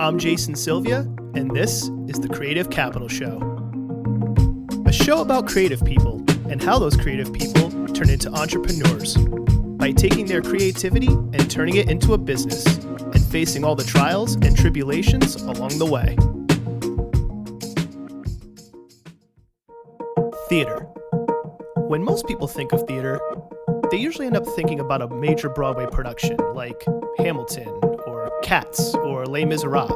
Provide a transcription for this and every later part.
I'm Jason Sylvia, and this is the Creative Capital Show. A show about creative people and how those creative people turn into entrepreneurs by taking their creativity and turning it into a business and facing all the trials and tribulations along the way. Theater. When most people think of theater, they usually end up thinking about a major Broadway production like Hamilton or Cats or Les Miserables.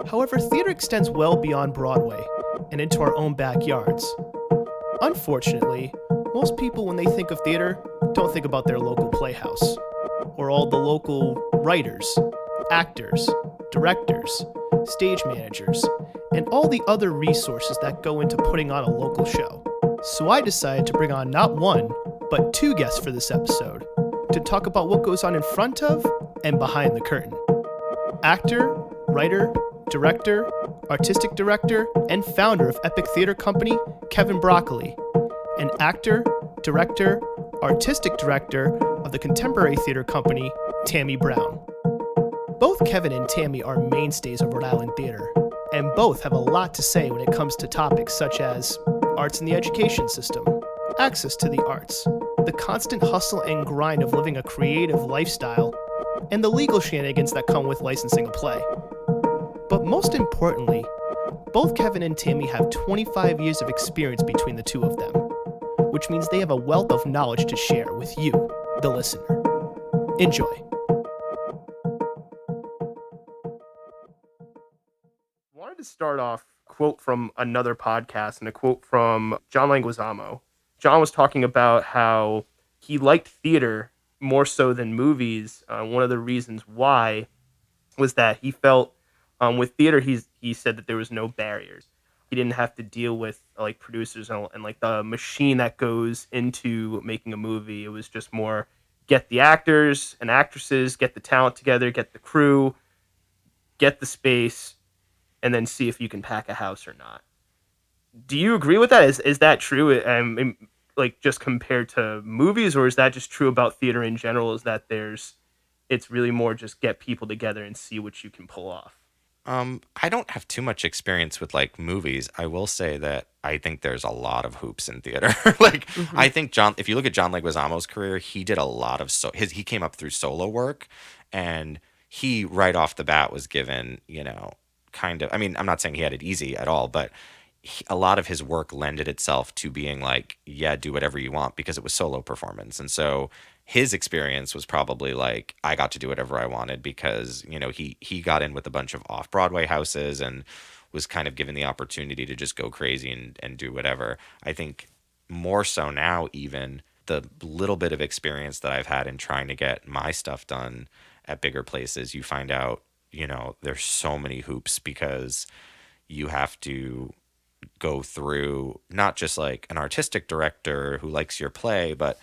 However, theater extends well beyond Broadway and into our own backyards. Unfortunately, most people, when they think of theater, don't think about their local playhouse or all the local writers, actors, directors, stage managers, and all the other resources that go into putting on a local show. So I decided to bring on not one, but two guests for this episode to talk about what goes on in front of and behind the curtain. Actor, writer, director, artistic director, and founder of epic theater company Kevin Broccoli, and actor, director, artistic director of the contemporary theater company Tammy Brown. Both Kevin and Tammy are mainstays of Rhode Island theater, and both have a lot to say when it comes to topics such as arts in the education system, access to the arts, the constant hustle and grind of living a creative lifestyle, and the legal shenanigans that come with licensing a play. But most importantly, both Kevin and Tammy have 25 years of experience between the two of them, which means they have a wealth of knowledge to share with you, the listener. Enjoy. I wanted to start off a quote from another podcast and a quote from John Leguizamo. John was talking about how he liked theater more so than movies. One of the reasons why was that he felt with theater, he said that there was no barriers. He didn't have to deal with like producers and like the machine that goes into making a movie. It was just more get the actors and actresses, get the talent together, get the crew, get the space, and then see if you can pack a house or not. Do you agree with that? Is that true? Like just compared to movies, or is that just true about theater in general? Is that it's really more just get people together and see what you can pull off? I don't have too much experience with like movies. I will say that I think there's a lot of hoops in theater. I think if you look at John Leguizamo's career, he did a lot of he came up through solo work, and he right off the bat was given, kind of, I mean, I'm not saying he had it easy at all, but a lot of his work lended itself to being like, yeah, do whatever you want, because it was solo performance. And so his experience was probably like, I got to do whatever I wanted because, he got in with a bunch of off-Broadway houses and was kind of given the opportunity to just go crazy and do whatever. I think more so now, even the little bit of experience that I've had in trying to get my stuff done at bigger places, you find out, there's so many hoops because you have to go through not just like an artistic director who likes your play, but,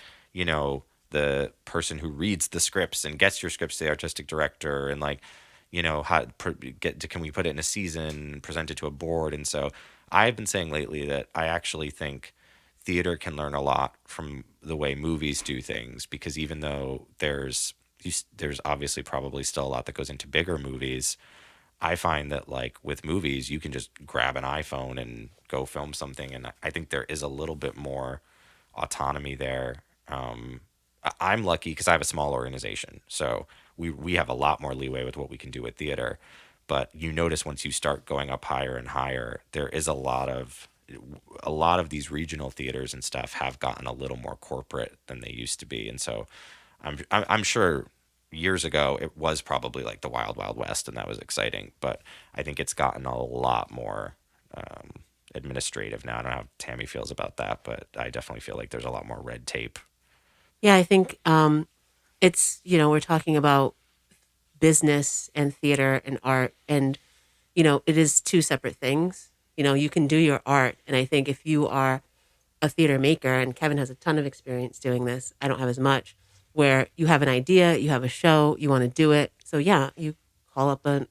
the person who reads the scripts and gets your scripts to the artistic director, and like, can we put it in a season, present it to a board? And so I've been saying lately that I actually think theater can learn a lot from the way movies do things, because even though there's obviously probably still a lot that goes into bigger movies, I find that like with movies, you can just grab an iPhone and go film something. And I think there is a little bit more autonomy there. I'm lucky because I have a small organization, so we have a lot more leeway with what we can do with theater. But you notice once you start going up higher and higher, there is a lot of these regional theaters and stuff have gotten a little more corporate than they used to be. And so I'm sure years ago it was probably like the Wild Wild West, and that was exciting. But I think it's gotten a lot more administrative now. I don't know how Tammy feels about that, but I definitely feel like there's a lot more red tape. Yeah, I think it's, we're talking about business and theater and art, and, it is two separate things. You can do your art, and I think if you are a theater maker, and Kevin has a ton of experience doing this, I don't have as much, where you have an idea, you have a show, you want to do it. So yeah, you call up a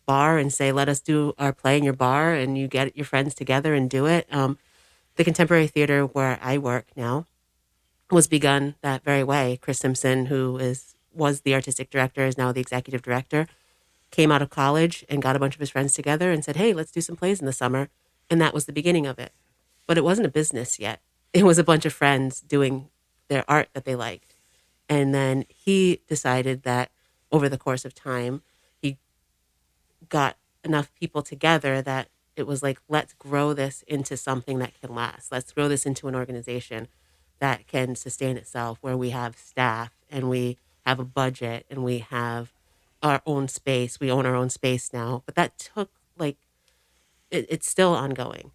bar and say, let us do our play in your bar, and you get your friends together and do it. The contemporary theater where I work now was begun that very way. Chris Simpson, who was the artistic director, is now the executive director. came out of college and got a bunch of his friends together and said, hey, let's do some plays in the summer. And that was the beginning of it. But it wasn't a business yet. It was a bunch of friends doing their art that they liked. And then he decided that over the course of time, he got enough people together that it was like, let's grow this into something that can last. Let's grow this into an organization that can sustain itself, where we have staff and we have a budget and we have our own space. We own our own space now. But that took it's still ongoing.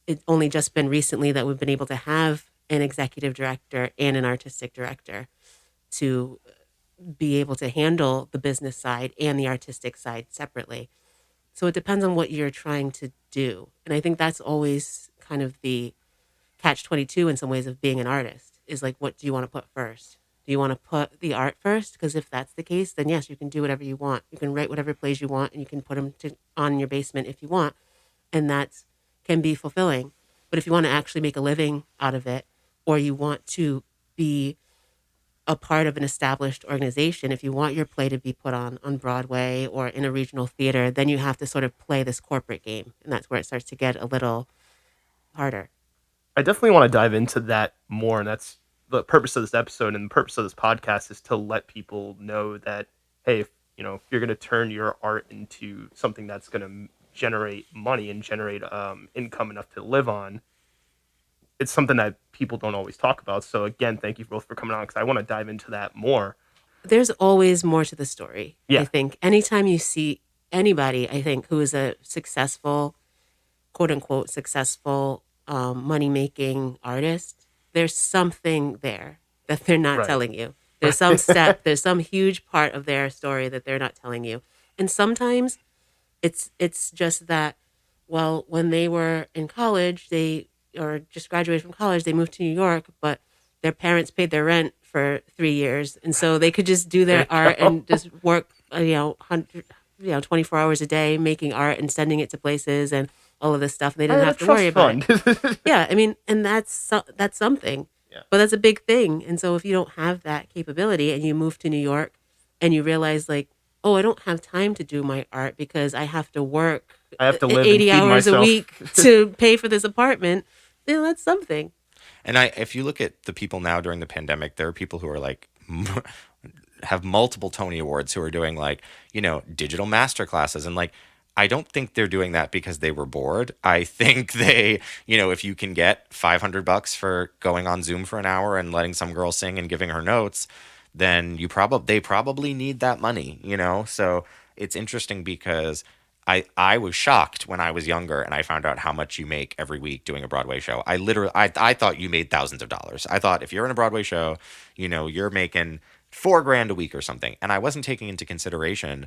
It's only just been recently that we've been able to have an executive director and an artistic director to be able to handle the business side and the artistic side separately. So it depends on what you're trying to do. And I think that's always kind of the catch-22 in some ways of being an artist, is like, what do you want to put first? Do you want to put the art first? Because if that's the case, then yes, you can do whatever you want. You can write whatever plays you want, and you can put them on your basement if you want. And that can be fulfilling. But if you want to actually make a living out of it, or you want to be a part of an established organization, if you want your play to be put on Broadway or in a regional theater, then you have to sort of play this corporate game. And that's where it starts to get a little harder. I definitely want to dive into that more, and that's the purpose of this episode and the purpose of this podcast, is to let people know that, hey, if you're going to turn your art into something that's going to generate money and generate income enough to live on, it's something that people don't always talk about. So again, thank you both for coming on, because I want to dive into that more. There's always more to the story. Yeah. I think anytime you see anybody, I think, who is a successful, quote unquote, successful money-making artist, there's something there that they're not telling you. There's some step, there's some huge part of their story that they're not telling you. And sometimes it's just that, well, when they were in college, or just graduated from college, they moved to New York, but their parents paid their rent for 3 years. And so they could just do their art and just work, 24 hours a day making art and sending it to places and all of this stuff. And they didn't have to worry about it. Yeah. I mean, and that's something, but that's a big thing. And so if you don't have that capability and you move to New York and you realize, like, oh, I don't have time to do my art because I have to work, I have to live 80 and feed hours myself a week to pay for this apartment. That's something. And if you look at the people now during the pandemic, there are people who are like have multiple Tony Awards, who are doing digital master classes. And I don't think they're doing that because they were bored. I think they, if you can get $500 for going on Zoom for an hour and letting some girl sing and giving her notes, then they probably need that money, So it's interesting because I was shocked when I was younger and I found out how much you make every week doing a Broadway show. I thought you made thousands of dollars. I thought if you're in a Broadway show, you're making $4,000 a week or something. And I wasn't taking into consideration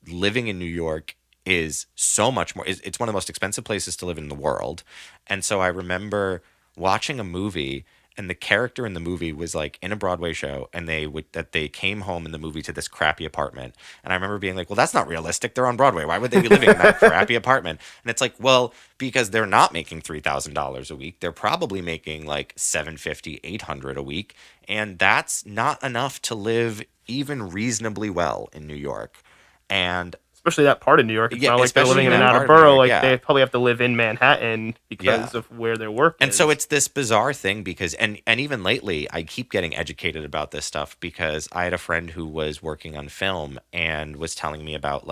living in New York is so much more. It's one of the most expensive places to live in the world. And so I remember watching a movie, and the character in the movie was in a Broadway show, and they came home in the movie to this crappy apartment. And I remember being like, well, that's not realistic. They're on Broadway. Why would they be living in that crappy apartment? And it's like, well, because they're not making $3,000 a week. They're probably making $750, $800 a week. And that's not enough to live even reasonably well in New York. And especially that part of New York. It's not like they're living in an outer borough. They probably have to live in Manhattan because of where their work is. And so it's this bizarre thing because, and even lately, I keep getting educated about this stuff because I had a friend who was working on film and was telling me about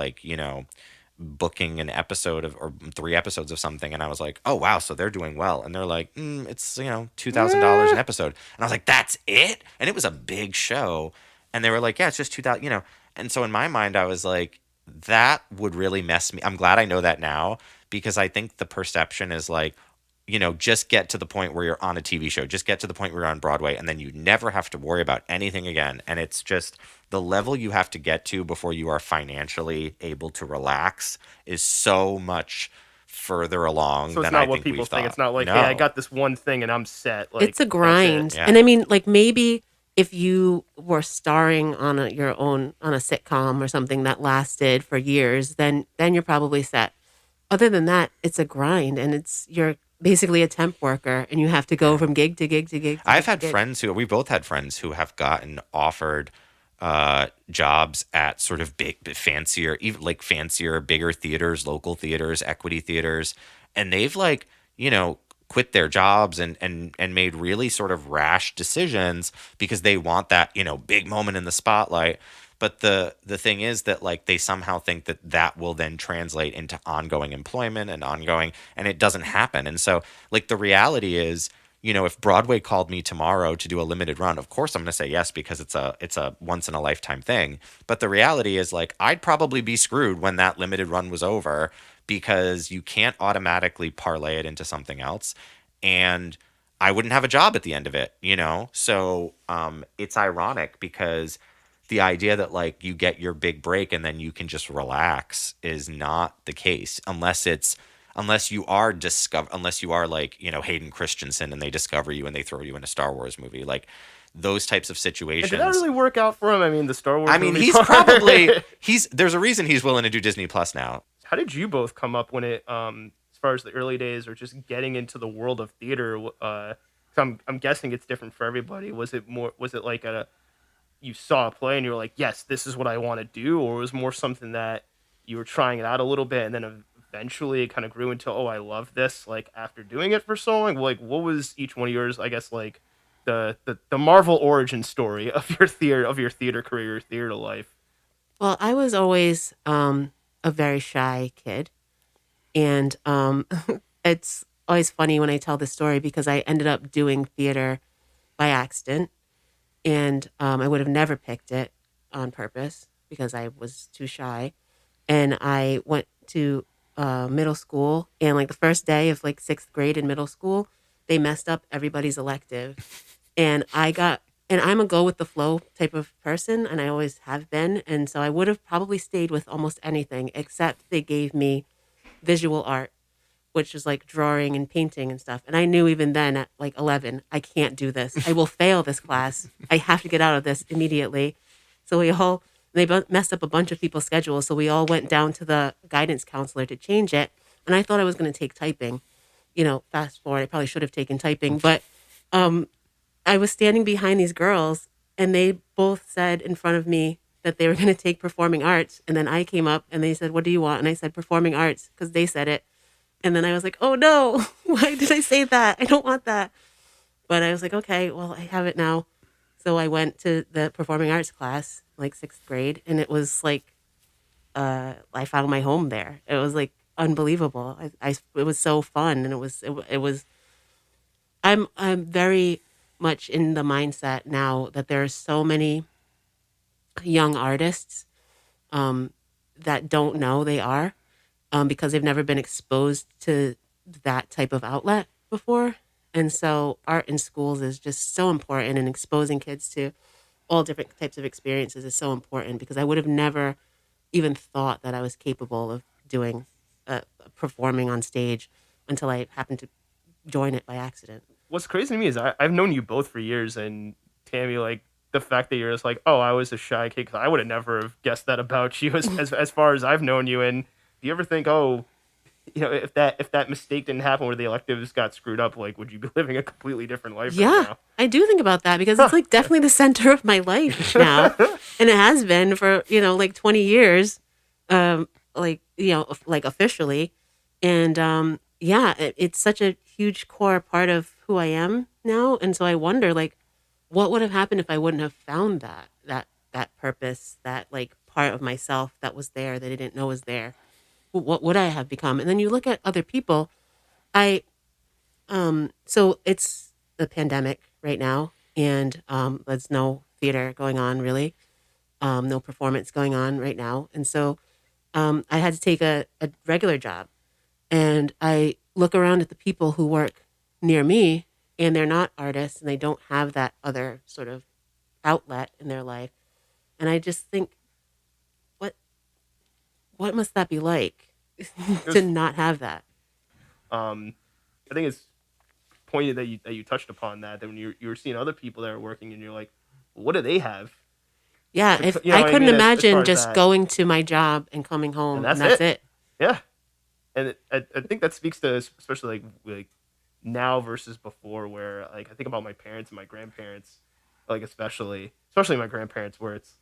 booking an episode or 3 episodes of something. And I was like, oh, wow, so they're doing well. And they're like, it's, $2,000 an episode. And I was like, that's it? And it was a big show. And they were like, yeah, it's just $2,000, And so in my mind, I was like, that would really mess me. I'm glad I know that now, because I think the perception is just get to the point where you're on a TV show, just get to the point where you're on Broadway, and then you never have to worry about anything again. And it's just the level you have to get to before you are financially able to relax is so much further along than I think we've thought. So it's not what people think. It's not like, hey, I got this one thing and I'm set. It's a grind. Yeah. And I mean, maybe if you were starring on a sitcom or something that lasted for years, then you're probably set. Other than that, it's a grind, and you're basically a temp worker, and you have to go from gig to gig to gig. We both had friends who have gotten offered jobs at sort of fancier, even like fancier, bigger theaters, local theaters, equity theaters, and they've like, quit their jobs and made really sort of rash decisions because they want that, big moment in the spotlight. But the thing is that like they somehow think that that will then translate into ongoing employment and ongoing, and it doesn't happen. And so like the reality is, if Broadway called me tomorrow to do a limited run, of course I'm going to say yes because it's a once in a lifetime thing. But the reality is like I'd probably be screwed when that limited run was over because you can't automatically parlay it into something else, and I wouldn't have a job at the end of it. So it's ironic because the idea that like you get your big break and then you can just relax is not the case unless you are like, Hayden Christensen and they discover you and they throw you in a Star Wars movie. Like those types of And did that situations. really work out for him? I mean, the Star Wars I mean, movie he's part. probably there's a reason he's willing to do Disney Plus now. How did you both come up when it as far as the early days or just getting into the world of theater? 'Cause I'm guessing it's different for everybody. Was it like you saw a play and you were like, yes, this is what I want to do, or it was more something that you were trying it out a little bit and then eventually it kind of grew into, oh, I love this, like after doing it for so long? Like what was each one of yours, I guess, like the Marvel origin story of your theater career, your theater life? Well, I was always a very shy kid. And it's always funny when I tell this story because I ended up doing theater by accident. And I would have never picked it on purpose because I was too shy. And I went to middle school, and like the first day of like sixth grade in middle school, they messed up everybody's elective, and I'm a go with the flow type of person, and I always have been, and so I would have probably stayed with almost anything except they gave me visual art, which is like drawing and painting and stuff. And I knew even then at like 11, I can't do this. I will fail this class. I have to get out of this immediately. So messed up a bunch of people's schedules. So we all went down to the guidance counselor to change it. And I thought I was going to take typing. Fast forward, I probably should have taken typing. But I was standing behind these girls, and they both said in front of me that they were going to take performing arts. And then I came up and they said, what do you want? And I said performing arts because they said it. And then I was like, oh no, why did I say that? I don't want that. But I was like, okay, well, I have it now. So I went to the performing arts class, like sixth grade, and it was like, I found my home there. It was like unbelievable. It was so fun. And it was, I'm very much in the mindset now that there are so many young artists that don't know they are. Because they've never been exposed to that type of outlet before. And so art in schools is just so important, and exposing kids to all different types of experiences is so important because I would have never even thought that I was capable of doing performing on stage until I happened to join it by accident. What's crazy to me is I've known you both for years, and Tammy, like the fact that you're just like, oh, I was a shy kid, 'cause I would have never have guessed that about you as far as I've known you. And do you ever think, oh, if that mistake didn't happen where the electives got screwed up, like would you be living a completely different life right Yeah, now? I do think about that because it's like definitely the center of my life now. And it has been for, like 20 years, like officially. And yeah, it's such a huge core part of who I am now. And so I wonder, like, what would have happened if I wouldn't have found that purpose, that like part of myself that was there that I didn't know was there? What would I have become? And then you look at other people. So it's the pandemic right now, and there's no theater going on really, no performance going on right now, and so I had to take a regular job, and I look around at the people who work near me, and they're not artists, and they don't have that other sort of outlet in their life, and I just think, what must that be like to not have that? I think it's pointed that you touched upon that when you were seeing other people that are working and you're like, well, what do they have? Yeah, if You know I what I couldn't mean, as far imagine as just that. going to my job and coming And home that's and that's it. it. Yeah, and I think that speaks to especially like now versus before, where like I think about my parents and my grandparents, like especially my grandparents, where it's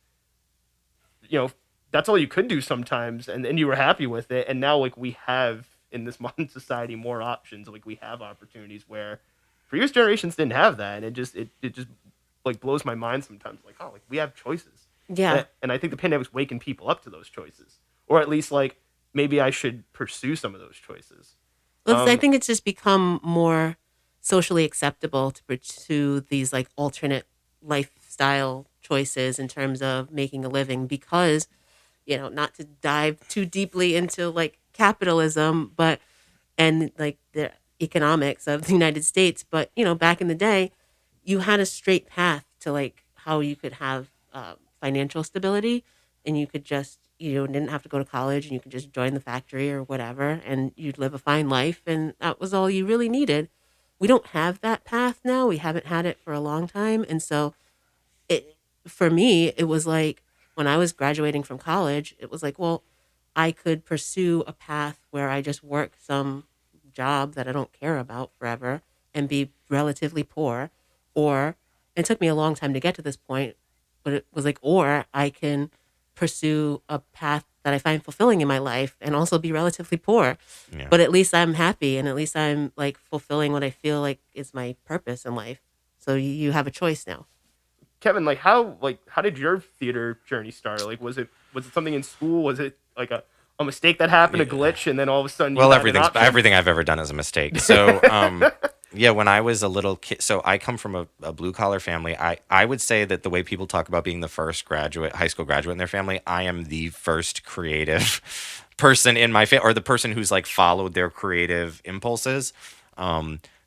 that's all you could do sometimes, and you were happy with it. And now like we have in this modern society more options. Like we have opportunities where previous generations didn't have that, and it just like blows my mind sometimes. Like, oh, like we have choices. Yeah. And I think the pandemic's waking people up to those choices, or at least like maybe I should pursue some of those choices. I think it's just become more socially acceptable to pursue these like alternate lifestyle choices in terms of making a living because, not to dive too deeply into like capitalism, but and like the economics of the United States, but back in the day, you had a straight path to like how you could have financial stability, and you could just didn't have to go to college, and you could just join the factory or whatever, and you'd live a fine life, and that was all you really needed. We don't have that path now. We haven't had it for a long time, and so for me, it was like when I was graduating from college, it was like, well, I could pursue a path where I just work some job that I don't care about forever and be relatively poor, or it took me a long time to get to this point, but it was like, or I can pursue a path that I find fulfilling in my life and also be relatively poor. Yeah. But at least I'm happy, and at least I'm like fulfilling what I feel like is my purpose in life. So you have a choice now. Kevin, how did your theater journey start? Like, was it something in school? Was it like a mistake that happened, a glitch, and then all of a sudden? Well, everything I've ever done is a mistake. So, yeah, when I was a little kid, so I come from a blue collar family. I would say that the way people talk about being the first high school graduate in their family, I am the first creative person in my family, or the person who's like followed their creative impulses.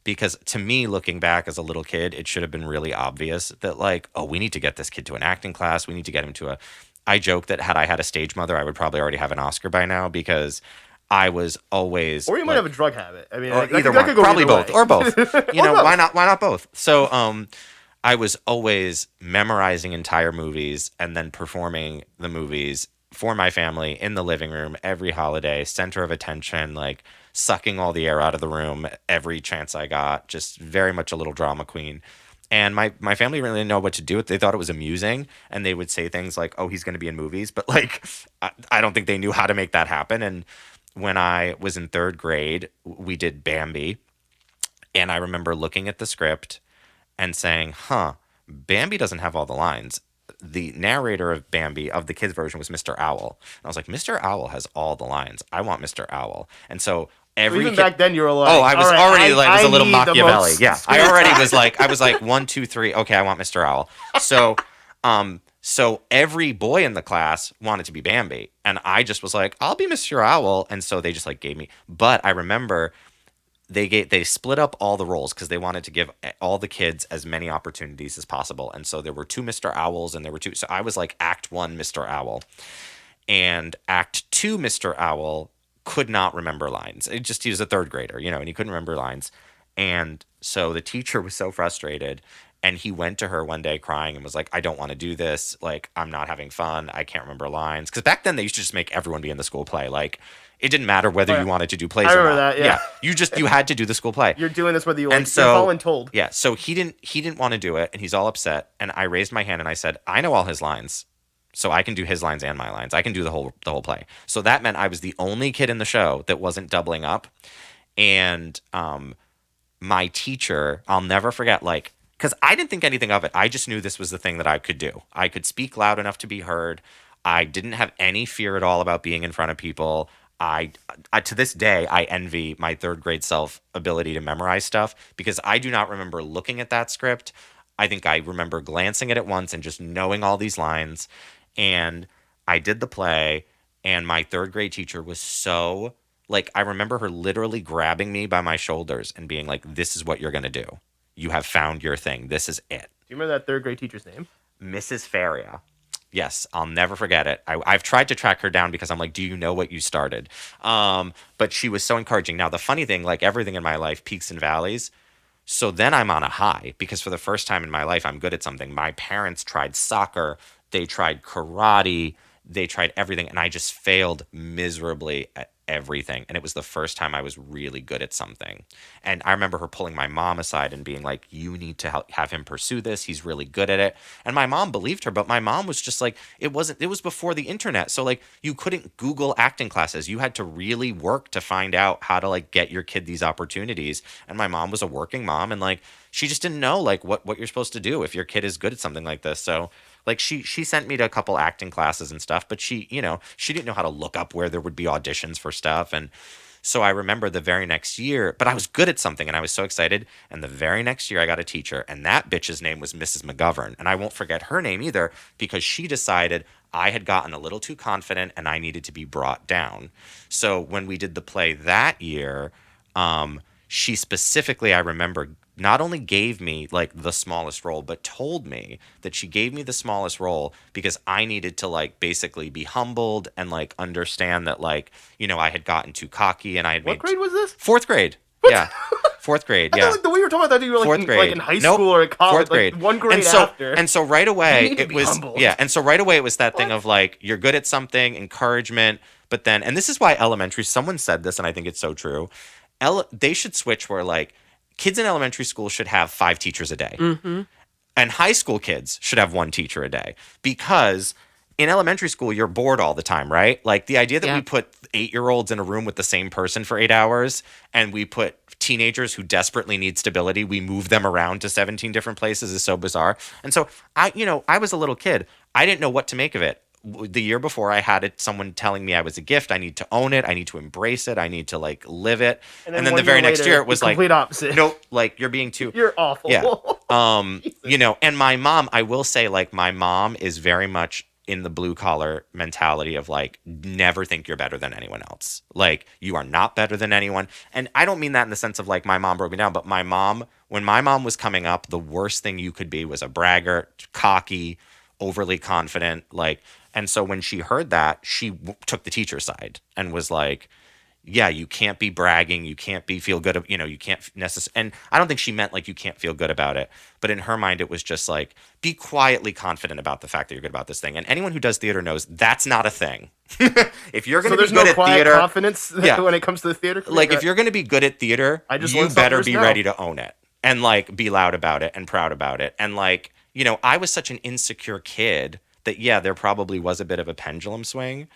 Because to me, looking back as a little kid, it should have been really obvious that like, oh, we need to get this kid to an acting class. We need to get him to I joke that had I had a stage mother, I would probably already have an Oscar by now because I was always. Or you might have a drug habit. I mean, either one, probably both, or both. Why not? Why not both? So, I was always memorizing entire movies and then performing the movies for my family in the living room every holiday, center of attention, like sucking all the air out of the room every chance I got. Just very much a little drama queen. And my family really didn't know what to do with it. They thought it was amusing, and they would say things like, oh, he's going to be in movies. But like, I don't think they knew how to make that happen. And when I was in third grade, we did Bambi. And I remember looking at the script and saying, Bambi doesn't have all the lines. The narrator of Bambi, of the kids version, was Mr. Owl. And I was like, Mr. Owl has all the lines. I want Mr. Owl. And so back then you were like, I was already like, it was a little Machiavelli. Yeah, I already was like, 1, 2, 3. Okay, I want Mr. Owl. So, so every boy in the class wanted to be Bambi, and I just was like, I'll be Mr. Owl. And so they just like gave me. But I remember they split up all the roles because they wanted to give all the kids as many opportunities as possible. And so there were 2 Mr. Owls, and there were 2. So I was like Act 1 Mr. Owl, and Act 2 Mr. Owl could not remember lines. He was a third grader, and he couldn't remember lines. And so the teacher was so frustrated, and he went to her one day crying and was like, I don't want to do this. Like, I'm not having fun. I can't remember lines. Because back then they used to just make everyone be in the school play. Like, it didn't matter whether you wanted to do plays or not. I remember that, yeah. You had to do the school play. You're doing this whether you like. And so, you're voluntold. Yeah, so he didn't want to do it, and he's all upset. And I raised my hand and I said, I know all his lines. So I can do his lines and my lines. I can do the whole play. So that meant I was the only kid in the show that wasn't doubling up. And my teacher, I'll never forget, like, because I didn't think anything of it. I just knew this was the thing that I could do. I could speak loud enough to be heard. I didn't have any fear at all about being in front of people. I to this day, I envy my third grade self ability to memorize stuff because I do not remember looking at that script. I think I remember glancing at it once and just knowing all these lines. And I did the play, and my third grade teacher was so, like, I remember her literally grabbing me by my shoulders and being like, this is what you're going to do. You have found your thing. This is it. Do you remember that third grade teacher's name? Mrs. Faria. Yes, I'll never forget it. I've tried to track her down because I'm like, do you know what you started? But she was so encouraging. Now, the funny thing, like everything in my life, peaks and valleys. So then I'm on a high because for the first time in my life, I'm good at something. My parents tried soccer. They tried karate. They tried everything. And I just failed miserably at everything. And it was the first time I was really good at something. And I remember her pulling my mom aside and being like, you need to have him pursue this. He's really good at it. And my mom believed her, but my mom was just like, it was before the internet. So like you couldn't Google acting classes. You had to really work to find out how to like get your kid these opportunities. And my mom was a working mom, and like she just didn't know like what you're supposed to do if your kid is good at something like this. So like she sent me to a couple acting classes and stuff, but she didn't know how to look up where there would be auditions for stuff. And so I remember the very next year, but I was good at something and I was so excited. And the very next year I got a teacher, and that bitch's name was Mrs. McGovern. And I won't forget her name either, because she decided I had gotten a little too confident and I needed to be brought down. So when we did the play that year, she specifically, I remember, not only gave me like the smallest role, but told me that she gave me the smallest role because I needed to like basically be humbled and like understand that like, I had gotten too cocky and I had What grade was this? Fourth grade. Yeah. Fourth grade. I Yeah. thought, like, the way you were talking about that, you were Fourth grade. like in high Nope. school or at college. Fourth grade. Like one grade after. And so right away You need to it be was humbled. yeah. And so right away it was that thing of like, you're good at something, encouragement, but then, and this is why someone said this and I think it's so true. They should switch where like kids in elementary school should have 5 teachers a day. Mm-hmm. And high school kids should have 1 teacher a day, because in elementary school, you're bored all the time, right? Like the idea that we put 8-year-olds in a room with the same person for 8 hours, and we put teenagers who desperately need stability, we move them around to 17 different places, is so bizarre. And so I was a little kid. I didn't know what to make of it. The year before, I had someone telling me I was a gift. I need to own it. I need to embrace it. I need to like live it. And then the very next year, it was like complete opposite. Nope, like you're being too. You're awful. Yeah. And my mom, I will say, like my mom is very much in the blue collar mentality of like, never think you're better than anyone else. Like you are not better than anyone. And I don't mean that in the sense of like my mom broke me down, but when my mom was coming up, the worst thing you could be was a braggart, cocky, overly confident, like. And so when she heard that, she took the teacher side and was like, yeah, you can't be bragging. You can't feel good. You can't necessarily. And I don't think she meant like you can't feel good about it. But in her mind, it was just like, be quietly confident about the fact that you're good about this thing. And anyone who does theater knows that's not a thing. If you're going to be good at theater. Confidence when it comes to the theater? Like if you're going to be good at theater, you better be ready to own it and like be loud about it and proud about it. And like, I was such an insecure kid that, yeah, there probably was a bit of a pendulum swing.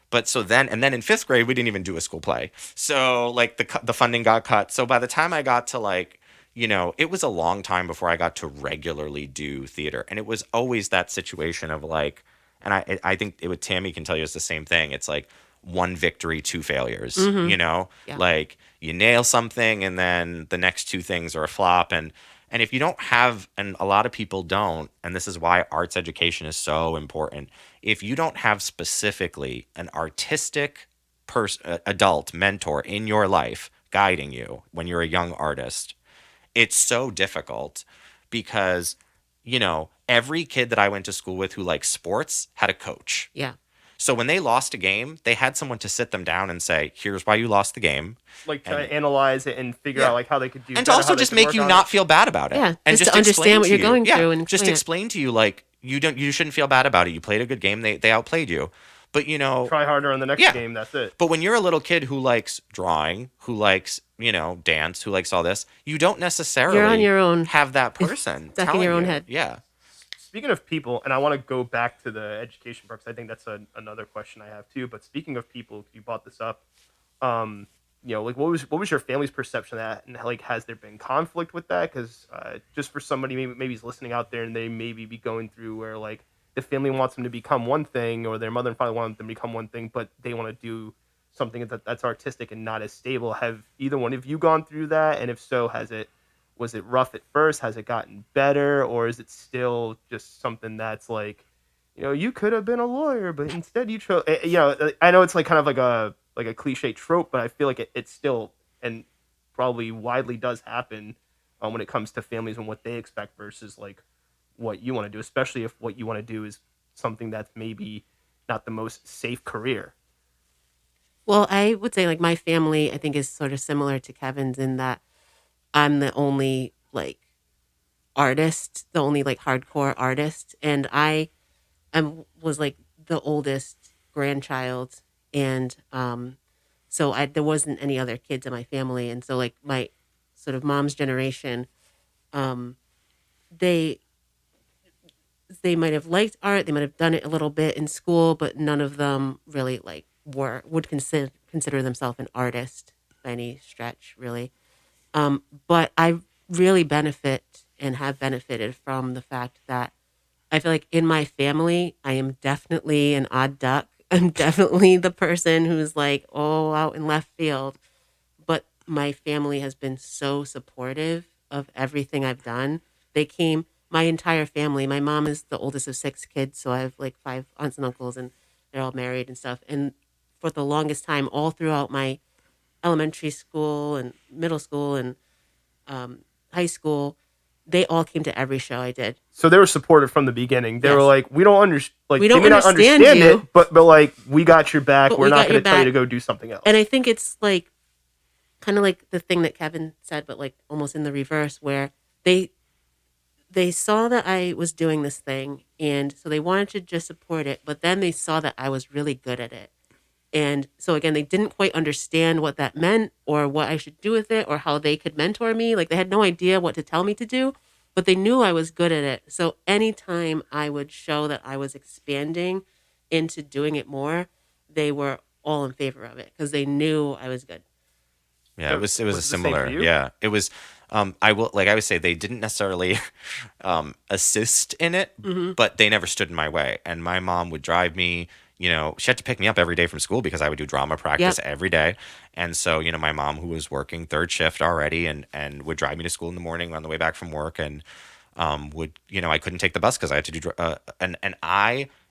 But so then in 5th grade, we didn't even do a school play. So like the funding got cut. So by the time I got to like, it was a long time before I got to regularly do theater. And it was always that situation of like, and I think Tammy can tell you it's the same thing. It's like 1 victory, 2 failures, Yeah. like you nail something and then the next 2 things are a flop. And if you don't have, and a lot of people don't, and this is why arts education is so important, if you don't have specifically an artistic adult mentor in your life guiding you when you're a young artist, it's so difficult because, every kid that I went to school with who liked sports had a coach. Yeah. So when they lost a game, they had someone to sit them down and say, here's why you lost the game. Like to analyze it and figure out like how they could do. And to also just make you not feel bad about it. Yeah. And just to understand what you're going through and just explain to you like you shouldn't feel bad about it. You played a good game. They outplayed you. But try harder on the next game. That's it. But when you're a little kid who likes drawing, who likes dance, who likes all this, you don't necessarily you're on your own. Have that person stuck in your own head. Yeah. Speaking of people, and I want to go back to the education part, 'cause I think that's another question I have too. But speaking of people, you brought this up. Like what was your family's perception of that, and like has there been conflict with that? Because just for somebody maybe he's listening out there and they maybe be going through where like the family wants them to become one thing, or their mother and father want them to become one thing, but they want to do something that's artistic and not as stable. Have either one of you gone through that? And if so, was it rough at first? Has it gotten better? Or is it still just something that's like, you could have been a lawyer, but instead you chose, I know it's like kind of like a cliche trope, but I feel like it still, and probably widely does happen when it comes to families and what they expect versus like what you want to do, especially if what you want to do is something that's maybe not the most safe career. Well, I would say like my family, I think, is sort of similar to Kevin's in that I'm the only like artist, the only like hardcore artist. And I was like the oldest grandchild. And So there wasn't any other kids in my family. And so like my sort of mom's generation, they might have liked art. They might have done it a little bit in school, but none of them really like would consider themselves an artist by any stretch, really. But I really benefit and have benefited from the fact that I feel like in my family, I am definitely an odd duck. I'm definitely the person who's like, oh, out in left field. But my family has been so supportive of everything I've done. My entire family, my mom is the oldest of 6 kids, so I have like 5 aunts and uncles, and they're all married and stuff. And for the longest time, all throughout my elementary school and middle school and high school, they all came to every show I did. So they were supportive from the beginning. They Yes. were like, we don't understand. Like, We don't they may not understand understand you. it, but like, we got your back. But We're we not got going your to tell you to back. go do something else. And I think it's like kind of like the thing that Kevin said, but like almost in the reverse, where they saw that I was doing this thing, and so they wanted to just support it, but then they saw that I was really good at it. And so again, they didn't quite understand what that meant or what I should do with it or how they could mentor me. Like they had no idea what to tell me to do, but they knew I was good at it. So anytime I would show that I was expanding into doing it more, they were all in favor of it because they knew I was good. Yeah, it was a Was it the same for similar. you? Yeah, it was. I would say they didn't necessarily assist in it, but they never stood in my way. And my mom would drive me. You know, she had to pick me up every day from school because I would do drama practice every day. And so, you know, my mom, who was working 3rd shift already, and would drive me to school in the morning on the way back from work, and would, you know, I couldn't take the bus because I had to do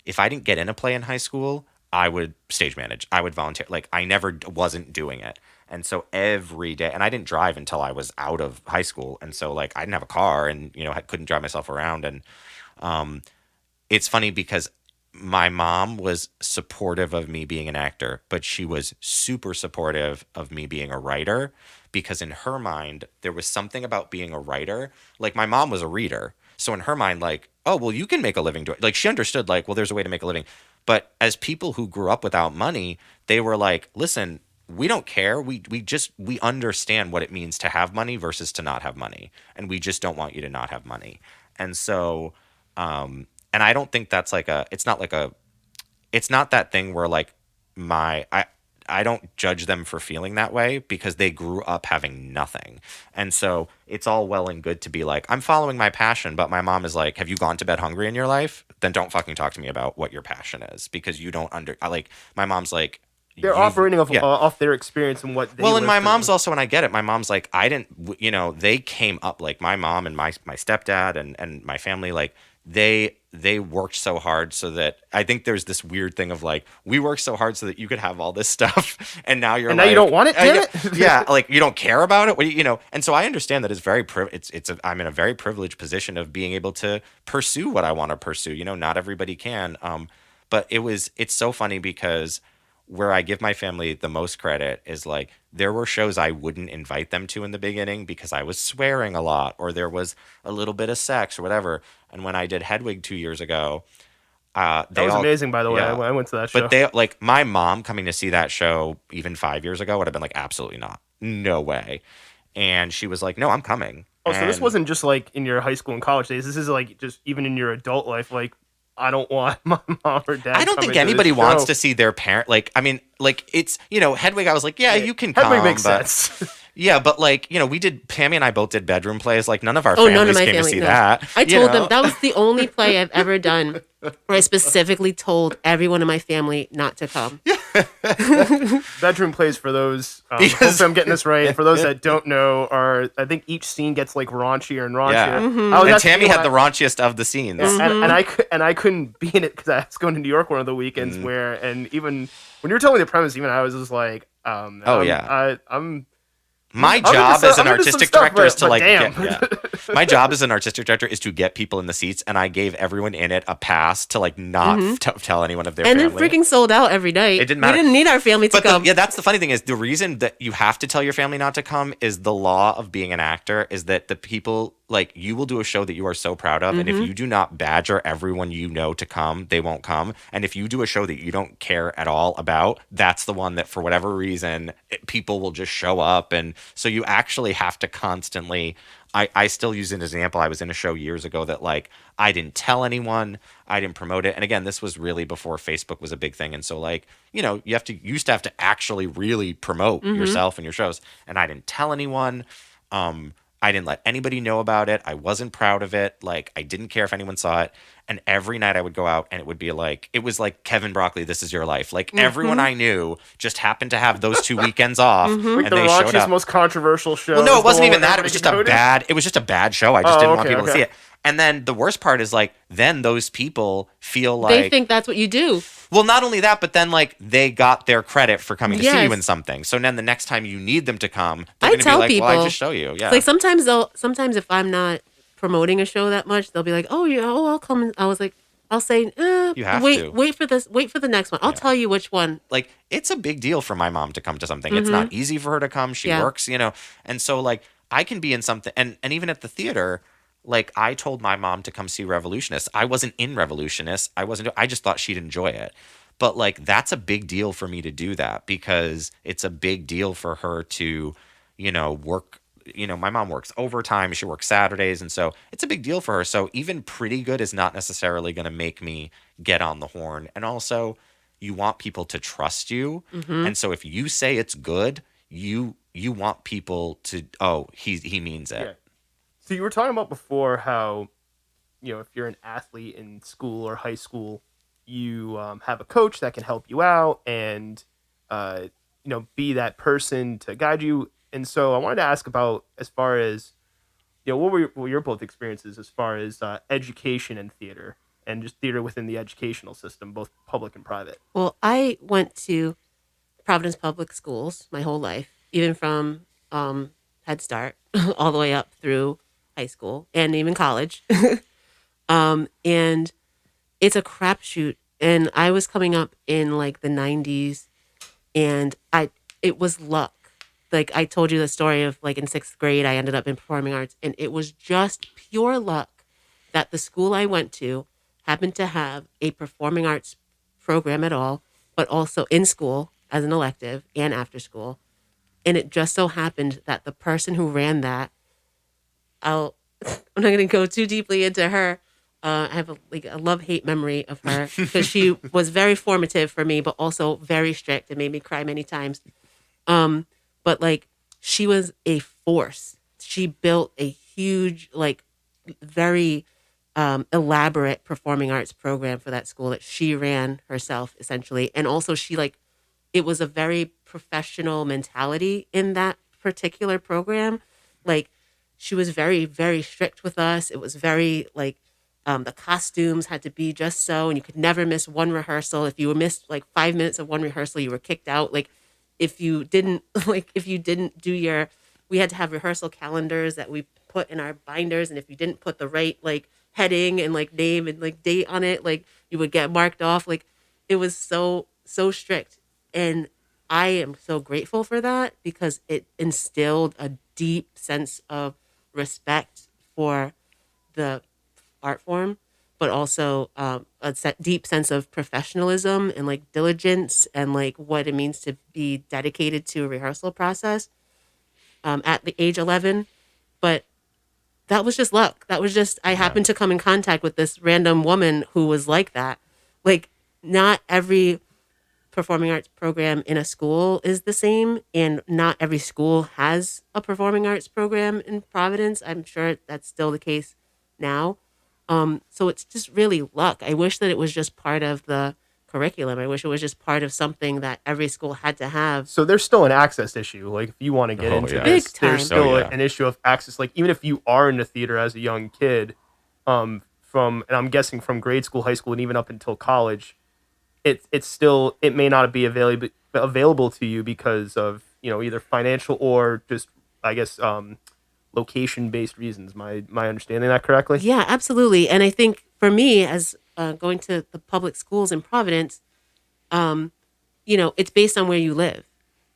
if I didn't get in a play in high school, I would stage manage. I would volunteer. Like I never wasn't doing it. And so every day, and I didn't drive until I was out of high school. And so like I didn't have a car, and, you know, I couldn't drive myself around. And it's funny because my mom was supportive of me being an actor, but she was super supportive of me being a writer because in her mind, there was something about being a writer. Like my mom was a reader. So in her mind, like, oh, well, you can make a living doing it. Like she understood like, well, there's a way to make a living. But as people who grew up without money, they were like, listen, we don't care. We understand what it means to have money versus to not have money. And we just don't want you to not have money. And so, and I don't think that's like it's not that thing where like I don't judge them for feeling that way because they grew up having nothing. And so it's all well and good to be like, I'm following my passion. But my mom is like, have you gone to bed hungry in your life? Then don't fucking talk to me about what your passion is because you don't my mom's like, They're operating off their experience and what they well, and my lived mom's through. also, and I get it. My mom's like, I didn't, you know, they came up like my mom and my stepdad and my family, like they worked so hard so that I think there's this weird thing of like, we worked so hard so that you could have all this stuff. And now you're now you don't want it, damn it? yeah. Like you don't care about it. What do you know? And so I understand that it's very, I'm in a very privileged position of being able to pursue what I want to pursue. You know, not everybody can. But it's so funny because where I give my family the most credit is like there were shows I wouldn't invite them to in the beginning because I was swearing a lot or there was a little bit of sex or whatever. And when I did Hedwig 2 years ago, That was amazing, by the way. yeah. I went to that show. But they like my mom coming to see that show even 5 years ago would have been like, absolutely not, no way. And she was like, no, I'm coming. Oh, so this And- wasn't just like in your high school and college days. This is like just even in your adult life. Like, I don't want my mom or dad. I don't coming think to anybody this wants show. to see their parent. Like, I mean, like it's, you know, Hedwig, I was like, yeah, you can come. Hedwig makes but, sense. Yeah, but like, you know, Tammy and I both did bedroom plays. Like none of our Oh, families none of my came to family. see No. that. I you told know? them that was the only play I've ever done where I specifically told everyone in my family not to come. Bedroom plays for those. Hopefully I'm getting this right. For those that don't know, I think each scene gets like raunchier and raunchier. Yeah. Mm-hmm. I was And asking Tammy you had why- the raunchiest of the scenes. and I couldn't be in it because I was going to New York one of the weekends Mm-hmm. where, and even when you were telling me the premise, even I was just like, Oh, yeah. I'm My I'm into job some- as an I'm into some artistic stuff, director is to but like, damn. yeah. my job as an artistic director is to get people in the seats, and I gave everyone in it a pass to like not tell anyone of their And family. it freaking sold out every night. It didn't matter. We didn't need our family to come. Yeah, that's the funny thing is the reason that you have to tell your family not to come is the law of being an actor is that the people like you will do a show that you are so proud of, and if you do not badger everyone you know to come, they won't come. And if you do a show that you don't care at all about, that's the one that for whatever reason people will just show up. And so you actually have to constantly. I still use an example. I was in a show years ago that like I didn't tell anyone, I didn't promote it. And again, this was really before Facebook was a big thing. And so like, you know, you used to have to actually really promote yourself and your shows. And I didn't tell anyone. I didn't let anybody know about it. I wasn't proud of it. Like I didn't care if anyone saw it. And every night I would go out and it would be like, it was like Kevin Broccoli, This Is Your Life. Like everyone I knew just happened to have those 2 weekends off and Like the they showed raunchiest, up. most controversial show. Well, no, it wasn't even that. It was just it was just a bad show. I just didn't want people to see it. And then the worst part is like, then those people feel like they think that's what you do. well, not only that, but then like they got their credit for coming to see Yes. you in something. So then the next time you need them to come, they're I going to be tell like, people, well, I just show you. Yeah. Like sometimes if I'm not promoting a show that much, they'll be like, oh, yeah, oh, I'll come. I was like, I'll say, You have wait, to. wait for this, wait for the next one. I'll tell you which one. Like it's a big deal for my mom to come to something. It's not easy for her to come. She Yeah. works, you know. And so like I can be in something and even at the theater, like I told my mom to come see Revolutionists. I wasn't in Revolutionists. I just thought she'd enjoy it. But like that's a big deal for me to do that because it's a big deal for her to, you know, work. You know, my mom works overtime. She works Saturdays. And so it's a big deal for her. So even pretty good is not necessarily going to make me get on the horn. And also, you want people to trust you. And so if you say it's good, you want people to, oh, he means it. Yeah. So you were talking about before how, you know, if you're an athlete in school or high school, you have a coach that can help you out and, you know, be that person to guide you. And so I wanted to ask about as far as, you know, what were your both experiences as far as education and theater and just theater within the educational system, both public and private? Well, I went to Providence Public Schools my whole life, even from Head Start all the way up through high school and even college. And it's a crapshoot. And I was coming up in like the 90s and it was luck. Like I told you the story of like in 6th grade, I ended up in performing arts and it was just pure luck that the school I went to happened to have a performing arts program at all, but also in school as an elective and after school. And it just so happened that the person who ran that, I'm not going to go too deeply into her. I have a love-hate memory of her because she was very formative for me, but also very strict and made me cry many times. But like she was a force. She built a huge, like very elaborate performing arts program for that school that she ran herself essentially. And also she like, it was a very professional mentality in that particular program. Like she was very, very strict with us. It was very like, the costumes had to be just so, and you could never miss one rehearsal. If you missed like 5 minutes of one rehearsal, you were kicked out. Like if you didn't do we had to have rehearsal calendars that we put in our binders. And if you didn't put the right like heading and like name and like date on it, like you would get marked off. Like it was so strict. And I am so grateful for that because it instilled a deep sense of respect for the art form, but also deep sense of professionalism and like diligence and like what it means to be dedicated to a rehearsal process at the age 11. But that was just luck. That was just, I happened to come in contact with this random woman who was like that. Like not every performing arts program in a school is the same, and not every school has a performing arts program in Providence. I'm sure that's still the case now. So it's just really luck. I wish that it was just part of the curriculum. I wish it was just part of something that every school had to have. So there's still an access issue. Like if you want to get into this, Big time. there's still an issue of access. Like even if you are in the theater as a young kid, and I'm guessing from grade school, high school, and even up until college, it's still, it may not be available to you because of, you know, either financial or just, I guess, location-based reasons. My understanding that correctly? Yeah, absolutely. And I think for me, as going to the public schools in Providence, it's based on where you live.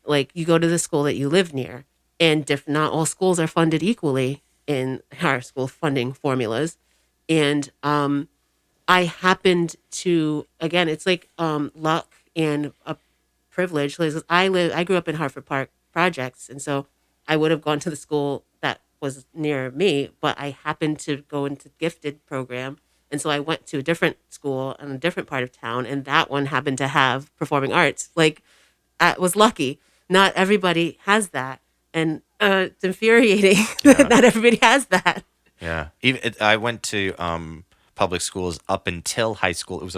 Like you go to the school that you live near, and not all schools are funded equally in our school funding formulas. And I happened to, again, it's like luck and a privilege. Like, I grew up in Hartford Park projects, and so I would have gone to the school that was near me, but I happened to go into gifted program. And so I went to a different school in a different part of town, and that one happened to have performing arts. Like, I was lucky. Not everybody has that. And it's infuriating that not everybody has that. Yeah. I went to public schools up until high school. It was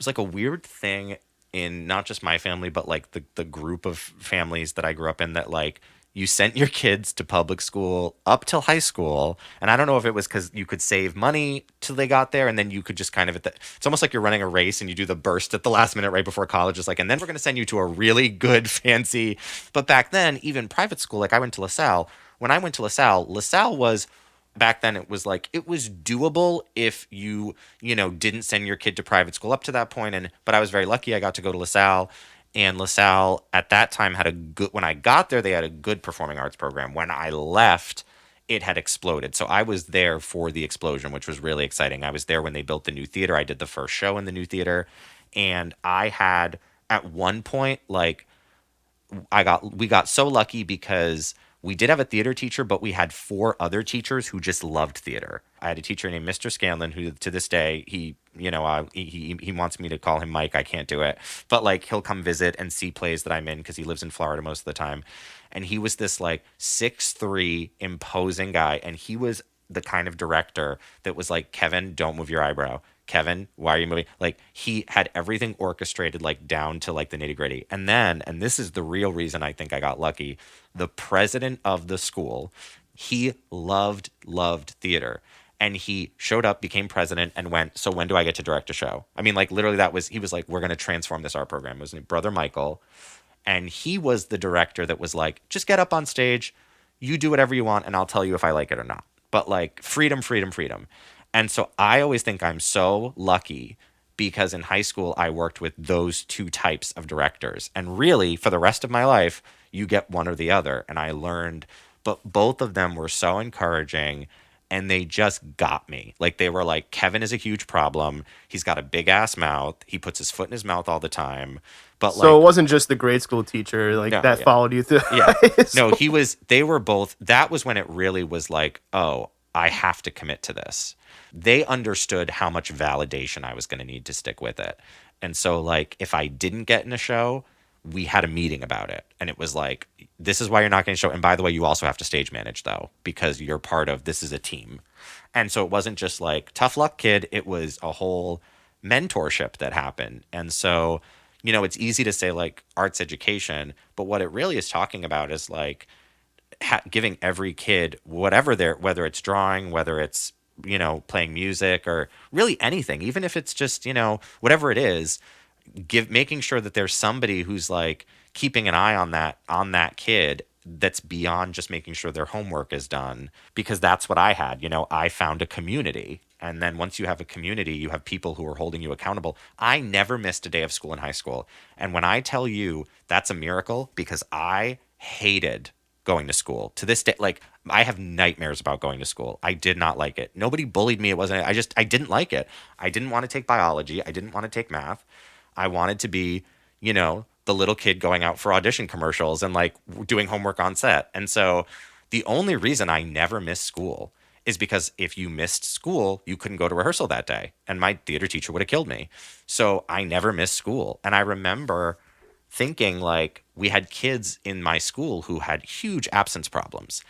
like a weird thing in not just my family, but like the group of families that I grew up in, that like you sent your kids to public school up till high school. And I don't know if it was because you could save money till they got there, and then you could just kind of it's almost like you're running a race and you do the burst at the last minute right before college. It's like, and then we're going to send you to a really good fancy. But back then, even private school, like I went to LaSalle. When I went to LaSalle was, back then it was doable if you didn't send your kid to private school up to that point. But I was very lucky. I got to go to LaSalle, and LaSalle at that time when I got there, they had a good performing arts program. When I left, it had exploded. So I was there for the explosion, which was really exciting. I was there when they built the new theater. I did the first show in the new theater, and I had at one point, like, we got so lucky because we did have a theater teacher, but we had 4 other teachers who just loved theater. I had a teacher named Mr. Scanlon, who to this day, he wants me to call him Mike. I can't do it. But like, he'll come visit and see plays that I'm in because he lives in Florida most of the time. And he was this like 6'3" imposing guy. And he was the kind of director that was like, Kevin, don't move your eyebrow. Kevin, why are you moving? Like, he had everything orchestrated, like down to like the nitty gritty. And then, and this is the real reason I think I got lucky, the president of the school, he loved theater. And he showed up, became president, and went, so when do I get to direct a show? I mean, like, literally he was like, we're going to transform this art program. It was his brother Michael. And he was the director that was like, just get up on stage, you do whatever you want, and I'll tell you if I like it or not. But like, freedom. And so I always think I'm so lucky because in high school, I worked with those 2 types of directors. And really, for the rest of my life, you get one or the other. And I learned, but both of them were so encouraging, and they just got me. Like, they were like, Kevin is a huge problem. He's got a big ass mouth. He puts his foot in his mouth all the time. But so it wasn't just the grade school teacher followed you through. Yeah. No, they were both. That was when it really was like, oh, I have to commit to this. They understood how much validation I was going to need to stick with it. And so, like, if I didn't get in a show, we had a meeting about it. And it was like, this is why you're not getting a show. And by the way, you also have to stage manage, though, because you're part of, this is a team. And so it wasn't just like, tough luck, kid. It was a whole mentorship that happened. And so, it's easy to say, like, arts education, but what it really is talking about is, like, giving every kid whether it's drawing, whether it's, playing music, or really anything, even if it's just, whatever it is, making sure that there's somebody who's like keeping an eye on that kid, that's beyond just making sure their homework is done, because that's what I had. I found a community. And then once you have a community, you have people who are holding you accountable. I never missed a day of school in high school. And when I tell you that's a miracle, because I hated going to school to this day. Like, I have nightmares about going to school. I did not like it. Nobody bullied me. I didn't like it. I didn't want to take biology. I didn't want to take math. I wanted to be, the little kid going out for audition commercials and like doing homework on set. And so the only reason I never missed school is because if you missed school, you couldn't go to rehearsal that day. And my theater teacher would have killed me. So I never missed school. And I remember thinking, like, we had kids in my school who had huge absence problems.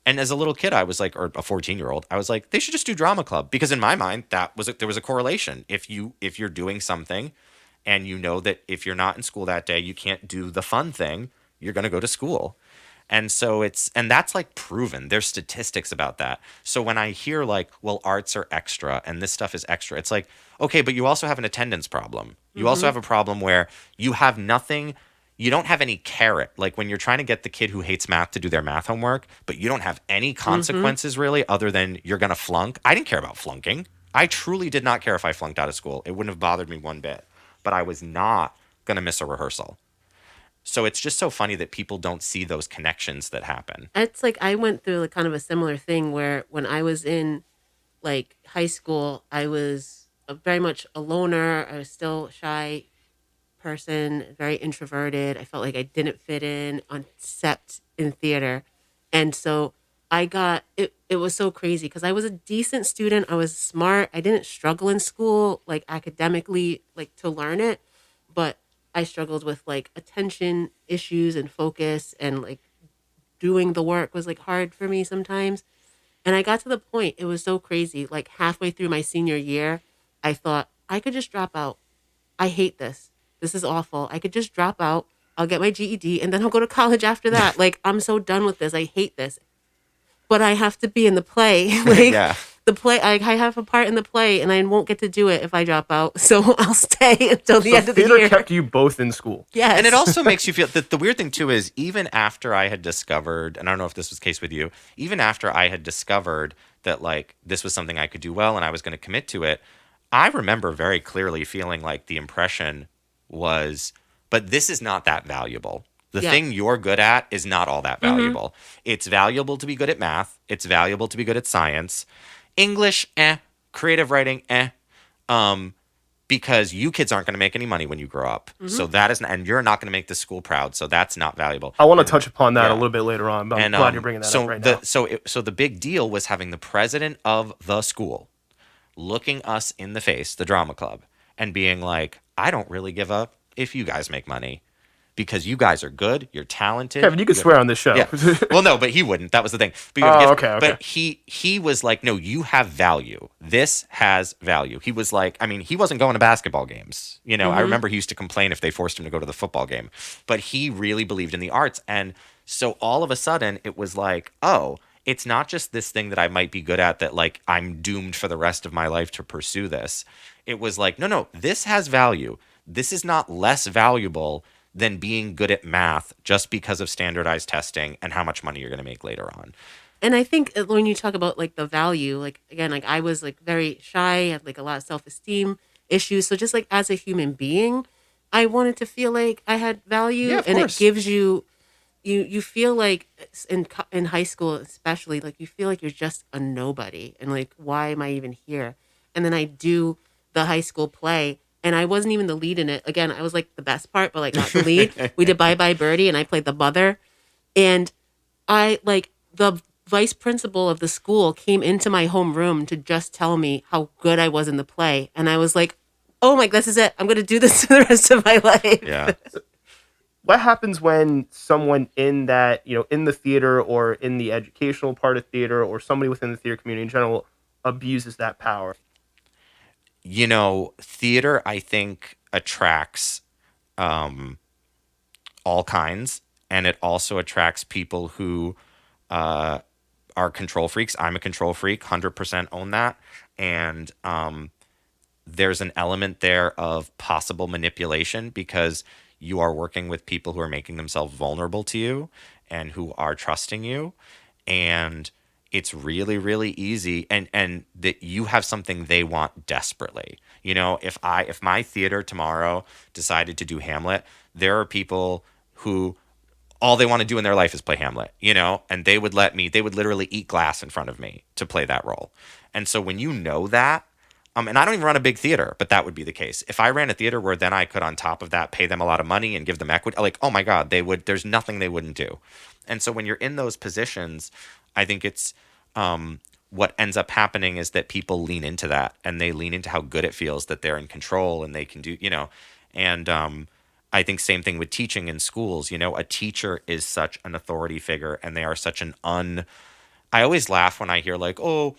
And as a little kid, I was like, or a 14-year-old, I was like, they should just do drama club, because in my mind, there was a correlation. If you're doing something and that if you're not in school that day, you can't do the fun thing, you're going to go to school. And so that's like proven. There's statistics about that. So when I hear like, well, arts are extra and this stuff is extra, it's like, okay, but you also have an attendance problem. You also have a problem where you have nothing. you don't have any carrot. Like when you're trying to get the kid who hates math to do their math homework, but you don't have any consequences really other than you're going to flunk. I didn't care about flunking. I truly did not care if I flunked out of school. It wouldn't have bothered me one bit. But I was not going to miss a rehearsal. So it's just so funny that people don't see those connections that happen. It's like I went through like kind of a similar thing where when I was in like high school, I was very much a loner. I was still a shy person, very introverted. I felt like I didn't fit in except in theater. And so I got it. It was so crazy because I was a decent student. I was smart. I didn't struggle in school, like academically, like to learn it, but I struggled with like attention issues and focus, and like doing the work was like hard for me sometimes. And I got to the point, it was so crazy. Like halfway through my senior year, I thought I could just drop out. I hate this. This is awful. I could just drop out. I'll get my GED and then I'll go to college after that. Like, I'm so done with this. I hate this. But I have to be in the play. Like, Yeah. the play, I have a part in the play and I won't get to do it if I drop out. So I'll stay until the end of the theater year. kept you both in school. Yes. And it also makes you feel that the weird thing too is even after I had discovered, and I don't know if this was the case with you, even after I had discovered that like this was something I could do well and I was going to commit to it, I remember very clearly feeling like the impression was, but this is not that valuable. The Yeah. thing you're good at is not all that valuable. It's valuable to be good at math. It's valuable to be good at science. English, creative writing, because you kids aren't going to make any money when you grow up. So that is, and you're not going to make the school proud. So that's not valuable. I want to touch upon that Yeah. a little bit later on, but I'm glad you're bringing that up right now. So the big deal was having the president of the school looking us in the face, the drama club, and being like, I don't really give up if you guys make money. Because you guys are good, you're talented. Kevin, you could swear on this show. Yeah. Well, no, but he wouldn't. That was the thing. But, okay. But he was like, no, you have value. This has value. He was like, I mean, he wasn't going to basketball games. You know, I remember he used to complain if they forced him to go to the football game. But he really believed in the arts. And so all of a sudden, it was like, oh, it's not just this thing that I might be good at that like I'm doomed for the rest of my life to pursue this. It was like, no, this has value. This is not less valuable than being good at math just because of standardized testing and how much money you're going to make later on. And I think when you talk about like the value, like again, like I was like very shy, had like a lot of self-esteem issues. So just like as a human being, I wanted to feel like I had value. Yeah, of and course. it gives you feel like in high school especially, like you feel like you're just a nobody and like, why am I even here? And then I do the high school play. And I wasn't even the lead in it. Again, I was like the best part, but like not the lead. We did Bye Bye Birdie and I played the mother. And I like the vice principal of the school came into my homeroom to just tell me how good I was in the play. And I was like, oh my, this is it. I'm going to do this for the rest of my life. Yeah. What happens when someone in that, in the theater or in the educational part of theater or somebody within the theater community in general abuses that power? You know, theater, I think, attracts all kinds, and it also attracts people who are control freaks. I'm a control freak, 100% own that. And there's an element there of possible manipulation because you are working with people who are making themselves vulnerable to you and who are trusting you. And it's really, really easy, and that you have something they want desperately. You know, if my theater tomorrow decided to do Hamlet, there are people who all they want to do in their life is play Hamlet, and they would literally eat glass in front of me to play that role. And so when you know that, and I don't even run a big theater, but that would be the case. If I ran a theater where then I could on top of that pay them a lot of money and give them equity, like, oh my God, there's nothing they wouldn't do. And so when you're in those positions, I think it's what ends up happening is that people lean into that and they lean into how good it feels that they're in control and they can do, and I think same thing with teaching in schools. A teacher is such an authority figure and they are such I always laugh when I hear like, oh,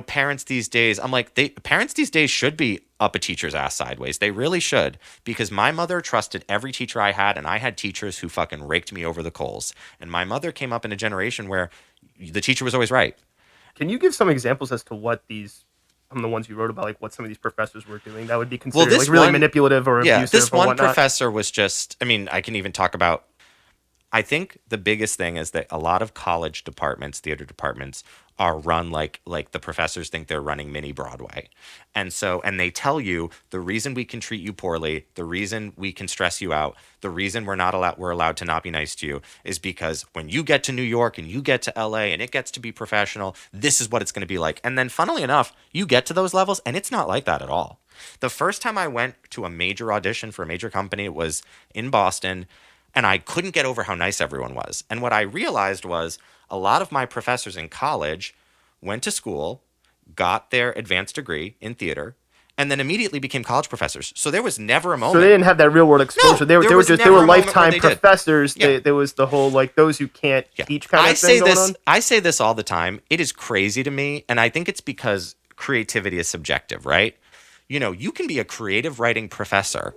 parents these days. I'm like, parents these days should be up a teacher's ass sideways. They really should, because my mother trusted every teacher I had, and I had teachers who fucking raked me over the coals. And my mother came up in a generation where the teacher was always right. Can you give some examples as to what these from the ones you wrote about, like what some of these professors were doing that would be considered this like really one- manipulative or Yeah, abusive this or one whatnot? professor was just, I mean, I can even talk about, I think the biggest thing is that a lot of college departments, theater departments, are run like the professors think they're running mini Broadway. And they tell you the reason we can treat you poorly, the reason we can stress you out, the reason we're allowed to not be nice to you is because when you get to New York and you get to LA and it gets to be professional, this is what it's going to be like. And then funnily enough, you get to those levels and it's not like that at all. The first time I went to a major audition for a major company, it was in Boston, and I couldn't get over how nice everyone was. And what I realized was a lot of my professors in college went to school, got their advanced degree in theater, and then immediately became college professors. So there was never a moment. So they didn't have that real world exposure. No, they there were was just never they a were moment where lifetime they did. professors. Yeah. There was the whole like those who can't teach kind of thing going on. I say this all the time. It is crazy to me, and I think it's because creativity is subjective, right? You know, you can be a creative writing professor,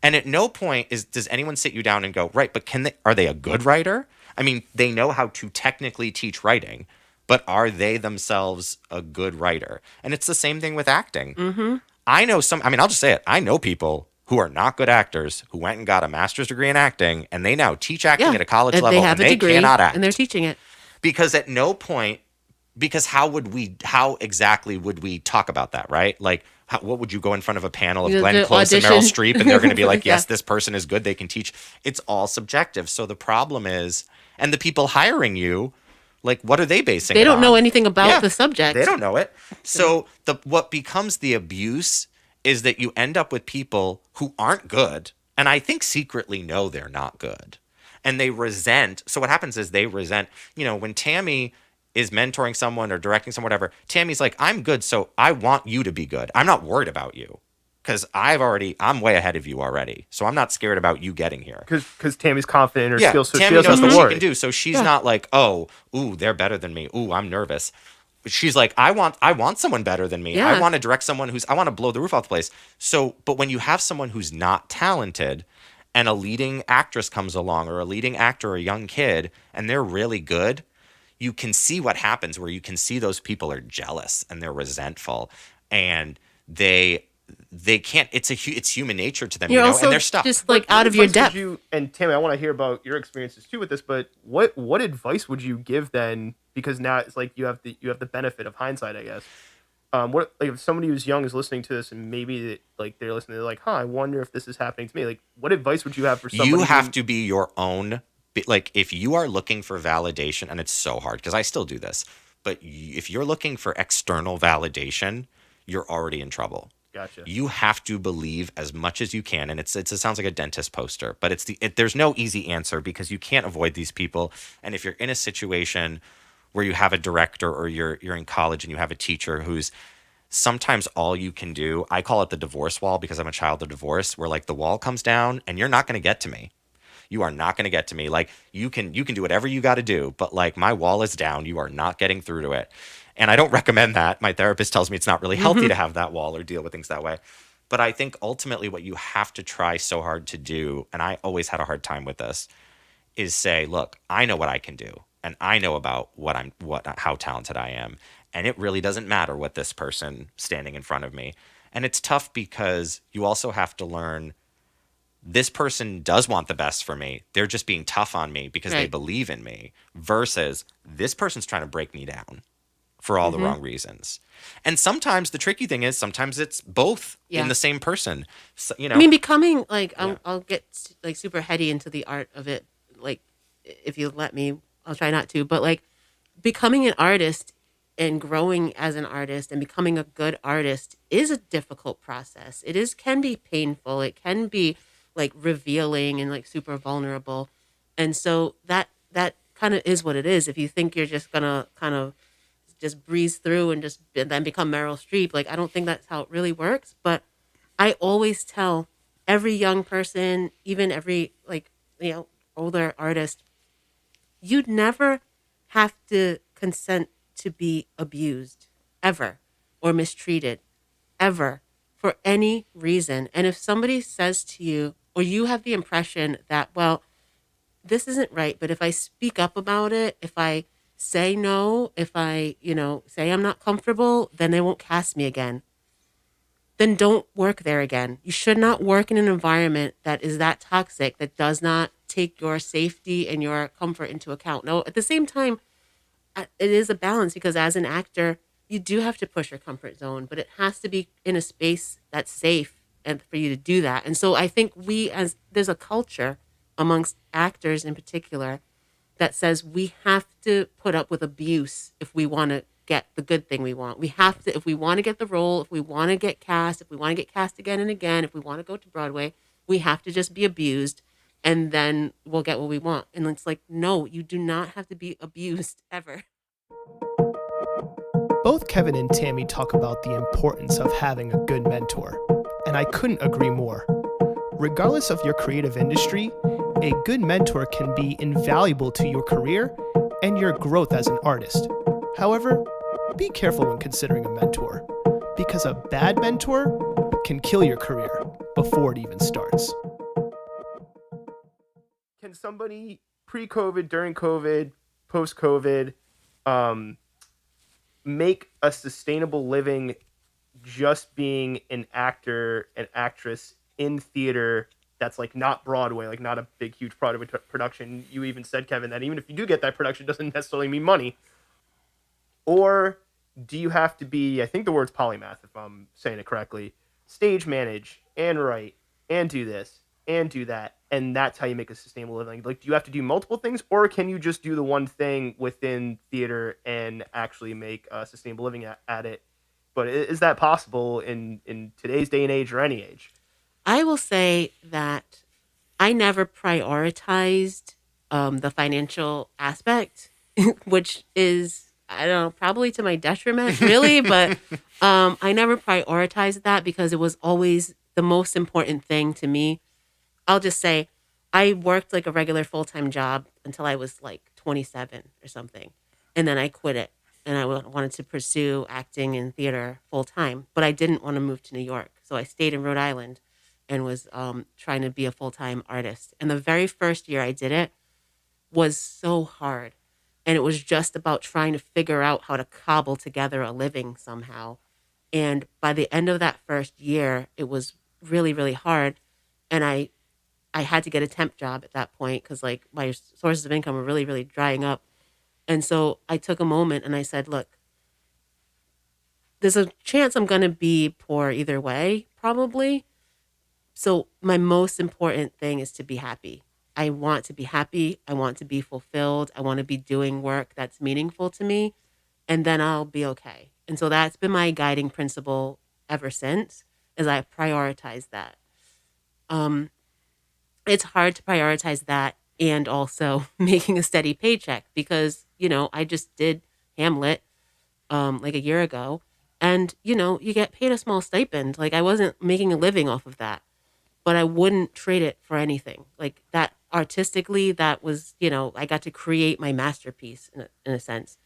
and at no point does anyone sit you down and go, right, but are they a good writer? I mean, they know how to technically teach writing, but are they themselves a good writer? And it's the same thing with acting. Mm-hmm. I'll just say it. I know people who are not good actors who went and got a master's degree in acting, and they now teach acting at a college level, they have and a they degree, cannot act. and they're teaching it. Because at no point, how exactly would we talk about that, right? Like, what would you go in front of a panel of Glenn Close and Meryl Streep, and they're going to be like, yes, this person is good, they can teach. It's all subjective. So the problem is, and the people hiring you, like, what are they basing it on? They don't know anything about the subject. They don't know it. So what becomes the abuse is that you end up with people who aren't good, and I think secretly know they're not good. And they resent. So what happens is they resent, when Tammy is mentoring someone or directing someone, whatever, Tammy's like, I'm good, so I want you to be good. I'm not worried about you because I'm way ahead of you already. So I'm not scared about you getting here. Because Tammy's confident in her skills, so Tammy she doesn't knows have to what worry. she can do. So she's not like, they're better than me. Ooh, I'm nervous. She's like, I want someone better than me. Yeah. I want to direct someone I want to blow the roof off the place. So, but when you have someone who's not talented and a leading actress comes along or a leading actor or a young kid and they're really good, you can see what happens where you can see those people are jealous and they're resentful and they can't, it's human nature to them, You're and also they're stuck. just like out What of your advice would depth. and Tammy, I want to hear about your experiences too with this, but what advice would you give then? Because now it's like you have the benefit of hindsight, I guess. What, like, if somebody who's young is listening to this and maybe they're listening, they're like, I wonder if this is happening to me. Like, what advice would you have for somebody? You have to be your own. Like, if you are looking for validation, and it's so hard because I still do this, but if you're looking for external validation, you're already in trouble. Gotcha. You have to believe as much as you can, and it sounds like a dentist poster, but there's no easy answer because you can't avoid these people. And if you're in a situation where you have a director or you're in college and you have a teacher who's sometimes all you can do, I call it the divorce wall because I'm a child of divorce, where like the wall comes down and you're not going to get to me. You are not going to get to me. Like you can do whatever you got to do, but like my wall is down. You are not getting through to it. And I don't recommend that. My therapist tells me it's not really healthy to have that wall or deal with things that way. But I think ultimately what you have to try so hard to do, and I always had a hard time with this, is say, look, I know what I can do. And I know about how talented I am. And it really doesn't matter what this person standing in front of me. And it's tough because you also have to learn this person does want the best for me. They're just being tough on me because they believe in me, versus this person's trying to break me down for all the wrong reasons. And sometimes the tricky thing is sometimes it's both in the same person. So, I mean, becoming like, I'll get like super heady into the art of it. Like, if you let me, I'll try not to, but like becoming an artist and growing as an artist and becoming a good artist is a difficult process. Can be painful. It can be like revealing and like super vulnerable. And so that kind of is what it is. If you think you're just gonna kind of just breeze through and then become Meryl Streep, like I don't think that's how it really works. But I always tell every young person, even every older artist, you'd never have to consent to be abused ever or mistreated ever for any reason. And if somebody says to you, or you have the impression that, well, this isn't right, but if I speak up about it, if I say no. If I, say I'm not comfortable, then they won't cast me again. Then don't work there again. You should not work in an environment that is that toxic, that does not take your safety and your comfort into account. Now, at the same time, it is a balance, because as an actor, you do have to push your comfort zone, but it has to be in a space that's safe and for you to do that. And so I think there's a culture amongst actors in particular that says we have to put up with abuse if we want to get the good thing we want. We have to, if we want to get the role, if we want to get cast, if we want to get cast again and again, if we want to go to Broadway, we have to just be abused, and then we'll get what we want. And it's like, no, you do not have to be abused ever. Both Kevin and Tammy talk about the importance of having a good mentor, and I couldn't agree more. Regardless of your creative industry, a good mentor can be invaluable to your career and your growth as an artist. However, be careful when considering a mentor, because a bad mentor can kill your career before it even starts. Can somebody pre-COVID, during COVID, post-COVID, make a sustainable living just being an actor, an actress in theater that's like not Broadway, like not a big, huge Broadway production? You even said, Kevin, that even if you do get that production, it doesn't necessarily mean money. Or do you have to be, I think the word's polymath, if I'm saying it correctly, stage manage and write and do this and do that, and that's how you make a sustainable living? Like, do you have to do multiple things, or can you just do the one thing within theater and actually make a sustainable living at it? But is that possible in today's day and age, or any age? I will say that I never prioritized the financial aspect, which is, I don't know, probably to my detriment, really. But I never prioritized that because it was always the most important thing to me. I'll just say I worked like a regular full-time job until I was like 27 or something. And then I quit it. And I wanted to pursue acting and theater full-time. But I didn't want to move to New York. So I stayed in Rhode Island and was trying to be a full-time artist. And the very first year I did it was so hard. And it was just about trying to figure out how to cobble together a living somehow. And by the end of that first year, it was really, really hard. And I had to get a temp job at that point because like my sources of income were really, really drying up. And so I took a moment and I said, look, there's a chance I'm going to be poor either way, probably. So my most important thing is to be happy. I want to be happy. I want to be fulfilled. I want to be doing work that's meaningful to me, and then I'll be okay. And so that's been my guiding principle ever since, is I prioritize that. It's hard to prioritize that and also making a steady paycheck because, I just did Hamlet like a year ago, and, you get paid a small stipend. Like I wasn't making a living off of that, but I wouldn't trade it for anything. Like that artistically, that was, I got to create my masterpiece in a sense.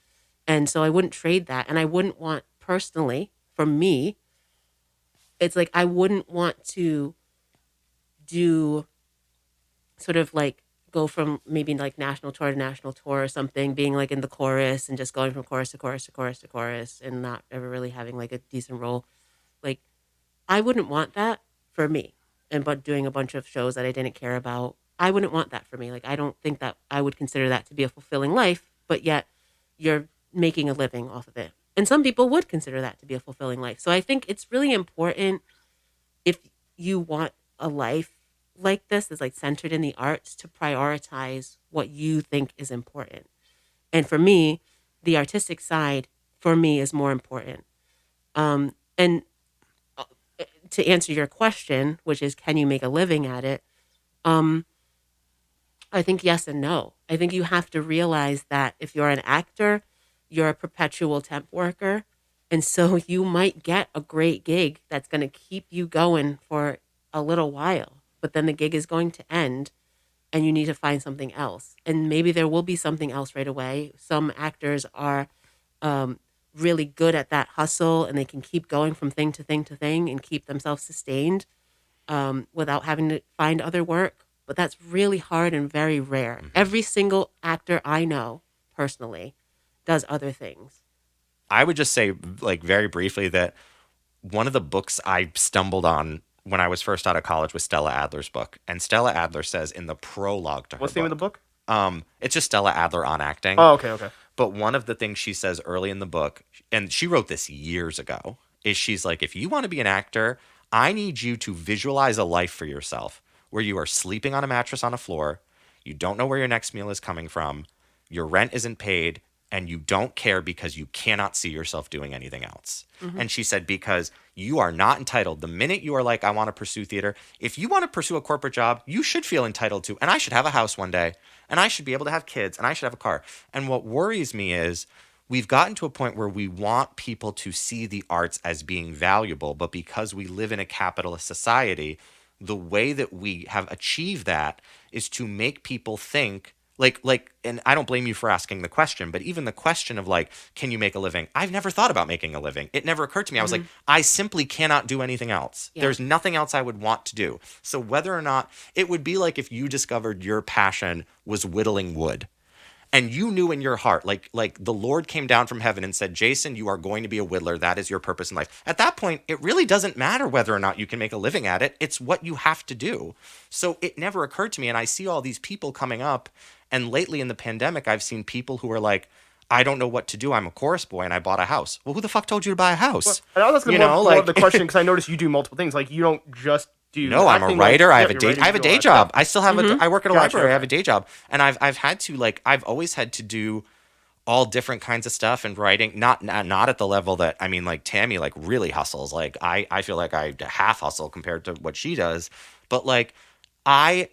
And so I wouldn't trade that. And I wouldn't want, personally, for me, it's like I wouldn't want to do sort of like go from maybe like national tour to national tour or something, being like in the chorus and just going from chorus to chorus to chorus to chorus and not ever really having like a decent role. Like I wouldn't want that for me. And but doing a bunch of shows that I didn't care about, I wouldn't want that for me. Like I don't think that I would consider that to be a fulfilling life, but yet you're making a living off of it. And some people would consider that to be a fulfilling life. So I think it's really important, if you want a life like this that's like centered in the arts, to prioritize what you think is important. And for me, the artistic side for me is more important. And to answer your question, which is, can you make a living at it? I think yes and no. I think you have to realize that if you're an actor, you're a perpetual temp worker. And so you might get a great gig that's going to keep you going for a little while, but then the gig is going to end and you need to find something else. And maybe there will be something else right away. Some actors are really good at that hustle and they can keep going from thing to thing to thing and keep themselves sustained without having to find other work. But that's really hard and very rare. Every single actor I know personally does other things. I would just say, like, very briefly that one of the books I stumbled on when I was first out of college was Stella Adler's book. And Stella Adler says in the prologue to her What's the name of the book? It's just Stella Adler on acting. Oh, okay. But one of the things she says early in the book, and she wrote this years ago, is she's like, if you want to be an actor, I need you to visualize a life for yourself where you are sleeping on a mattress on a floor, you don't know where your next meal is coming from, your rent isn't paid, and you don't care because you cannot see yourself doing anything else. And she said, because you are not entitled. The minute you are like, I want to pursue theater, if you want to pursue a corporate job, you should feel entitled to, and I should have a house one day, and I should be able to have kids, and I should have a car. And what worries me is we've gotten to a point where we want people to see the arts as being valuable, but because we live in a capitalist society, the way that we have achieved that is to make people think like, and I don't blame you for asking the question, but even the question of like, can you make a living? I've never thought about making a living. It never occurred to me. I was like, I simply cannot do anything else. Yeah. There's nothing else I would want to do. So whether or not, it would be like if you discovered your passion was whittling wood. And you knew in your heart, like the Lord came down from heaven and said, Jason, you are going to be a whittler. That is your purpose in life. At that point, it really doesn't matter whether or not you can make a living at it. It's what you have to do. So it never occurred to me. And I see all these people coming up. And lately in the pandemic, I've seen people who are like, I don't know what to do. I'm a chorus boy and I bought a house. Well, who the fuck told you to buy a house? Well, I was going to more of the question because I noticed you do multiple things. Like you don't just do. No, I'm a writer. I have a day job. I still have I work at a library. Okay. I have a day job, and I've had to I've always had to do all different kinds of stuff and writing. Not at the level that like Tammy really hustles. Like I feel like I half hustle compared to what she does. But like I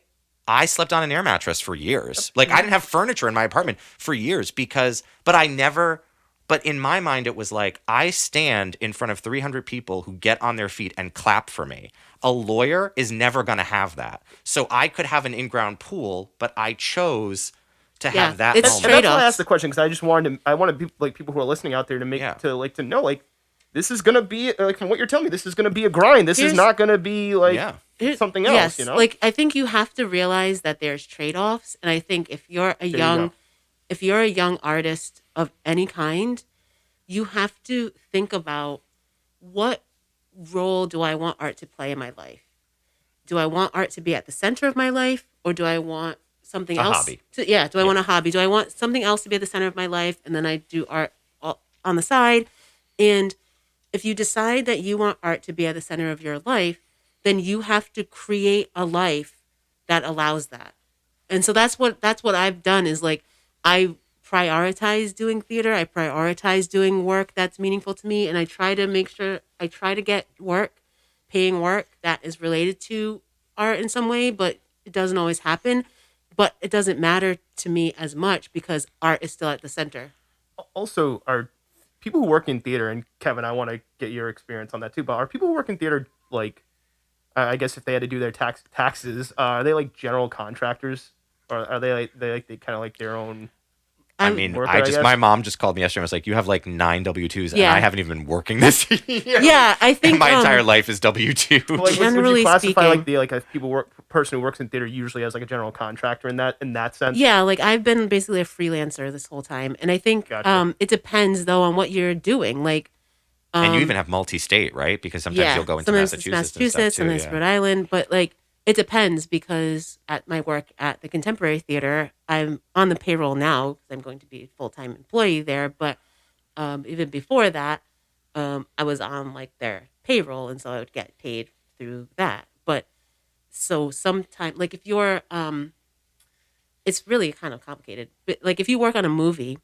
slept on an air mattress for years. Like I didn't have furniture in my apartment for years But in my mind, it was like, I stand in front of 300 people who get on their feet and clap for me. A lawyer is never going to have that. So I could have an in-ground pool, but I chose to have that it's moment. And that's why I asked the question, because I want to be like people who are listening out there to make to know like this is gonna be like from what you're telling me, this is gonna be a grind. This is not gonna be like something else. Yes, you know, like I think you have to realize that there's trade-offs, and I think if you're a young artist of any kind, you have to think about what role do I want art to play in my life? Do I want art to be at the center of my life, or do I want something else? Hobby. Do I want a hobby? Do I want something else to be at the center of my life, and then I do art on the side? And if you decide that you want art to be at the center of your life, then you have to create a life that allows that. And so that's what I've done is like I prioritize doing theater. I prioritize doing work that's meaningful to me, and I try to get paying work that is related to art in some way, but it doesn't always happen. But it doesn't matter to me as much because art is still at the center. Also, are people who work in theater, and Kevin, I want to get your experience on that too, but are people who work in theater like, I guess if they had to do their taxes, are they like general contractors, or are they kind of like their own? Worker, my mom just called me yesterday and was like, you have like 9 W-2s and I haven't even been working this year. Yeah, I think and my entire life is W-2. Like, generally would you classify speaking, like a person who works in theater usually as like a general contractor in that sense? Yeah, like I've been basically a freelancer this whole time, and I think it depends though on what you're doing. Like, and you even have multi-state, right? Because sometimes you'll go into Massachusetts and Rhode Island, but like it depends because at my work at the Contemporary Theater, I'm on the payroll now because I'm going to be a full-time employee there. But even before that, I was on like their payroll, and so I would get paid through that. But so sometimes, like if you're, it's really kind of complicated. But like if you work on a movie,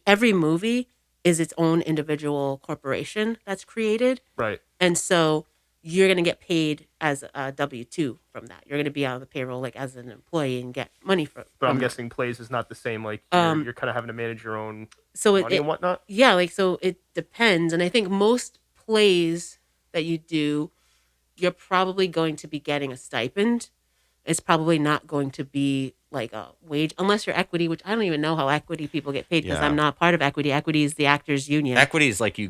every movie is its own individual corporation that's created. Right. And so you're going to get paid as a W-2 from that. You're going to be on the payroll like as an employee and get money from. But I'm guessing plays is not the same. Like you're kind of having to manage your own money and whatnot. Yeah, like so it depends. And I think most plays that you do, you're probably going to be getting a stipend. It's probably not going to be like a wage unless you're equity, which I don't even know how equity people get paid because I'm not part of equity. Equity is the actors union. Equity is like you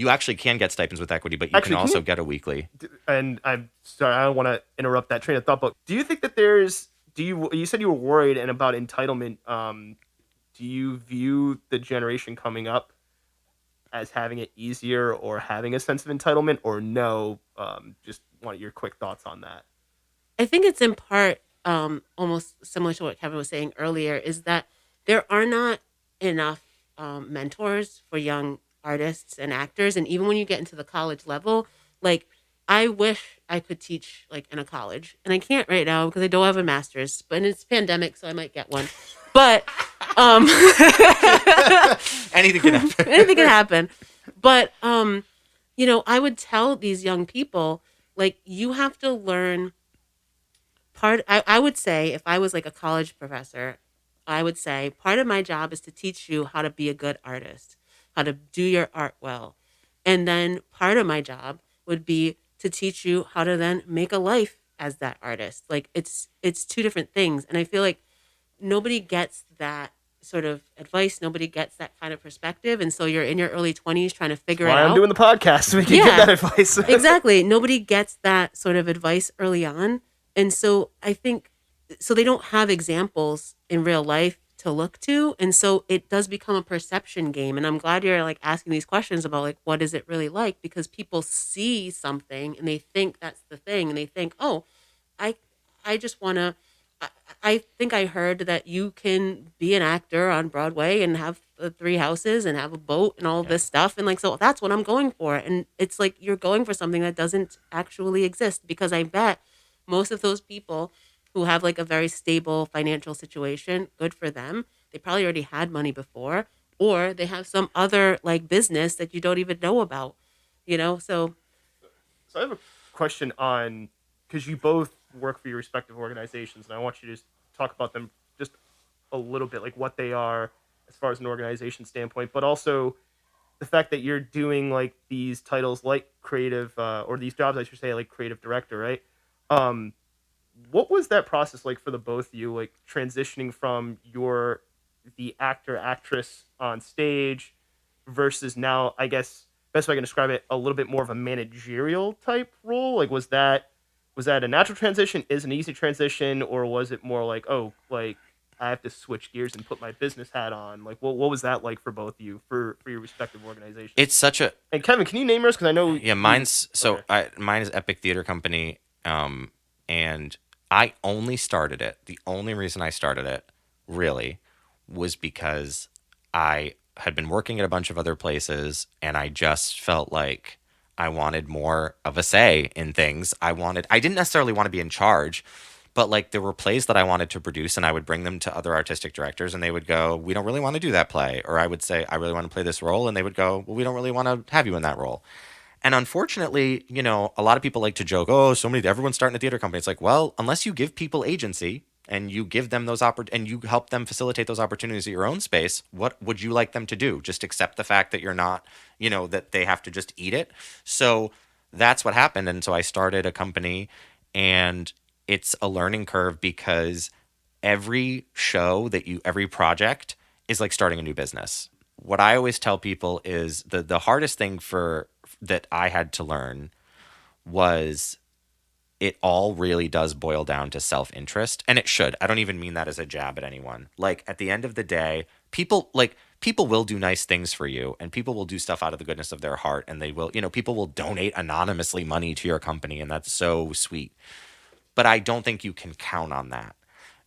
actually can get stipends with equity, but you can also get a weekly. And I'm sorry, I don't want to interrupt that train of thought, but do you think that there's you said you were worried and about entitlement. Do you view the generation coming up as having it easier or having a sense of entitlement, or no? Just want your quick thoughts on that. I think it's in part almost similar to what Kevin was saying earlier, is that there are not enough mentors for young artists and actors. And even when you get into the college level, like I wish I could teach like in a college, and I can't right now because I don't have a master's, but it's pandemic, so I might get one. But Anything can happen. anything can happen. But I would tell these young people, like, you have to learn I would say if I was like a college professor, I would say part of my job is to teach you how to be a good artist, how to do your art well. And then part of my job would be to teach you how to then make a life as that artist. Like it's two different things. And I feel like nobody gets that sort of advice. Nobody gets that kind of perspective. And so you're in your early 20s trying to figure it Why out. I'm doing the podcast so we can get that advice. Exactly. Nobody gets that sort of advice early on. And so I think, so they don't have examples in real life to look to. And so it does become a perception game. And I'm glad you're like asking these questions about like, what is it really like? Because people see something and they think that's the thing. And they think, oh, I just want to, I think I heard that you can be an actor on Broadway and have 3 houses and have a boat and all this stuff. And like, so that's what I'm going for. And it's like, you're going for something that doesn't actually exist, because I bet most of those people who have like a very stable financial situation, good for them. They probably already had money before, or they have some other like business that you don't even know about, So So I have a question on, because you both work for your respective organizations, and I want you to just talk about them just a little bit, like what they are as far as an organization standpoint, but also the fact that you're doing like these titles like creative, or these jobs, I should say, like creative director, right? What was that process like for the both of you, like transitioning from the actor, actress on stage versus now, I guess, best way I can describe it, a little bit more of a managerial type role? Like, was that a natural transition? Is an easy transition? Or was it more like, oh, like I have to switch gears and put my business hat on? Like, what was that like for both of you, for your respective organizations? It's such a And Kevin, can you name yours? Because I know. yeah. Mine is Epic Theater Company, and I only started it. The only reason I started it really was because I had been working at a bunch of other places, and I just felt like I wanted more of a say in things. I didn't necessarily want to be in charge, but like there were plays that I wanted to produce, and I would bring them to other artistic directors, and they would go, "We don't really want to do that play." Or I would say, "I really want to play this role." And they would go, "Well, we don't really want to have you in that role." And unfortunately, a lot of people like to joke, "Oh, everyone's starting a theater company." It's like, well, unless you give people agency and you give them those and you help them facilitate those opportunities at your own space, what would you like them to do? Just accept the fact that you're not, that they have to just eat it. So that's what happened. And so I started a company, and it's a learning curve, because every every project is like starting a new business. What I always tell people is the hardest thing that I had to learn was it all really does boil down to self-interest, and it should. I don't even mean that as a jab at anyone. Like at the end of the day, people will do nice things for you, and people will do stuff out of the goodness of their heart, and they will, people will donate anonymously money to your company, and that's so sweet. But I don't think you can count on that.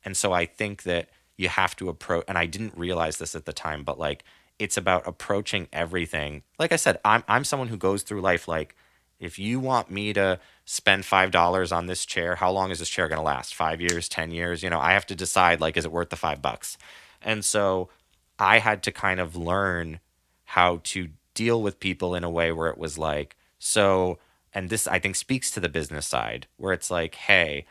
And so I think that you have to approach, and I didn't realize this at the time, but like it's about approaching everything. Like I said, I'm someone who goes through life like, if you want me to spend $5 on this chair, how long is this chair going to last? 5 years, 10 years? I have to decide, like, is it worth the $5? And so I had to kind of learn how to deal with people in a way where it was like, and this I think speaks to the business side, where it's like, hey,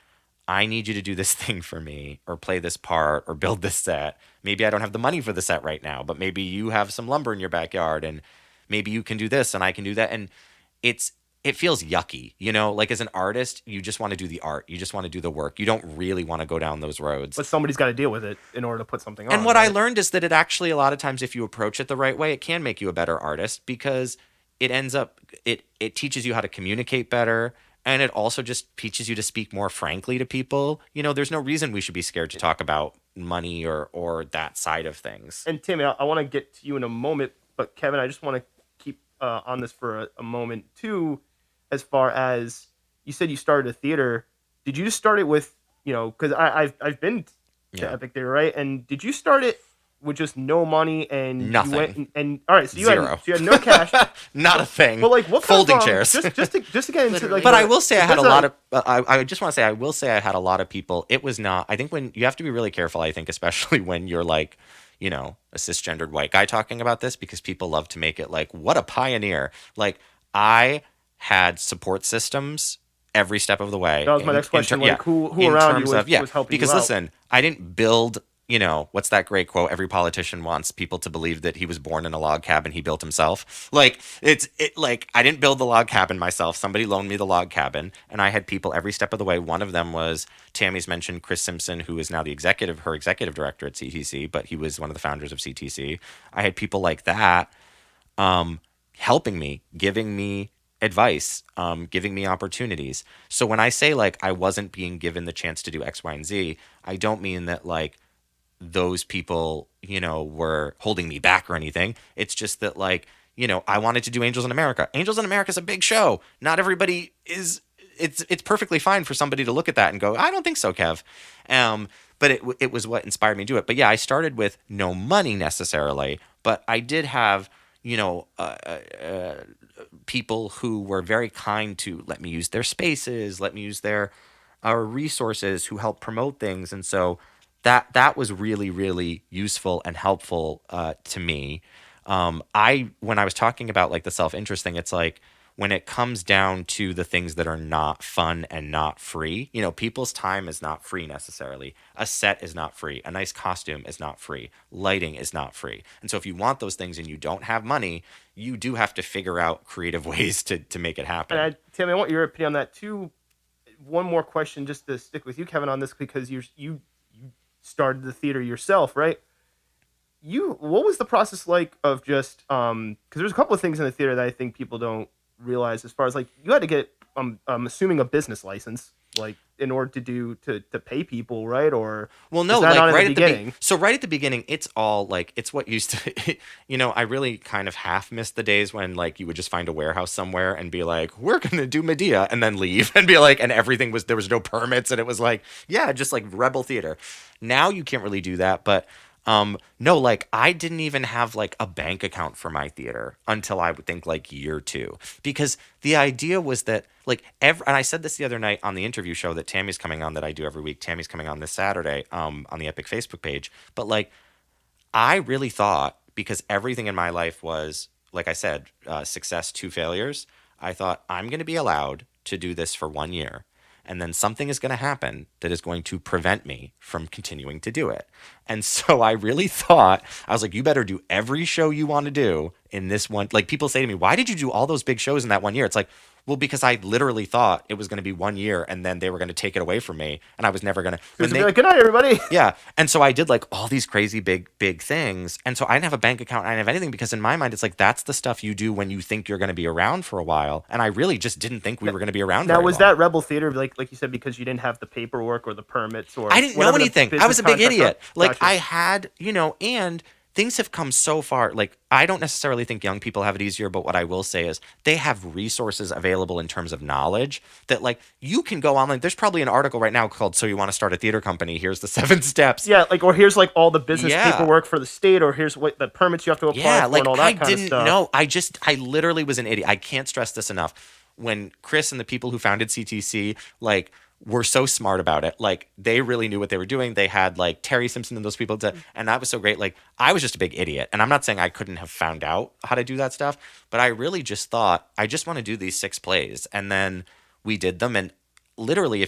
I need you to do this thing for me, or play this part, or build this set. Maybe I don't have the money for the set right now, but maybe you have some lumber in your backyard, and maybe you can do this and I can do that. And it feels yucky, like as an artist, you just want to do the art. You just want to do the work. You don't really want to go down those roads. But somebody's got to deal with it in order to put something on. And what I learned is that it actually, a lot of times, if you approach it the right way, it can make you a better artist, because it ends up, it teaches you how to communicate better. And it also just teaches you to speak more frankly to people. There's no reason we should be scared to talk about money or that side of things. And Tammy, I want to get to you in a moment, but Kevin, I just want to keep on this for a moment too. As far as you said, you started a theater. Did you just start it with Because I've been to Epic Theater, right? And did you start it with just no money and Nothing? You went and all right, so you Zero. had no cash. Not a thing. But like, what folding kind of, chairs? Just to get into like. But I will say I had a lot of. of. I just want to say I will say I had a lot of people. It was not. I think when you have to be really careful. I think especially when you're like, a cisgendered white guy talking about this, because people love to make it like, what a pioneer. Like, I had support systems every step of the way. That was my next question. Who around you was helping because you out? listen, I didn't build. What's that great quote? Every politician wants people to believe that he was born in a log cabin he built himself. Like, I didn't build the log cabin myself. Somebody loaned me the log cabin, and I had people every step of the way. One of them was Tammy's mentioned Chris Simpson, who is now her executive director at CTC, but he was one of the founders of CTC. I had people like that helping me, giving me advice, giving me opportunities. So when I say like I wasn't being given the chance to do X, Y, and Z, I don't mean that like those people, were holding me back or anything. It's just that like, I wanted to do Angels in America. Angels in America is a big show. Not everybody is. It's perfectly fine for somebody to look at that and go, I don't think so, Kev. But it was what inspired me to do it. But yeah, I started with no money necessarily, but I did have, people who were very kind to let me use their spaces, let me use their resources, who helped promote things. And so that was really, really useful and helpful to me. When I was talking about like the self-interest thing, it's like when it comes down to the things that are not fun and not free, people's time is not free necessarily. A set is not free. A nice costume is not free. Lighting is not free. And so if you want those things and you don't have money, you do have to figure out creative ways to make it happen. And Tammy, I want your opinion on that too. One more question just to stick with you, Kevin, on this, because you started the theater yourself, right? What was the process like of just because there's a couple of things in the theater that I think people don't realize, as far as like you had to get I'm assuming a business license, like in order to pay people, right? Or well, no, like right at the beginning. So right at the beginning, it's all like it's what used to. I really kind of half missed the days when like you would just find a warehouse somewhere and be like, we're gonna do Medea, and then leave and be like, and everything was there was no permits, and it was like, yeah, just like rebel theater. Now you can't really do that, but no, like I didn't even have like a bank account for my theater until I would think like year 2, because the idea was that like and I said this the other night on the interview show that Tammy's coming on, that I do every week. Tammy's coming on this Saturday on the Epic Facebook page. But like I really thought, because everything in my life was, like I said, success, 2 failures. I thought I'm going to be allowed to do this for 1 year. And then something is going to happen that is going to prevent me from continuing to do it. And so I really thought, I was like, you better do every show you want to do in this one. Like people say to me, why did you do all those big shows in that 1 year? It's like, well, because I literally thought it was going to be 1 year and then they were going to take it away from me and I was never going to. Be like, good night, everybody. Yeah. And so I did like all these crazy big things. And so I didn't have a bank account. I didn't have anything, because in my mind, it's like, that's the stuff you do when you think you're going to be around for a while. And I really just didn't think we were going to be around now, very was long. that Rebel Theater, like you said, because you didn't have the paperwork or the permits or I didn't know anything. I was a big idiot. Like Gotcha. I had, and things have come so far. Like I don't necessarily think young people have it easier, but what I will say is they have resources available in terms of knowledge that like you can go online. There's probably an article right now called "So You Want to Start a Theater Company? Here's the 7 steps." Yeah, like, or here's like all the business paperwork for the state, or here's what the permits you have to apply for, like and all that I kind didn't of stuff. know. I literally was an idiot. I can't stress this enough. When Chris and the people who founded CTC like were so smart about it, like they really knew what they were doing. They had like Terry Simpson and those people and that was so great. Like I was just a big idiot, and I'm not saying I couldn't have found out how to do that stuff, but I really just thought I just want to do these 6 plays, and then we did them. And literally,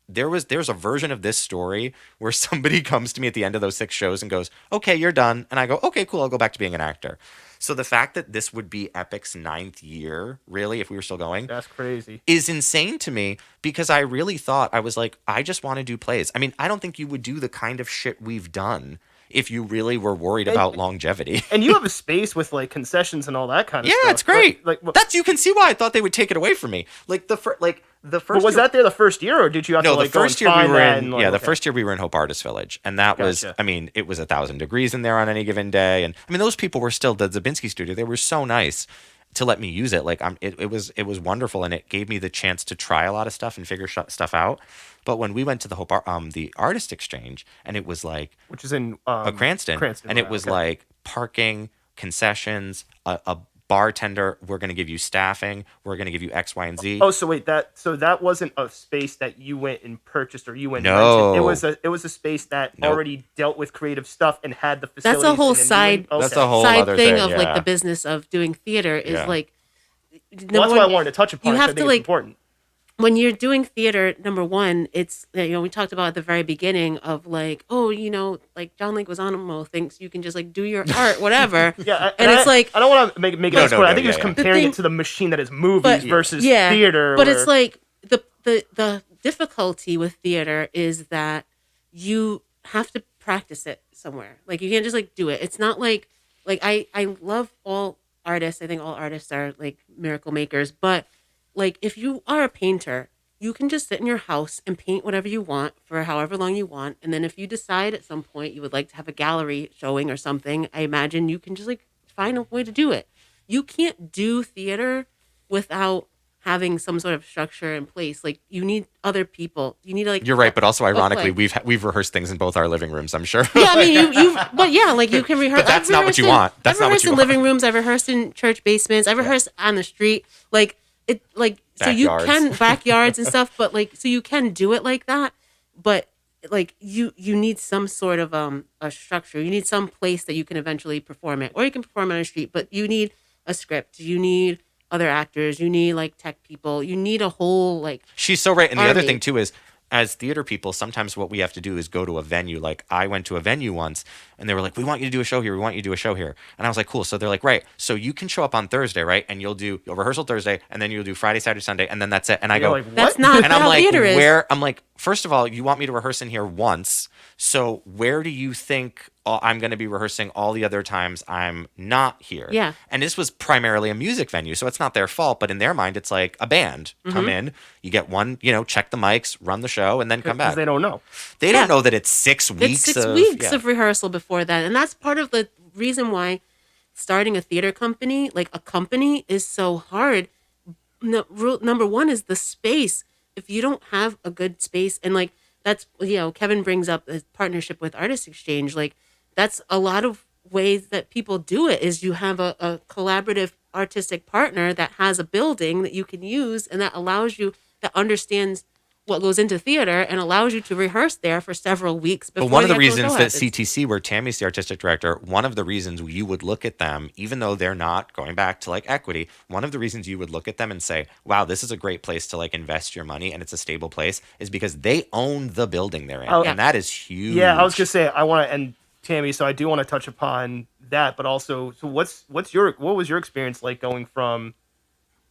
there's a version of this story where somebody comes to me at the end of those 6 shows and goes, okay, you're done. And I go, okay, cool. I'll go back to being an actor. So the fact that this would be Epic's 9th year, really, if we were still going, That's crazy. is insane to me, because I really thought, I was like, I just want to do plays. I mean, I don't think you would do the kind of shit we've done if you really were worried about longevity. And you have a space with like concessions and all that kind of stuff. Yeah, it's great. Like That's you can see why I thought they would take it away from me. Like the first but was that there the first year, or did you have to No, like the first go year and we find were that in and, like, the okay. first year we were in Hope Artist Village, and that was Gotcha. I mean it was 1,000 degrees in there on any given day, and I mean those people were still the Zabinski studio. They were so nice to let me use it. Like it was wonderful, and it gave me the chance to try a lot of stuff and figure stuff out. But when we went to the Artist Exchange, and it was like which is in Cranston, and it was okay. like parking, concessions, a bartender. We're going to give you staffing. We're going to give you X, Y, and Z. Oh, so wait, that wasn't a space that you went and purchased or you went and No. rented. It was a space that Nope. already dealt with creative stuff and had the facilities. That's a whole and side. okay. That's a whole side other thing thing, of like yeah. the business of doing theater is Yeah. like. Well, number that's why I one, wanted to touch upon you it. 'cause have I to, think like, it's important. when you're doing theater, number one, it's we talked about at the very beginning of like, oh, like John Leguizamo thinks you can just like do your art, whatever. Yeah, and it's like, I don't want to make it No, this no, point. I no, think yeah, you're just yeah. comparing The thing- it to the machine that is movies But- versus yeah, theater. but where- it's like the difficulty with theater is that you have to practice it somewhere. Like you can't just like do it. It's not like I love all artists. I think all artists are like miracle makers, but like if you are a painter, you can just sit in your house and paint whatever you want for however long you want. And then if you decide at some point you would like to have a gallery showing or something, I imagine you can just like find a way to do it. You can't do theater without having some sort of structure in place. Like you need other people. You need like You're right, but also ironically, play. we've rehearsed things in both our living rooms. I'm sure. Yeah, I mean, but yeah, like you can rehearse. But that's I've not what you rehearsed want. That's I've not what rehearsed you in want. living rooms. I've rehearsed in church basements. I've rehearsed on the street. Like it, like so you Backyards. can backyards and stuff. But like so you can do it like that. But like you need some sort of a structure. You need some place that you can eventually perform it, or you can perform on the street. But you need a script. You need other actors. You need like tech people. You need a whole like. She's so right. And the other Army. thing too is, as theater people, sometimes what we have to do is go to a venue. Like I went to a venue once, and they were like, "We want you to do a show here. We want you to do a show here." And I was like, "Cool." So they're like, "Right. So you can show up on Thursday, right? And you'll rehearsal Thursday, and then you'll do Friday, Saturday, Sunday, and then that's it." And I You're go, like, what? That's not and I'm how like, theater is. I'm like, first of all, you want me to rehearse in here once. So where do you think I'm going to be rehearsing all the other times I'm not here? Yeah. And this was primarily a music venue, so it's not their fault. But in their mind, it's like a band. Come in, you get one, check the mics, run the show, and then come back. Because they don't know. They don't know that it's 6 weeks. It's 6 of, weeks yeah. of rehearsal before that. And that's part of the reason why starting a theater company, like a company, is so hard. No, rule number one is the space. If you don't have a good space, and like that's, Kevin brings up his partnership with Artist Exchange, like that's a lot of ways that people do it is you have a collaborative artistic partner that has a building that you can use and that allows you, that understands what goes into theater and allows you to rehearse there for several weeks before But one of the actual reasons show that happens. CTC, where Tammy's the artistic director, one of the reasons you would look at them, even though they're not going back to like equity, one of the reasons you would look at them and say, wow, this is a great place to like invest your money and it's a stable place is because they own the building they're in. Oh, and that is huge. Yeah, I was gonna say I want to end Tammy, so I do want to touch upon that, but also, so what was your experience like going from,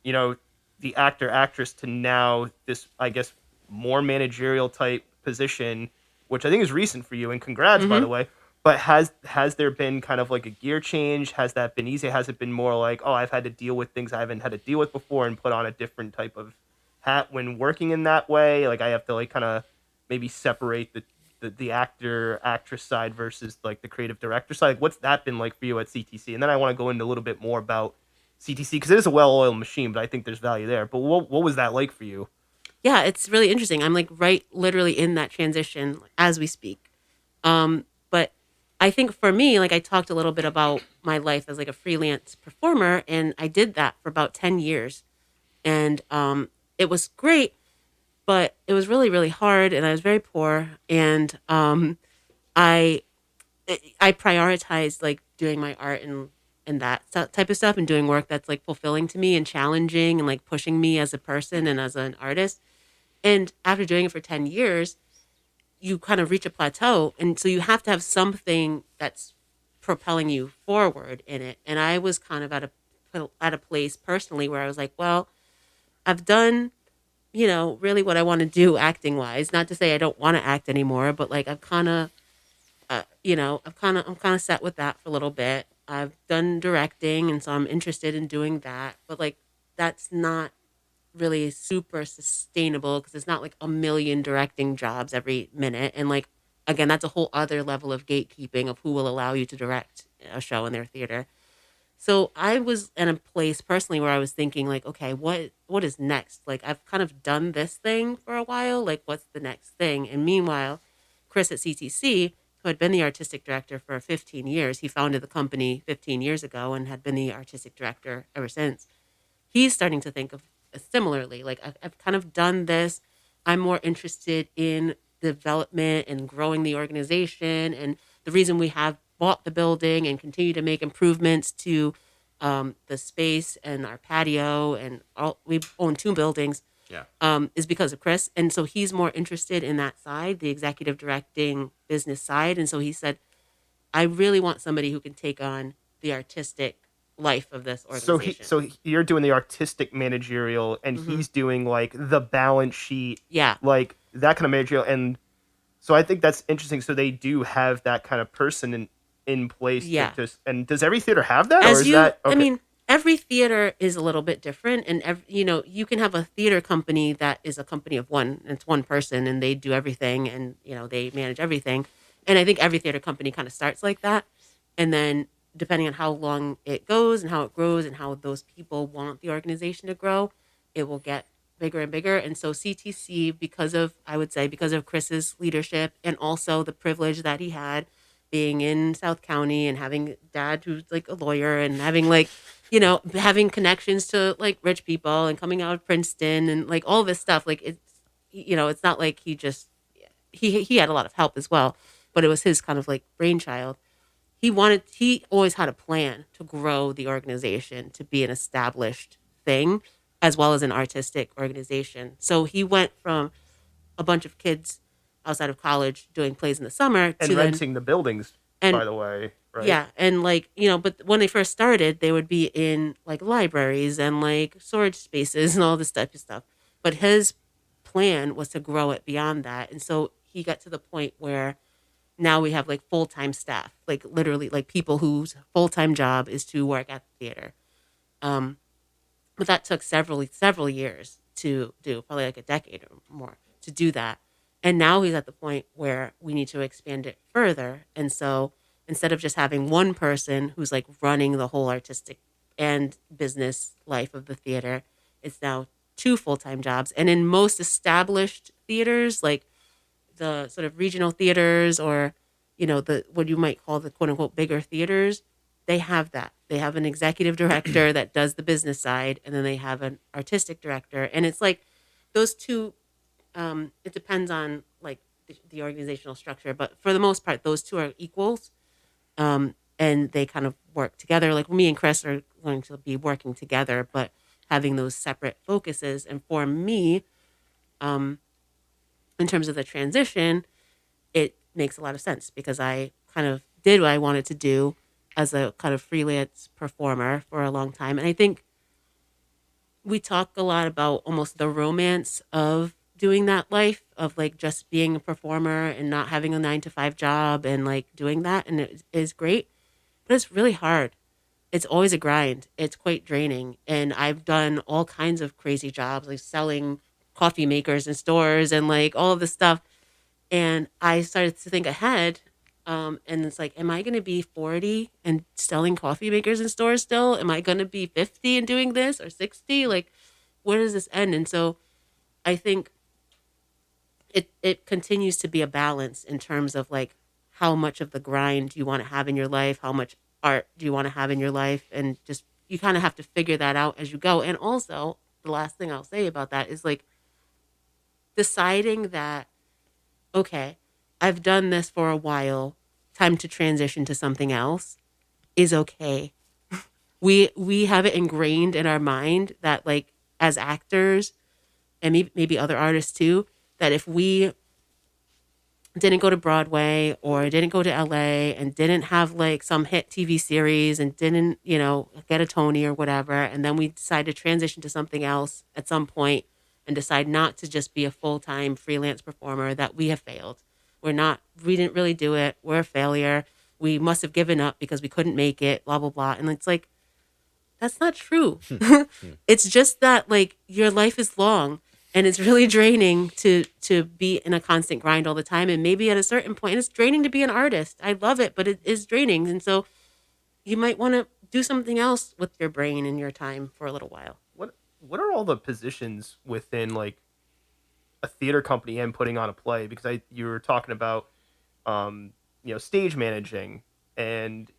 the actor actress to now this, I guess, more managerial type position, which I think is recent for you, and congrats by the way. But has there been kind of like a gear change? Has that been easy? Has it been more like, oh, I've had to deal with things I haven't had to deal with before and put on a different type of hat when working in that way? Like I have to like kind of maybe separate the actor actress side versus like the creative director side. Like, what's that been like for you at CTC? And then I want to go into a little bit more about CTC because it is a well-oiled machine, but I think there's value there. But what was that like for you? Yeah, it's really interesting. I'm like right literally in that transition as we speak. But I think for me, like I talked a little bit about my life as like a freelance performer, and I did that for about 10 years. And it was great, but it was really, really hard, and I was very poor. And I prioritized like doing my art and that type of stuff and doing work that's like fulfilling to me and challenging and like pushing me as a person and as an artist. And after doing it for 10 years, you kind of reach a plateau. And so you have to have something that's propelling you forward in it. And I was kind of at a place personally where I was like, well, I've done, really what I want to do acting wise. Not to say I don't want to act anymore, but like I've kind of I'm kind of set with that for a little bit. I've done directing, and so I'm interested in doing that. But like, that's not really super sustainable because it's not like a million directing jobs every minute. And like, again, that's a whole other level of gatekeeping of who will allow you to direct a show in their theater. So I was in a place personally where I was thinking like, okay, what is next? Like I've kind of done this thing for a while. Like what's the next thing? And meanwhile, Chris at CTC, who had been the artistic director for 15 years, he founded the company 15 years ago and had been the artistic director ever since. He's starting to think of similarly. Like I've kind of done this. I'm more interested in development and growing the organization. And the reason we have bought the building and continue to make improvements to the space and our patio and all, we own two buildings Yeah. is because of Chris. And so he's more interested in that side, the executive directing business side. And so he said, I really want somebody who can take on the artistic life of this organization. You're doing the artistic managerial, and he's doing like the balance sheet, Yeah. like that kind of managerial. And so I think that's interesting. So they do have that kind of person in place. Yeah. And does every theater have that, As or is you, that okay? I mean, every theater is a little bit different, and you can have a theater company that is a company of one. And it's one person, and they do everything, and they manage everything. And I think every theater company kind of starts like that, and then depending on how long it goes and how it grows and how those people want the organization to grow, it will get bigger and bigger. And so CTC, I would say, because of Chris's leadership and also the privilege that he had being in South County and having dad who's like a lawyer and having like, having connections to like rich people and coming out of Princeton and like all this stuff. Like it's not like he had a lot of help as well, but it was his kind of like brainchild. He always had a plan to grow the organization to be an established thing as well as an artistic organization. So he went from a bunch of kids outside of college doing plays in the summer And to renting the buildings, and by the way, right? yeah, and like, but when they first started, they would be in like libraries and like storage spaces and all this type of stuff. But his plan was to grow it beyond that. And so he got to the point where now we have like full-time staff, like literally like people whose full-time job is to work at the theater. But that took several years to do, probably like a decade or more to do that. And now he's at the point where we need to expand it further. And so instead of just having one person who's like running the whole artistic and business life of the theater, it's now two full-time jobs. And in most established theaters, like the sort of regional theaters or, the what you might call the quote unquote bigger theaters, they have that. They have an executive director that does the business side, and then they have an artistic director. And it's like those two, it depends on like the organizational structure, but for the most part, those two are equals. And they kind of work together. Like me and Chris are going to be working together, but having those separate focuses. And for me, in terms of the transition, it makes a lot of sense because I kind of did what I wanted to do as a kind of freelance performer for a long time. And I think we talk a lot about almost the romance of doing that life of like just being a performer and not having a 9-to-5 job and like doing that. And it is great, but it's really hard. It's always a grind. It's quite draining. And I've done all kinds of crazy jobs, like selling coffee makers in stores and like all of this stuff. And I started to think ahead. And it's like, am I going to be 40 and selling coffee makers in stores still? Am I going to be 50 and doing this or 60? Like, where does this end? And so I think it continues to be a balance in terms of like how much of the grind do you want to have in your life? How much art do you want to have in your life? And just, you kind of have to figure that out as you go. And also the last thing I'll say about that is like deciding that, okay, I've done this for a while, time to transition to something else is okay. We have it ingrained in our mind that like as actors and maybe other artists too, that if we didn't go to Broadway or didn't go to LA and didn't have like some hit TV series and didn't, get a Tony or whatever, and then we decide to transition to something else at some point and decide not to just be a full-time freelance performer, that we have failed. we didn't really do it. We're a failure. We must have given up because we couldn't make it, blah, blah, blah. And it's like, that's not true. It's just that like your life is long and it's really draining to be in a constant grind all the time. And maybe at a certain point, it's draining to be an artist. I love it, but it is draining. And so you might want to do something else with your brain and your time for a little while. What are all the positions within like a theater company and putting on a play? Because you were talking about stage managing, and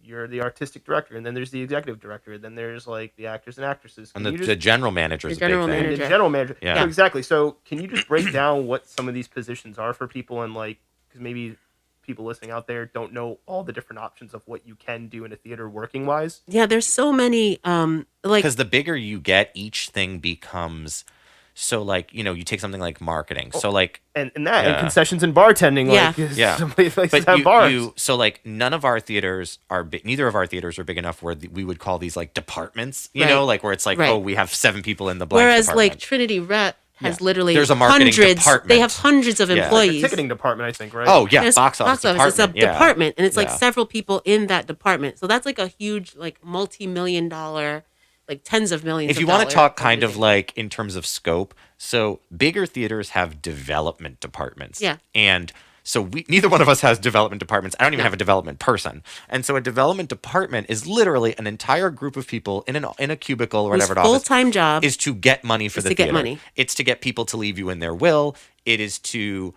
you're the artistic director, and then there's the executive director, then there's like the actors and actresses. And the general manager is a big thing. The general manager. Yeah. So exactly. So can you just break down what some of these positions are for people, and like, because maybe people listening out there don't know all the different options of what you can do in a theater working wise? Yeah, there's so many like, because the bigger you get, each thing becomes so like, you take something like marketing. So like and concessions and bartending, Yeah. Some places but have bars. So like none of our theaters are neither of our theaters are big enough where we would call these like departments, Right. like where it's like, Right. oh, we have 7 people in the blank whereas department. like Trinity Rep has literally There's a marketing hundreds. department. They have hundreds of Yeah. employees. The ticketing department, I think, right? Oh yeah, There's box office department. It's a department, and it's like Yeah. several people in that department. So that's like a huge, like multi-million-dollar, like tens of millions. If you want to talk kind of like in terms of scope, so bigger theaters have development departments. Yeah. And so neither one of us has development departments. I don't even No. have a development person. And so a development department is literally an entire group of people in a cubicle or whatever office full-time job is to get money for is the to get theater. money. It's to get people to leave you in their will. It is to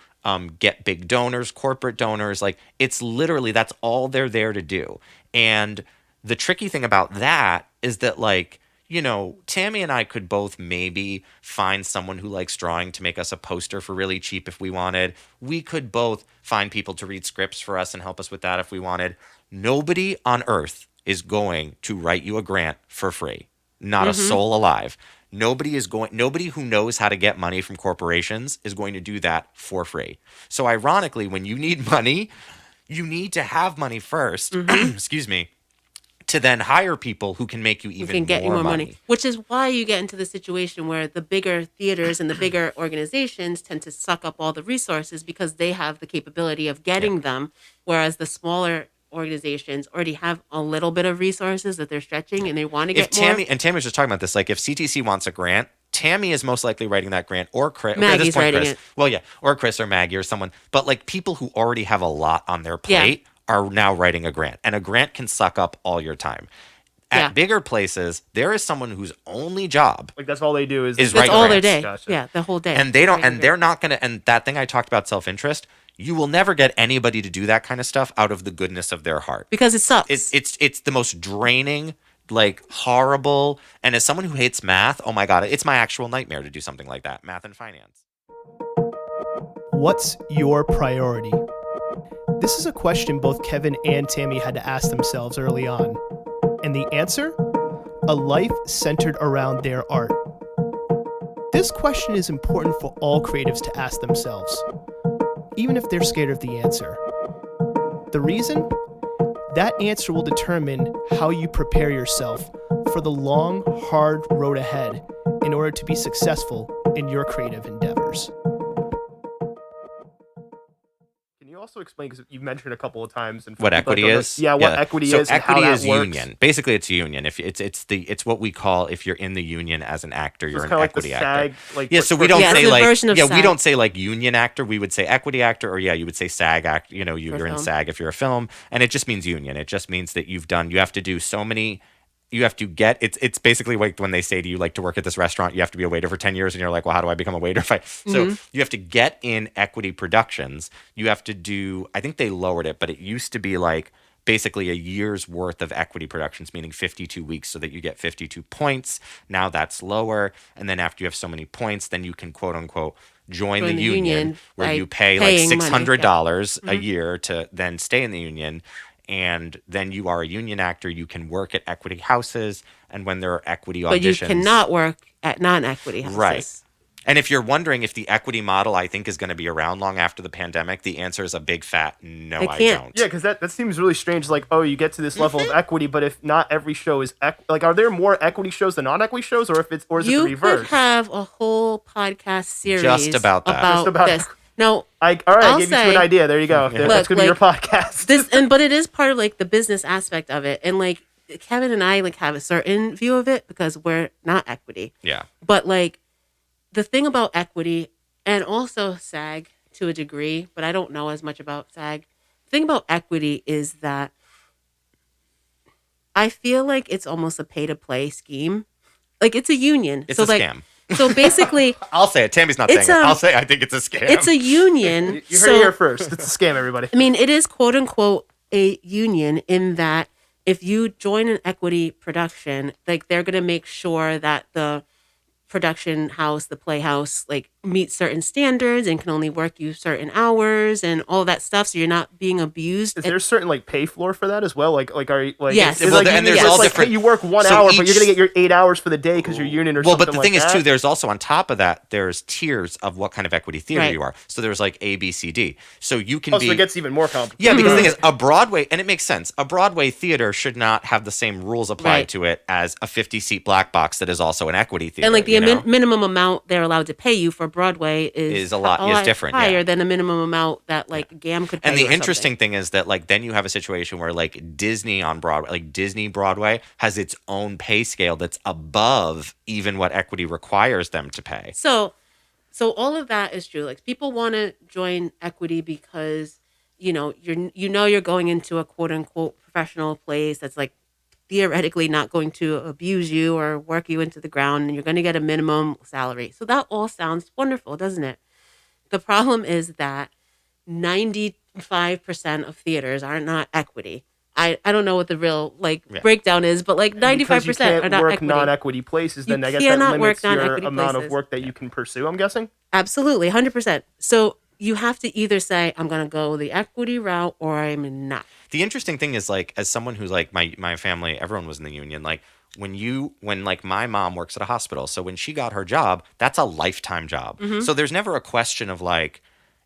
get big donors, corporate donors. Like it's literally, that's all they're there to do. And the tricky thing about that is that like, Tammy and I could both maybe find someone who likes drawing to make us a poster for really cheap if we wanted. We could both find people to read scripts for us and help us with that if we wanted. Nobody on earth is going to write you a grant for free. Not a soul alive. Nobody who knows how to get money from corporations is going to do that for free. So ironically, when you need money, you need to have money first. Excuse me. To then hire people who can make you even get more you more money. money. Which is why you get into the situation where the bigger theaters and the bigger organizations tend to suck up all the resources because they have the capability of getting them, whereas the smaller organizations already have a little bit of resources that they're stretching and they want to get more. And Tammy was just talking about this, like if CTC wants a grant, Tammy is most likely writing that grant, or Chris. Maggie's at this point, writing Chris. it. Well, yeah, or Chris or Maggie or someone. But like people who already have a lot on their plate are now writing a grant, and a grant can suck up all your time. At bigger places, there is someone whose only job Like that's all they do is That's write all their grants. day. Gotcha. Yeah, the whole day. And they don't, Writing and they're not gonna. And that thing I talked about, self-interest, you will never get anybody to do that kind of stuff out of the goodness of their heart. because it sucks. It's the most draining, like horrible. And as someone who hates math, oh my god, it's my actual nightmare to do something like that, math and finance. What's your priority? This is a question both Kevin and Tammy had to ask themselves early on. And the answer? A life centered around their art. This question is important for all creatives to ask themselves, even if they're scared of the answer. The reason? That answer will determine how you prepare yourself for the long, hard road ahead in order to be successful in your creative endeavors. Can you also explain, because you've mentioned a couple of times, and for What people that equity don't know- is? what equity so is, and equity how that is works. union. Basically, it's a union. If it's what we call, if you're in the union as an actor, So you're it's an kind of like equity the actor. SAG, like Yeah, so we don't Yeah, it's say the like version of we SAG. don't say like union actor. We would say equity actor, or you would say SAG actor. You're in film. SAG if you're a film, and it just means union. It just means that you have to do so many. You have to get it's basically like when they say to you, like, to work at this restaurant, you have to be a waiter for 10 years, and you're like, well, how do I become a waiter? So you have to get in equity productions. You have to do, I think they lowered it, but it used to be like basically a year's worth of equity productions, meaning 52 weeks, so that you get 52 points. Now that's lower. And then after you have so many points, then you can quote unquote join the union where by you pay like paying money, $600 a year to then stay in the union. And then you are a union actor. You can work at equity houses, and when there are equity auditions, but you cannot work at non-equity houses. Right. And if you're wondering if the equity model, I think, is going to be around long after the pandemic, the answer is a big fat no. They I can't. don't. Yeah, because that seems really strange. Like, oh, you get to this level of equity, but if not every show is like, are there more equity shows than non-equity shows, or is it the You reverse? could have a whole podcast series Just about that. Just about this. Now, all right, I'll I gave you say- an idea. There you go. Yeah. That's Look, gonna be your like, podcast. but it is part of like the business aspect of it, and like Kevin and I like have a certain view of it because we're not equity. Yeah. But like the thing about equity and also SAG to a degree, but I don't know as much about SAG. The thing about equity is that I feel like it's almost a pay to play scheme. Like it's a union. It's so a like scam. so basically I'll say it. Tammy's not saying It's, it. I'll say I think it's a scam. it's a union. You heard it here first. It's a scam, everybody. I mean, it is quote unquote a union in that if you join an equity production, like they're going to make sure that the production house, the playhouse, like meets certain standards and can only work you certain hours and all that stuff. So you're not being abused. Is there a certain like pay floor for that as well? Like are you like Yes. is Well, like, and union there's just all like, different- hey, you work 1 so hour, but each- you're gonna get your 8 hours for the day because you're union or Well, something but the like thing is that? too, there's also on top of that, there's tiers of what kind of equity theater Right. you are. So there's like A, B, C, D. So you can Oh, be so it gets even more complicated. yeah, because the thing is, a Broadway, and it makes sense, a Broadway theater should not have the same rules applied Right. to it as a 50-seat black box that is also an equity theater. and like the you know? minimum amount they're allowed to pay you for Broadway is different, higher yeah. than the minimum amount that like GAM could pay. And the or interesting something. thing is that like then you have a situation where like Disney on Broadway, like Disney Broadway has its own pay scale that's above even what equity requires them to pay. So all of that is true. Like people want to join equity because you're going into a quote unquote professional place that's like theoretically not going to abuse you or work you into the ground, and you're going to get a minimum salary. So that all sounds wonderful, doesn't it? The problem is that 95% of theaters are not equity. I don't know what the real breakdown is, but like 95% Because you can't are not work equity. non-equity places, then You I guess that cannot limits work your non-equity amount of places. work that you can pursue, I'm guessing. Absolutely, 100%. So you have to either say, I'm going to go the equity route or I'm not. The interesting thing is like as someone who's like my family, everyone was in the union, like when like my mom works at a hospital, so when she got her job, that's a lifetime job. Mm-hmm. So there's never a question of like,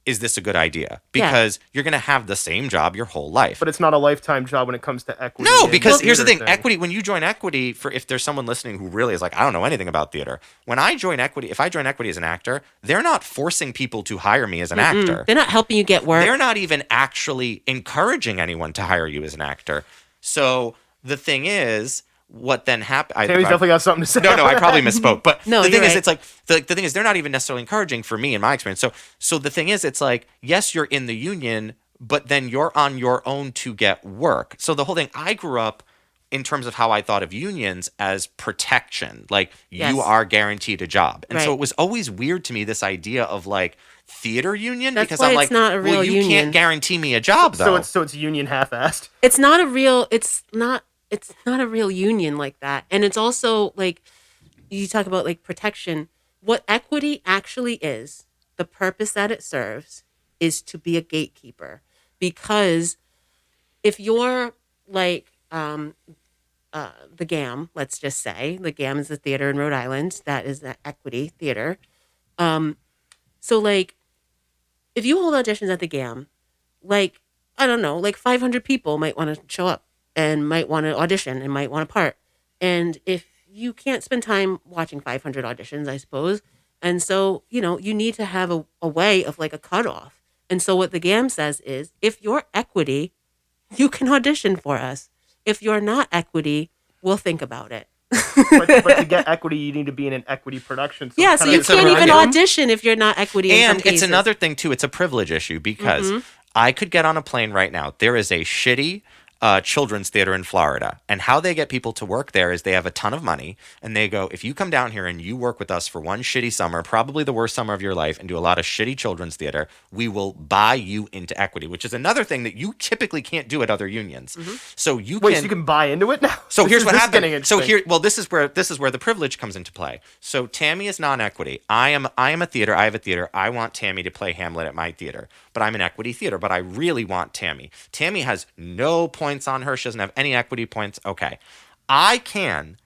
is this a good idea? Because you're going to have the same job your whole life. But it's not a lifetime job when it comes to equity. No, and because here's the theater thing. Equity, when you join equity, for if there's someone listening who really is like, I don't know anything about theater. When I join equity, if I join equity as an actor, they're not forcing people to hire me as an actor. They're not helping you get work. They're not even actually encouraging anyone to hire you as an actor. So the thing is, what then happens? Tammy's definitely got something to say. No, I probably misspoke. But No, the thing you're is, right. it's like the thing is, they're not even necessarily encouraging for me in my experience. So the thing is, it's like, yes, you're in the union, but then you're on your own to get work. So the whole thing, I grew up in terms of how I thought of unions as protection, like Yes. you are guaranteed a job, and so Right. it was always weird to me this idea of like theater union That's because why I'm it's like, not a real well, you union. can't guarantee me a job though. So it's union half-assed. It's not a real union like that. And it's also like you talk about like protection. What equity actually is, the purpose that it serves is to be a gatekeeper. Because if you're like the GAM, let's just say, the GAM is a theater in Rhode Island that is an equity theater. So like if you hold auditions at the GAM, like I don't know, like 500 people might want to show up and might want to audition and might want a part. And if you can't spend time watching 500 auditions, I suppose, and so, you need to have a way of like a cutoff. And so what the GAM says is, if you're equity, you can audition for us. If you're not equity, we'll think about it. but to get equity, you need to be in an equity production. So Yeah, it's so kinda you the can't same even idea. audition if you're not equity in some And it's cases. another thing too. It's a privilege issue because I could get on a plane right now. There is a shitty children's theater in Florida, and how they get people to work there is they have a ton of money, and they go, if you come down here and you work with us for one shitty summer, probably the worst summer of your life, and do a lot of shitty children's theater, we will buy you into equity, which is another thing that you typically can't do at other unions. So you Wait, can. so you can buy into it now? So here's what This is happened. getting So interesting. this is where the privilege comes into play. So Tammy is non-equity. I am a theater. I have a theater. I want Tammy to play Hamlet at my theater, but I'm an equity theater. But I really want Tammy. Tammy has no points on her. She doesn't have any equity points. Okay, I can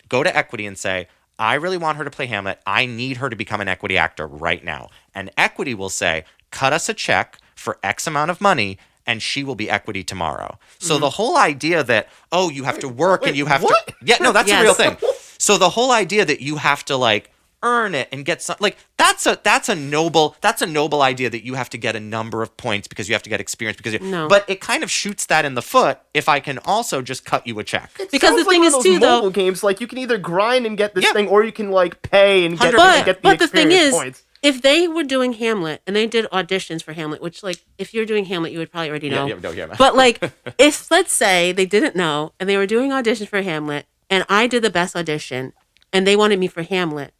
go to equity and say, I really want her to play Hamlet. I need her to become an equity actor right now. And equity will say, cut us a check for X amount of money, and she will be equity tomorrow. So the whole idea that, you have to work and you have what? to... Yeah, no, that's Yes. a real thing. So the whole idea that you have to like earn it and get some, like, that's a noble idea, that you have to get a number of points because you have to get experience No. but it kind of shoots that in the foot if I can also just cut you a check. Because the thing like is, one of too, those mobile though, games, like you can either grind and get this Yeah. thing, or you can like pay and get, 100%. get the but the thing experience is, points. if they were doing Hamlet and they did auditions for Hamlet, which, like, if you're doing Hamlet, you would probably already know. Yeah. But, like, if, let's say, they didn't know and they were doing auditions for Hamlet and I did the best audition and they wanted me for Hamlet,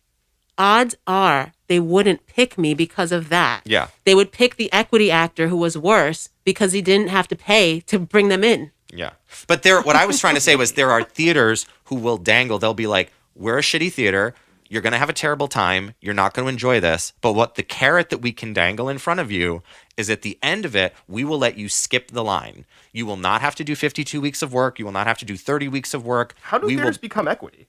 odds are they wouldn't pick me because of that. Yeah. They would pick the equity actor who was worse because he didn't have to pay to bring them in. Yeah. But what I was trying to say was, there are theaters who will dangle. They'll be like, we're a shitty theater. You're going to have a terrible time. You're not going to enjoy this. But what the carrot that we can dangle in front of you is, at the end of it, we will let you skip the line. You will not have to do 52 weeks of work. You will not have to do 30 weeks of work. How do theaters become equity?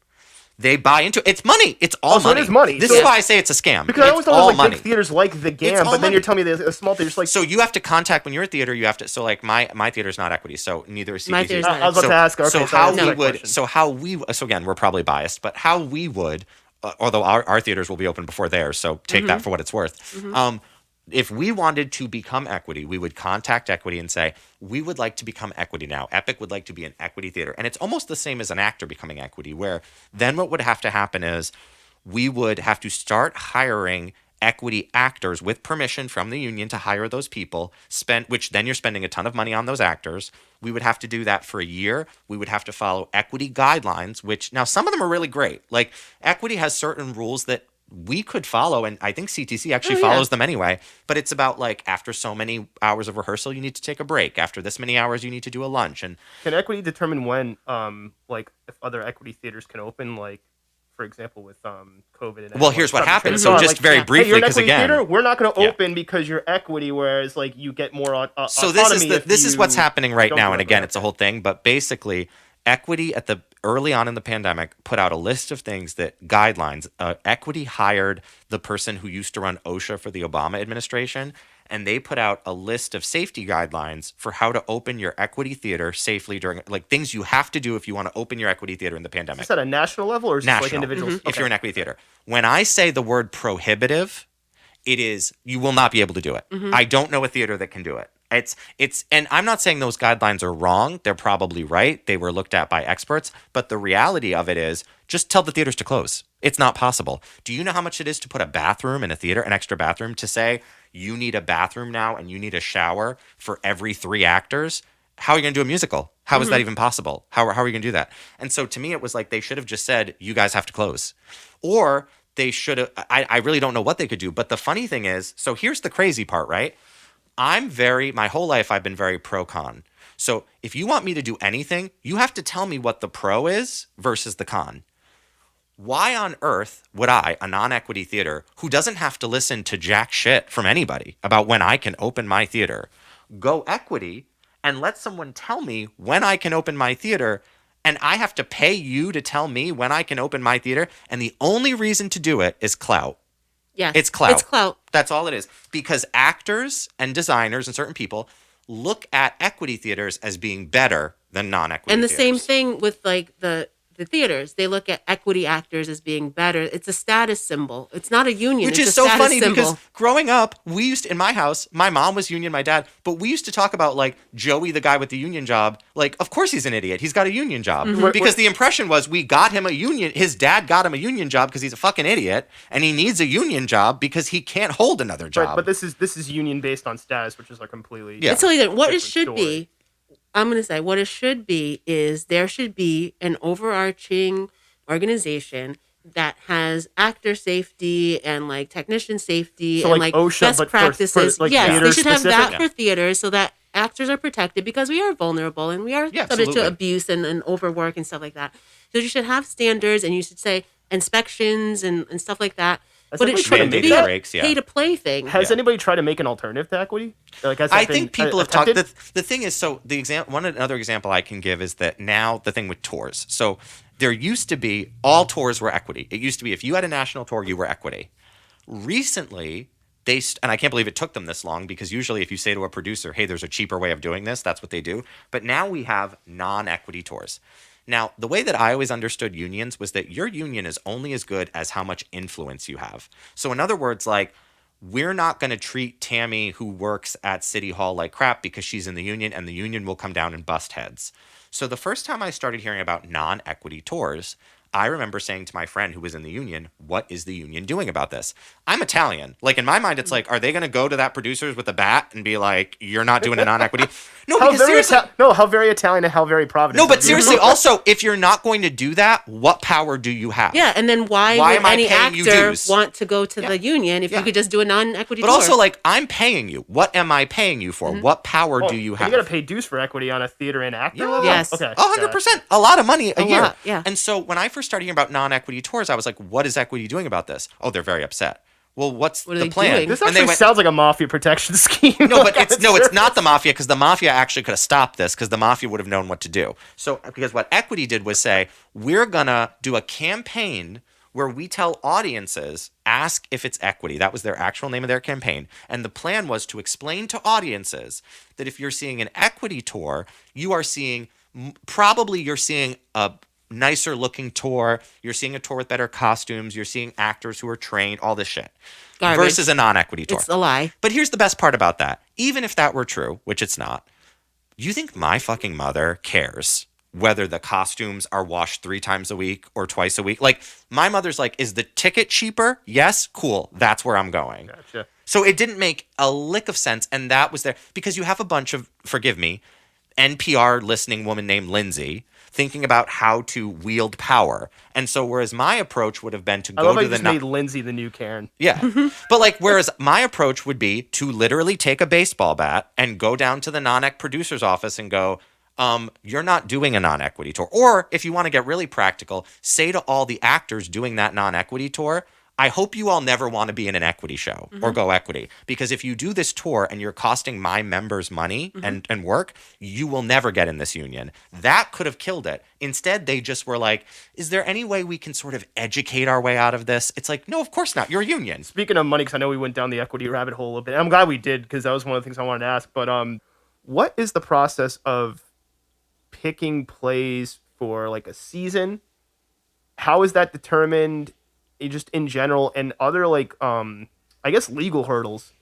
They buy into it. It's money. It's all So money. it is money. This So- is why I say it's a scam. Because I It's always thought all it was like money. big theaters like the GAM, all but then money. you're telling me there's a small theater, like So you have to contact, when you're a theater, you have to, so like my theater's not equity, so neither is CTC. My theater's not I was about to ask. Okay, so that how was we my would, question. so again, we're probably biased, but how we would, although our theaters will be open before theirs, so take that for what it's worth. If we wanted to become equity, we would contact equity and say, we would like to become equity now. Epic would like to be an equity theater. And it's almost the same as an actor becoming equity, where then what would have to happen is, we would have to start hiring equity actors with permission from the union to hire those people, which then you're spending a ton of money on those actors. We would have to do that for a year. We would have to follow equity guidelines, which now some of them are really great. Like, equity has certain rules that we could follow, and I think CTC actually follows them anyway. But it's about, like, after so many hours of rehearsal, you need to take a break. After this many hours, you need to do a lunch. And can equity determine when, like, if other equity theaters can open, like, for example, with COVID and well, here's what happened. happens. So just very hey, briefly, you're an because equity again, theater, we're not going to Yeah. open because you're equity, whereas like you get more so autonomy. this is what's happening right don't now, do and it. again, it's a whole thing. But basically, equity at the early on in the pandemic put out a list of things, that guidelines. Equity hired the person who used to run OSHA for the Obama administration, and they put out a list of safety guidelines for how to open your equity theater safely during, like, things you have to do if you want to open your equity theater in the pandemic. Is this at a national level, or is this like National. individuals? If you're an equity theater. When I say the word prohibitive, it is, you will not be able to do it. I don't know a theater that can do it. It's and I'm not saying those guidelines are wrong. They're probably right. They were looked at by experts, but the reality of it is, just tell the theaters to close. It's not possible. Do you know how much it is to put a bathroom in a theater, an extra bathroom, to say you need a bathroom now and you need a shower for every 3 actors? How are you going to do a musical? How is that even possible? How are you going to do that? And so to me, it was like, they should have just said, you guys have to close. Or they should have, I really don't know what they could do. But the funny thing is, so here's the crazy part, right? My whole life, I've been very pro-con. So if you want me to do anything, you have to tell me what the pro is versus the con. Why on earth would I, a non-equity theater, who doesn't have to listen to jack shit from anybody about when I can open my theater, go equity and let someone tell me when I can open my theater, and I have to pay you to tell me when I can open my theater, and the only reason to do it is clout. Yes. It's clout. It's clout. That's all it is. Because actors and designers and certain people look at equity theaters as being better than non-equity And the theaters. same thing with, like, the theaters. They look at equity actors as being better. It's a status symbol. It's not a union. Which it's is a so status funny symbol. because growing up, we used to, in my house, my mom was union, my dad, but we used to talk about, like, Joey, the guy with the union job. Like, of course he's an idiot. He's got a union job. Because the impression was we got him a union. His dad got him a union job because he's a fucking idiot, and he needs a union job because he can't hold another job. Right, but this is union based on status, which is a completely Yeah. It's totally different. What it different should story. be, I'm going to say, what it should be is there should be an overarching organization that has actor safety and, like, technician safety So, and, like, like, OSHA, best but for, practices. like, Yes, they theater should have that specific? for theaters so that actors are protected, because we are vulnerable and we are Yeah, subject to absolutely. abuse and overwork and stuff like that. So you should have standards, and you should say inspections and stuff like that. Has But it anybody tried to shouldn't make be that? a breaks, yeah. pay-to-play thing. Has Yeah. anybody tried to make an alternative to equity? Like, has I that think been people have talked. attempted? The thing is, so another example I can give is that now the thing with tours. So there used to be, all tours were equity. It used to be if you had a national tour, you were equity. Recently, and I can't believe it took them this long, because usually if you say to a producer, hey, there's a cheaper way of doing this, that's what they do. But now we have non-equity tours. Now, the way that I always understood unions was that your union is only as good as how much influence you have. So in other words, like, we're not going to treat Tammy, who works at City Hall, like crap because she's in the union, and the union will come down and bust heads. So the first time I started hearing about non-equity tours, I remember saying to my friend who was in the union, what is the union doing about this? I'm Italian. Like, in my mind, it's like, are they going to go to that producers with a bat and be like, you're not doing a non-equity? No, because seriously. How very Italian and how very Providence. No, but seriously, also, if you're not going to do that, what power do you have? Yeah, and then why would am I any paying you actor dues? want to go to the union if you could just do a non-equity But tour? also, like, I'm paying you. What am I paying you for? What power do you have? You got to pay dues for equity on a theater and actor level? Yes. Okay. 100%. A lot of money a year. lot, yeah. And so when I first started hearing about non-equity tours, I was like, what is equity doing about this? Oh, they're very upset. Well, what's What are the they plan? doing? This And they actually went, sounds like a mafia protection scheme. no, but it's not the mafia, because the mafia actually could have stopped this, because the mafia would have known what to do. So because what equity did was say, we're gonna do a campaign where we tell audiences, ask if it's equity. That was their actual name of their campaign. And the plan was to explain to audiences that if you're seeing an equity tour, you are seeing, probably you're seeing a nicer looking tour. You're seeing a tour with better costumes. You're seeing actors who are trained, all this shit. Garbage. Versus a non-equity tour. It's a lie. But here's the best part about that. Even if that were true, which it's not, you think my fucking mother cares whether the costumes are washed 3 times a week or twice a week? Like, my mother's like, is the ticket cheaper? Yes? Cool. That's where I'm going. Gotcha. So it didn't make a lick of sense. And that was there because you have a bunch of, forgive me, NPR listening woman named Lindsay thinking about how to wield power. And so whereas my approach would have been to I go love how to you the just made Lindsay the new Karen. yeah. But like, whereas my approach would be to literally take a baseball bat and go down to the non-ec producer's office and go, you're not doing a non-equity tour. Or if you want to get really practical, say to all the actors doing that non-equity tour, I hope you all never want to be in an equity show or go equity. Because if you do this tour and you're costing my members money and work, you will never get in this union. That could have killed it. Instead, they just were like, is there any way we can sort of educate our way out of this? It's like, no, of course not. You're a union. Speaking of money, because I know we went down the equity rabbit hole a little bit. And I'm glad we did, because that was one of the things I wanted to ask. But what is the process of picking plays for like a season? How is that determined? Just in general, and other like I guess legal hurdles.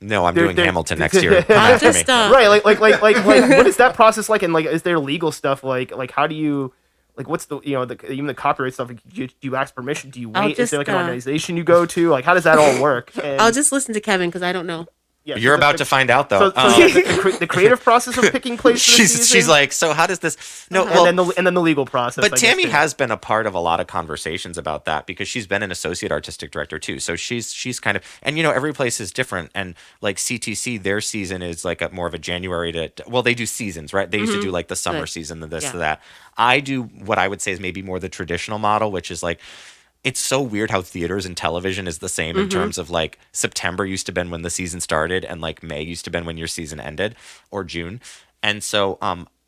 No, I'm They're- doing they're- Hamilton next year. Come I'll after me. just Right, like what is that process like? And like, is there legal stuff like how do you like what's the even the copyright stuff? Like, do you ask permission? Do you I'll wait? Is there like an just, organization you go to? Like, how does that all work? And, I'll just listen to Kevin because I don't know. yeah, You're about to find out, though. So the creative process of picking plays for the season? she's like, so how does this? No, and well, then the legal process. but I guess, Tammy too. has been a part of a lot of conversations about that because she's been an associate artistic director too. So she's kind of, and every place is different. And like CTC, their season is like more of a January to, well, they do seasons, right? They used to do like the summer Right. season, the this, Yeah. to that. I do what I would say is maybe more the traditional model, which is like, it's so weird how theaters and television is the same in terms of like September used to be when the season started and like May used to be when your season ended, or June. And so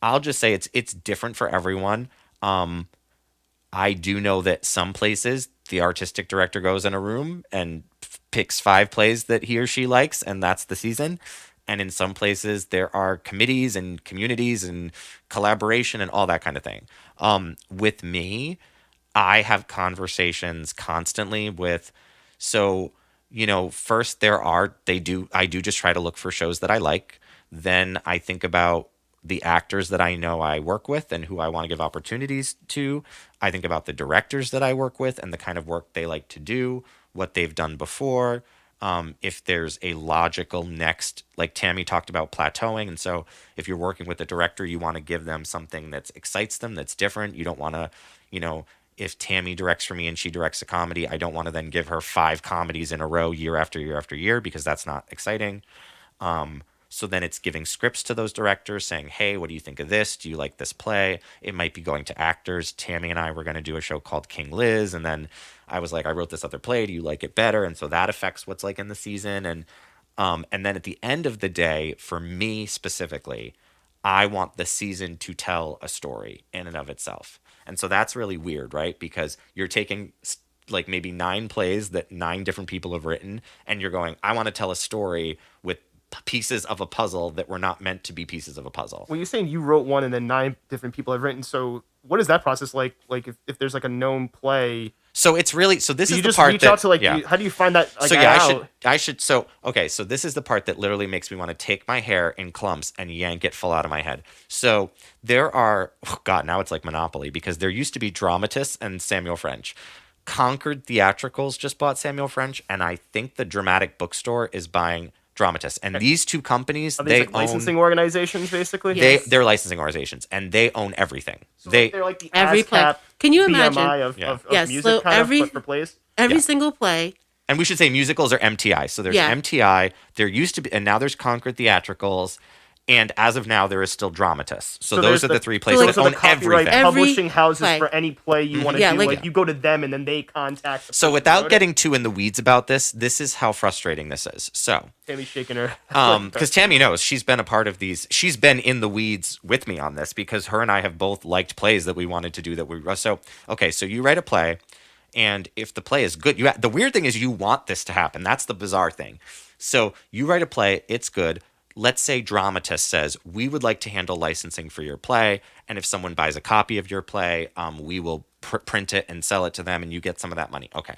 I'll just say it's different for everyone. I do know that some places the artistic director goes in a room and picks 5 plays that he or she likes, and that's the season. And in some places there are committees and communities and collaboration and all that kind of thing. With me, I have conversations constantly with, first I do just try to look for shows that I like. Then I think about the actors that I know I work with and who I want to give opportunities to. I think about the directors that I work with and the kind of work they like to do, what they've done before. If there's a logical next, like Tammy talked about plateauing. And so if you're working with a director, you want to give them something that excites them, that's different. You don't want to, if Tammy directs for me and she directs a comedy, I don't want to then give her 5 comedies in a row year after year after year because that's not exciting. So then it's giving scripts to those directors saying, hey, what do you think of this? Do you like this play? It might be going to actors. Tammy and I were going to do a show called King Liz. And then I was like, I wrote this other play. Do you like it better? And so that affects what's like in the season. And then at the end of the day, for me specifically, I want the season to tell a story in and of itself. And so that's really weird, right? Because you're taking like maybe 9 plays that 9 different people have written, and you're going, I want to tell a story with pieces of a puzzle that were not meant to be pieces of a puzzle. When you're saying you wrote one and then 9 different people have written, so what is that process like? Like if there's like a known play, So it's really so this do is you the just part reach that out to like yeah. how do you find that like So yeah, out? I should so okay, so this is the part that literally makes me want to take my hair in clumps and yank it full out of my head. So there are God, now it's like Monopoly because there used to be Dramatists and Samuel French. Concord Theatricals just bought Samuel French, and I think the Dramatic Bookstore is buying Dramatists. And these two companies, Are these they like licensing organizations basically? Yes. they're licensing organizations, and they own everything. So they they're like the Every play. ASCAP Can you BMI imagine? of, Yeah. of Yes, music so kind every- of, but for plays? Every Yeah. single play. and we should say musicals are MTI. So there's Yeah. MTI. There used to be, and now there's Concord Theatricals, and as of now there is still Dramatists. So those there's are the three like- places Those that are own the copyright everything. Every publishing houses play. for any play you want to Yeah, do. like- Like you go to them and then they contact. The So person without who wrote it. getting too in the weeds about this is how frustrating this is. So Tammy's shaking her. because Tammy knows she's been a part of these. She's been in the weeds with me on this because her and I have both liked plays that we wanted to do that we. So okay, so you write a play, and if the play is good, the weird thing is you want this to happen. That's the bizarre thing. So you write a play, it's good. Let's say Dramatist says we would like to handle licensing for your play, and if someone buys a copy of your play, we will print it and sell it to them, and you get some of that money. Okay.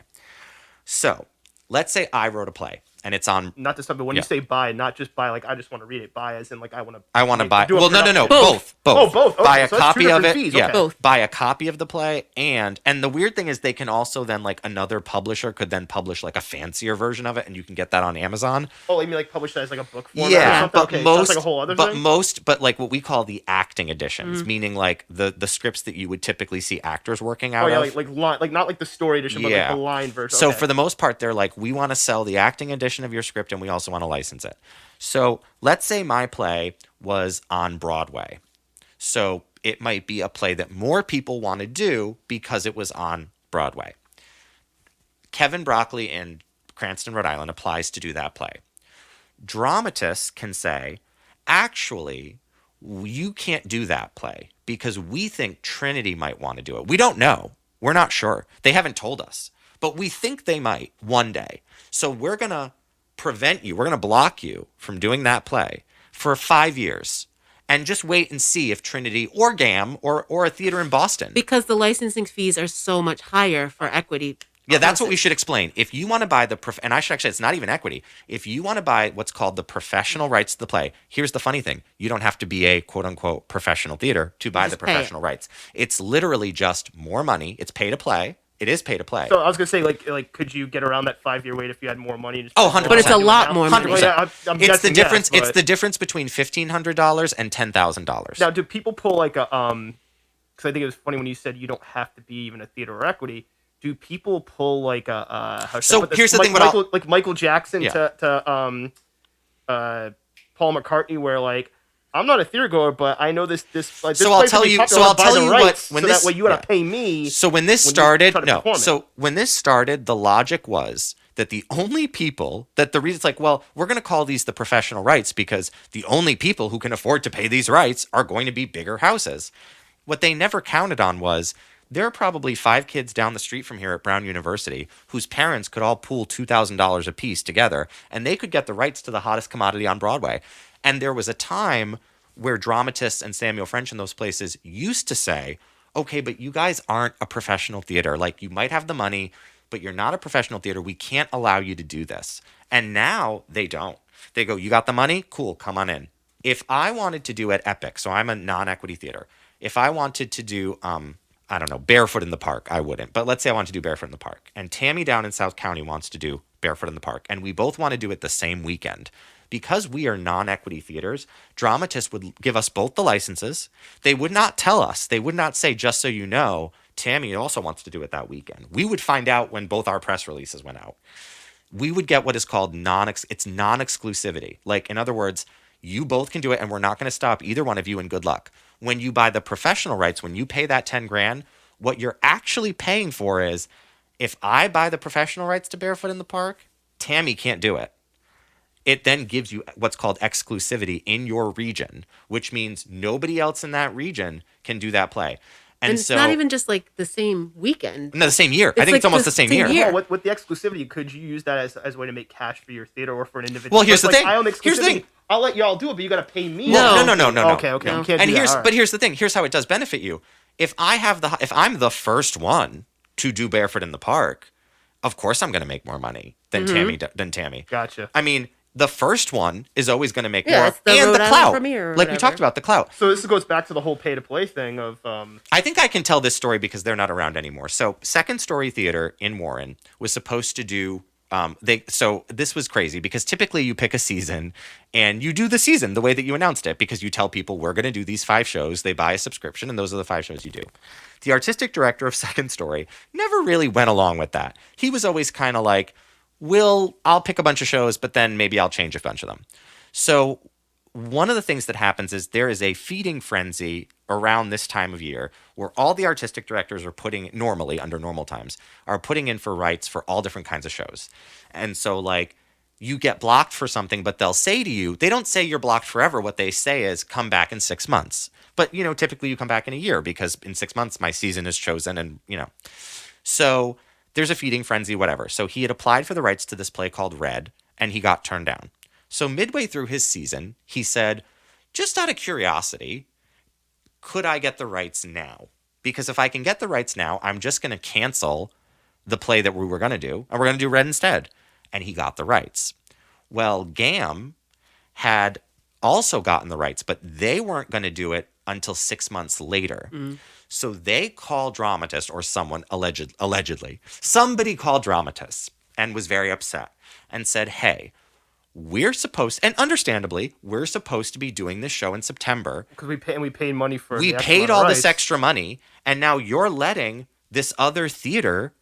So let's say I wrote a play and it's on. Not to stop, but when Yeah. you say buy, not just buy like I just want to read it. Buy as in like I want to. I want to buy. do a Well, no, production. both. Oh, both. Buy Okay, a so that's two copy of different it. fees. Yeah, Okay. Both. buy a copy of the play, and the weird thing is they can also then like another publisher could then publish like a fancier version of it, and you can get that on Amazon. Oh, you mean like publish that as like a book format or Yeah, something? but Okay, so most, that's like a whole other thing. but like what we call the acting editions, meaning like the scripts that you would typically see actors working out Oh yeah, of. like line, like not like the story edition, but like the line version. So Okay. for the most part, they're like, we want to sell the acting edition of your script, and we also want to license it. So let's say my play was on Broadway. So it might be a play that more people want to do because it was on Broadway. Kevin Broccoli in Cranston, Rhode Island applies to do that play. Dramatists can say, actually, you can't do that play because we think Trinity might want to do it. We don't know. We're not sure. They haven't told us. But we think they might one day. So we're going to prevent you. We're going to block you from doing that play for 5 years. And just wait and see if Trinity or GAM or a theater in Boston. Because the licensing fees are so much higher for equity. Yeah, that's what we should explain. If you want to buy and I should actually, it's not even equity. If you want to buy what's called the professional rights to the play, here's the funny thing. You don't have to be a quote unquote professional theater to buy the just pay it. professional rights. It's literally just more money. It's pay to play. It is pay to play. So I was gonna say like could you get around that 5-year wait if you had more money? And just Oh, spend 100%. But it's a more lot now? more money. 100%. Well, yeah, I'm It's the guessing difference. yes, It's but- the difference between $1,500 and $10,000. Now, do people pull like a because I think it was funny when you said you don't have to be even a theater or equity. Do people pull like a how should I So put this? here's the Like thing. What I'll- like Michael Jackson Yeah. to Paul McCartney, where like I'm not a theater goer, but I know this like this So I'll place will tell be you- popular, so I'll I'll buy tell the you what- rights, when so this- that way you gotta yeah. pay me. So when this when you started, try to no. perform it. So when this started, the logic was that the only people that the reason it's like, well, we're going to call these the professional rights because the only people who can afford to pay these rights are going to be bigger houses. What they never counted on was there are probably 5 kids down the street from here at Brown University whose parents could all pool $2,000 apiece together, and they could get the rights to the hottest commodity on Broadway. And there was a time where dramatists and Samuel French in those places used to say, okay, but you guys aren't a professional theater. Like, you might have the money, but you're not a professional theater. We can't allow you to do this. And now they don't. They go, you got the money? Cool, come on in. If I wanted to do at Epic, so I'm a non-equity theater. If I wanted to do, I don't know, Barefoot in the Park, I wouldn't. But let's say I want to do Barefoot in the Park. And Tammy down in South County wants to do Barefoot in the Park. And we both want to do it the same weekend. Because we are non-equity theaters, dramatists would give us both the licenses. They would not tell us. They would not say, just so you know, Tammy also wants to do it that weekend. We would find out when both our press releases went out. We would get what is called non-exclusivity. Like, in other words, you both can do it and we're not going to stop either one of you, and good luck. When you buy the professional rights, when you pay that 10 grand, what you're actually paying for is, if I buy the professional rights to Barefoot in the Park, Tammy can't do it. It then gives you what's called exclusivity in your region, which means nobody else in that region can do that play. And it's not even just like the same weekend. No, the same year. I think it's almost the same year. Well, with the exclusivity, could you use that as a way to make cash for your theater or for an individual? Well, here's the thing. I own exclusivity. Here's the thing. I'll let y'all do it, but you got to pay me. No. Okay. No. You can't And do that. but here's the thing. Here's how it does benefit you. If I'm the first one to do Barefoot in the Park, of course I'm going to make more money than Tammy. Gotcha. I mean, the first one is always going to make Yeah, more, it's the and Rhode the Island clout. premiere or Like we whatever. talked about, the clout. So this goes back to the whole pay-to-play thing of. I think I can tell this story because they're not around anymore. So Second Story Theater in Warren was supposed to do. So this was crazy because typically you pick a season and you do the season the way that you announced it because you tell people we're going to do these 5 shows. They buy a subscription and those are the 5 shows you do. The artistic director of Second Story never really went along with that. He was always kind of like, I'll pick a bunch of shows, but then maybe I'll change a bunch of them. So one of the things that happens is there is a feeding frenzy around this time of year where all the artistic directors are under normal times, are putting in for rights for all different kinds of shows. And so like you get blocked for something, but they'll say to you, they don't say you're blocked forever. What they say is come back in 6 months. But, typically you come back in a year because in 6 months my season is chosen and, So there's a feeding frenzy, whatever. So he had applied for the rights to this play called Red and he got turned down. So midway through his season, he said, just out of curiosity, could I get the rights now? Because if I can get the rights now, I'm just going to cancel the play that we were going to do, and we're going to do Red instead. And he got the rights. Well, GAM had also gotten the rights, but they weren't going to do it until 6 months later. So they called Dramatist, or someone, allegedly, somebody called Dramatist and was very upset and said, hey, we're supposed to be doing this show in September. Because we paid money for. We paid all this extra money, and now you're letting this other theater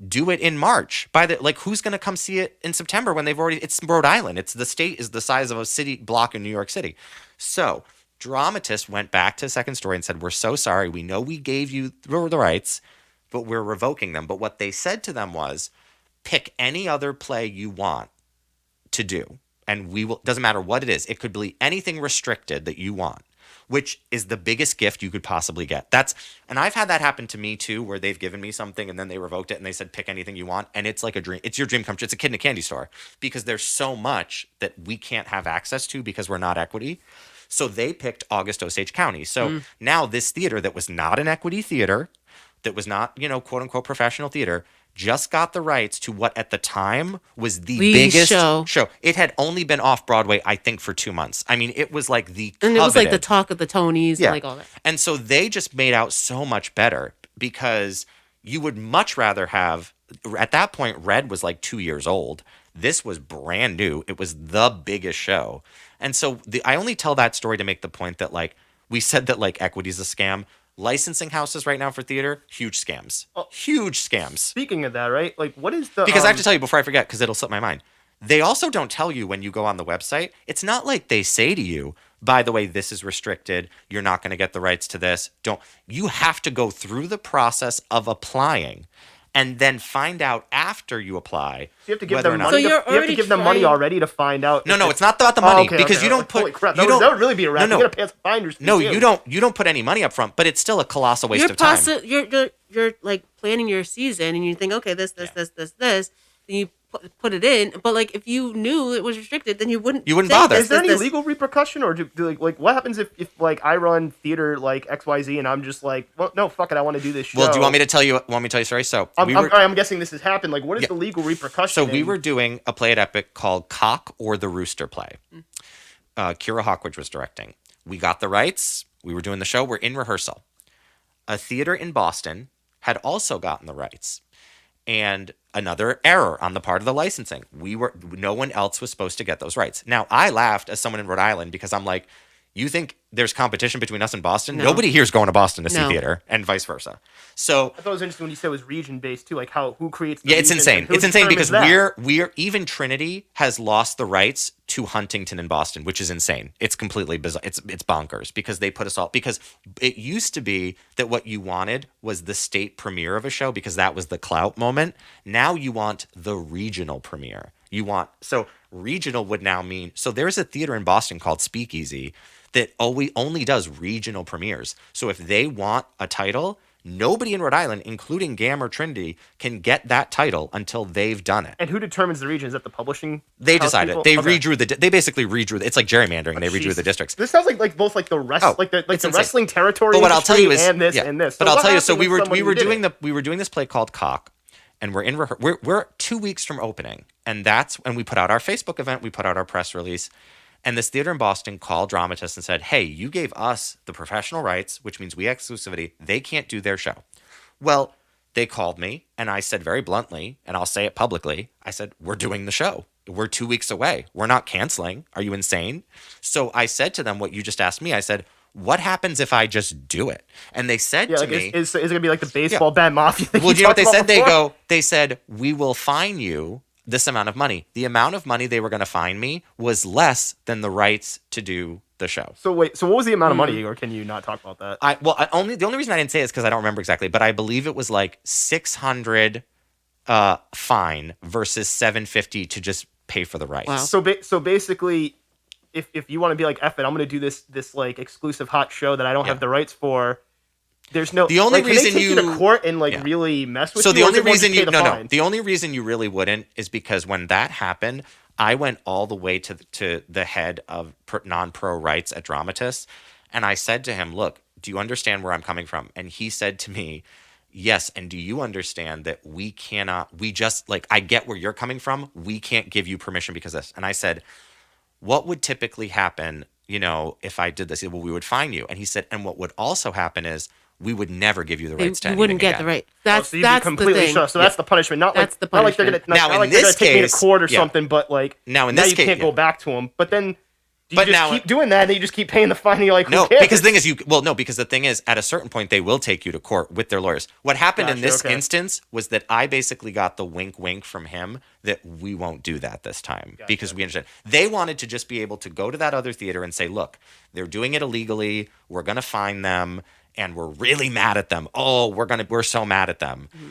do it in March. Who's going to come see it in September when it's Rhode Island. The state is the size of a city block in New York City. So Dramatist went back to Second Story and said, we're so sorry. We know we gave you the rights, but we're revoking them. But what they said to them was, pick any other play you want to do, and we will. Doesn't matter what it is. It could be anything restricted that you want, which is the biggest gift you could possibly get. And I've had that happen to me too, where they've given me something and then they revoked it and they said pick anything you want, and it's like a dream. It's your dream come true. It's a kid in a candy store because there's so much that we can't have access to because we're not equity. So they picked August Osage County. So now this theater that was not an equity theater, that was not quote unquote professional theater, just got the rights to what at the time was the biggest show. It had only been off Broadway, I think, for 2 months. I mean, it was like the coveted. And it was like the talk of the Tonys and like all that. And so they just made out so much better because you would much rather have, at that point, Red was like 2 years old. This was brand new. It was the biggest show. And so I only tell that story to make the point that we said that equity is a scam. Licensing houses right now for theater, huge scams. Huge scams. Speaking of that, right? What is the... Because I have to tell you before I forget, because it'll slip my mind. They also don't tell you when you go on the website. It's not like they say to you, by the way, this is restricted. You're not going to get the rights to this. You have to go through the process of applying and then find out after you apply. So you have to give whether them or not. money. So You have to give them money already to find out. No, it's not about the money because you don't put. Holy crap! You That don't, would really be a wrap. No, You gotta pay us finders. no, you don't put any money up front, but it's still a colossal waste of time. You're like planning your season and you think, okay, this, then you put it in. But if you knew it was restricted, then you wouldn't. You wouldn't say bother. this, Is there this, any this. legal repercussion, or what happens if I run theater XYZ and I'm just well, no, fuck it, I want to do this show. Well, do you want me to tell you? A story? So I'm guessing this has happened. What is the legal repercussion? So we were doing a play at Epic called Cock or the Rooster Play. Kira Hawkwood was directing. We got the rights. We were doing the show. We're in rehearsal. A theater in Boston had also gotten the rights. And another error on the part of the licensing. No one else was supposed to get those rights. Now, I laughed as someone in Rhode Island because I'm like, you think there's competition between us and Boston? No. Nobody here's going to Boston to see No. theater, and vice versa. So I thought it was interesting when you said it was region based too, who creates. The yeah, it's region insane. and who It's insane because determines that? we're even Trinity has lost the rights to Huntington and Boston, which is insane. It's completely bizarre. It's bonkers because they put us all, because it used to be that what you wanted was the state premiere of a show because that was the clout moment. Now you want the regional premiere. So regional would now mean, so there's a theater in Boston called Speakeasy that only does regional premieres. So if they want a title, nobody in Rhode Island, including GAM or Trinity, can get that title until they've done it. And who determines the region? Is that the publishing? They house decided. people? They Okay. they basically redrew. It's like gerrymandering. They redrew Jesus. the districts. This sounds like both like the rest, Oh, like the it's insane. wrestling territory. But what I'll tell you is, and this yeah. and this. But So I'll what tell you. So happened with someone we were who did doing it? we were doing this play called Cock, and we're in we're 2 weeks from opening, and that's when we put out our Facebook event. We put out our press release. And this theater in Boston called dramatists and said, hey, you gave us the professional rights, which means we have exclusivity. They can't do their show. Well, they called me, and I said very bluntly, and I'll say it publicly, I said, we're doing the show. We're 2 weeks away. We're not canceling. Are you insane? So I said to them what you just asked me. I said, what happens if I just do it? And they said Yeah, to like me, is it gonna be like the baseball bat mafia thing? well, do you know what they talked said? about before? They said, we will fine you this amount of money. The amount of money they were going to fine me was less than the rights to do the show. So wait, so what was the amount of money, or can you not talk about that? The only reason I didn't say it is because I don't remember exactly, but I believe it was like 600 fine versus 750 to just pay for the rights. Wow. So basically, if you want to be like, F it, I'm gonna do this like exclusive hot show that I don't Yeah. have the rights for. There's no. The only like, can they reason take you to you- court and like Yeah. really mess with So you. the or is only it more reason just you pay the no fine? the only reason you really wouldn't is because when that happened, I went all the way to the head of non-pro rights at Dramatists, and I said to him, "Look, do you understand where I'm coming from?" And he said to me, "Yes, and do you understand that we just like I get where you're coming from. We can't give you permission because of this." And I said, "What would typically happen, if I did this?" He said, well, we would fine you. And he said, "And what would also happen is we would never give you the rights to You anything wouldn't get again." the right. Oh, so you'd be That's the completely thing. shut. So that's the punishment. Not That's like the not like they're punishment. gonna Now, not in like they're this gonna take me to case- court or yeah. something. But like Now, in this you case- can't go yeah. back to them. But then do you But just now- keep doing that, and then you just keep paying the fine. And you're like, who No, cares? because the thing is, because the thing is, at a certain point, they will take you to court with their lawyers. What happened in Gotcha, this okay. instance was that I basically got the wink from him that we won't do that this time because we understand. They wanted to just be able to go to that other theater and say, look, they're doing it illegally. We're going to fine them, and we're really mad at them. Oh, we're so mad at them. Mm-hmm.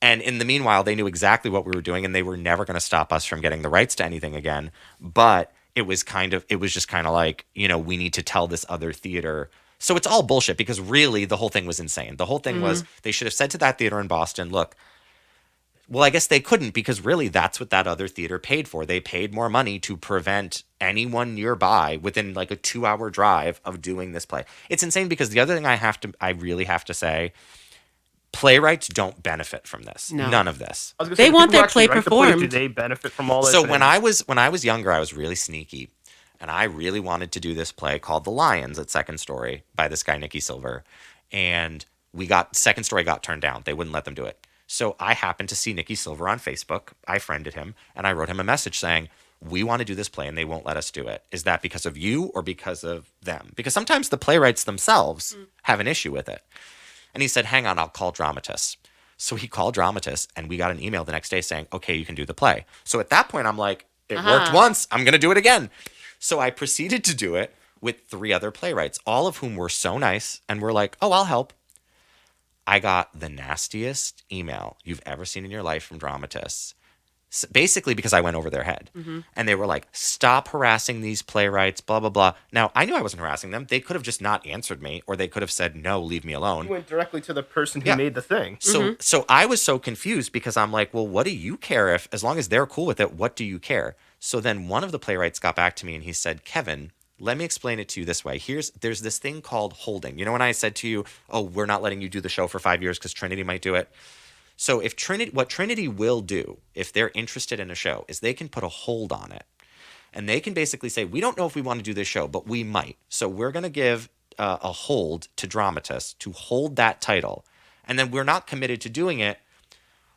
And in the meanwhile, they knew exactly what we were doing, and they were never going to stop us from getting the rights to anything again. But it was just kind of like, we need to tell this other theater. So it's all bullshit because really the whole thing was insane. The whole thing was they should have said to that theater in Boston, look, well, I guess they couldn't because really that's what that other theater paid for. They paid more money to prevent anyone nearby within like a 2-hour drive of doing this play. It's insane because the other thing I really have to say, playwrights don't benefit from this. No. None of this. I was gonna They say, the want people their who actually play write the plays, do performed. they benefit from all this? So And- when I was younger, I was really sneaky, and I really wanted to do this play called The Lions at Second Story by this guy Nicky Silver, and Second Story got turned down. They wouldn't let them do it. So I happened to see Nicky Silver on Facebook. I friended him, and I wrote him a message saying, "We want to do this play, and they won't let us do it. Is that because of you or because of them? Because sometimes the playwrights themselves have an issue with it." And he said, "Hang on, I'll call dramatists." So he called dramatists, and we got an email the next day saying, "Okay, you can do the play." So at that point, I'm like, it worked once. I'm going to do it again. So I proceeded to do it with 3 other playwrights, all of whom were so nice and were like, "Oh, I'll help." I got the nastiest email you've ever seen in your life from dramatists, basically because I went over their head. And they were like, "Stop harassing these playwrights, blah, blah, blah." Now, I knew I wasn't harassing them. They could have just not answered me, or they could have said, "No, leave me alone." you went directly to the person who Yeah. made the thing. So I was so confused because I'm like, well, what do you care if, as long as they're cool with it, what do you care? So then one of the playwrights got back to me and he said, "Kevin, let me explain it to you this way. There's this thing called holding. You know when I said to you, oh, we're not letting you do the show for 5 years because Trinity might do it? So what Trinity will do, if they're interested in a show, is they can put a hold on it. And they can basically say, we don't know if we want to do this show, but we might. So we're going to give a hold to dramatists to hold that title. And then we're not committed to doing it.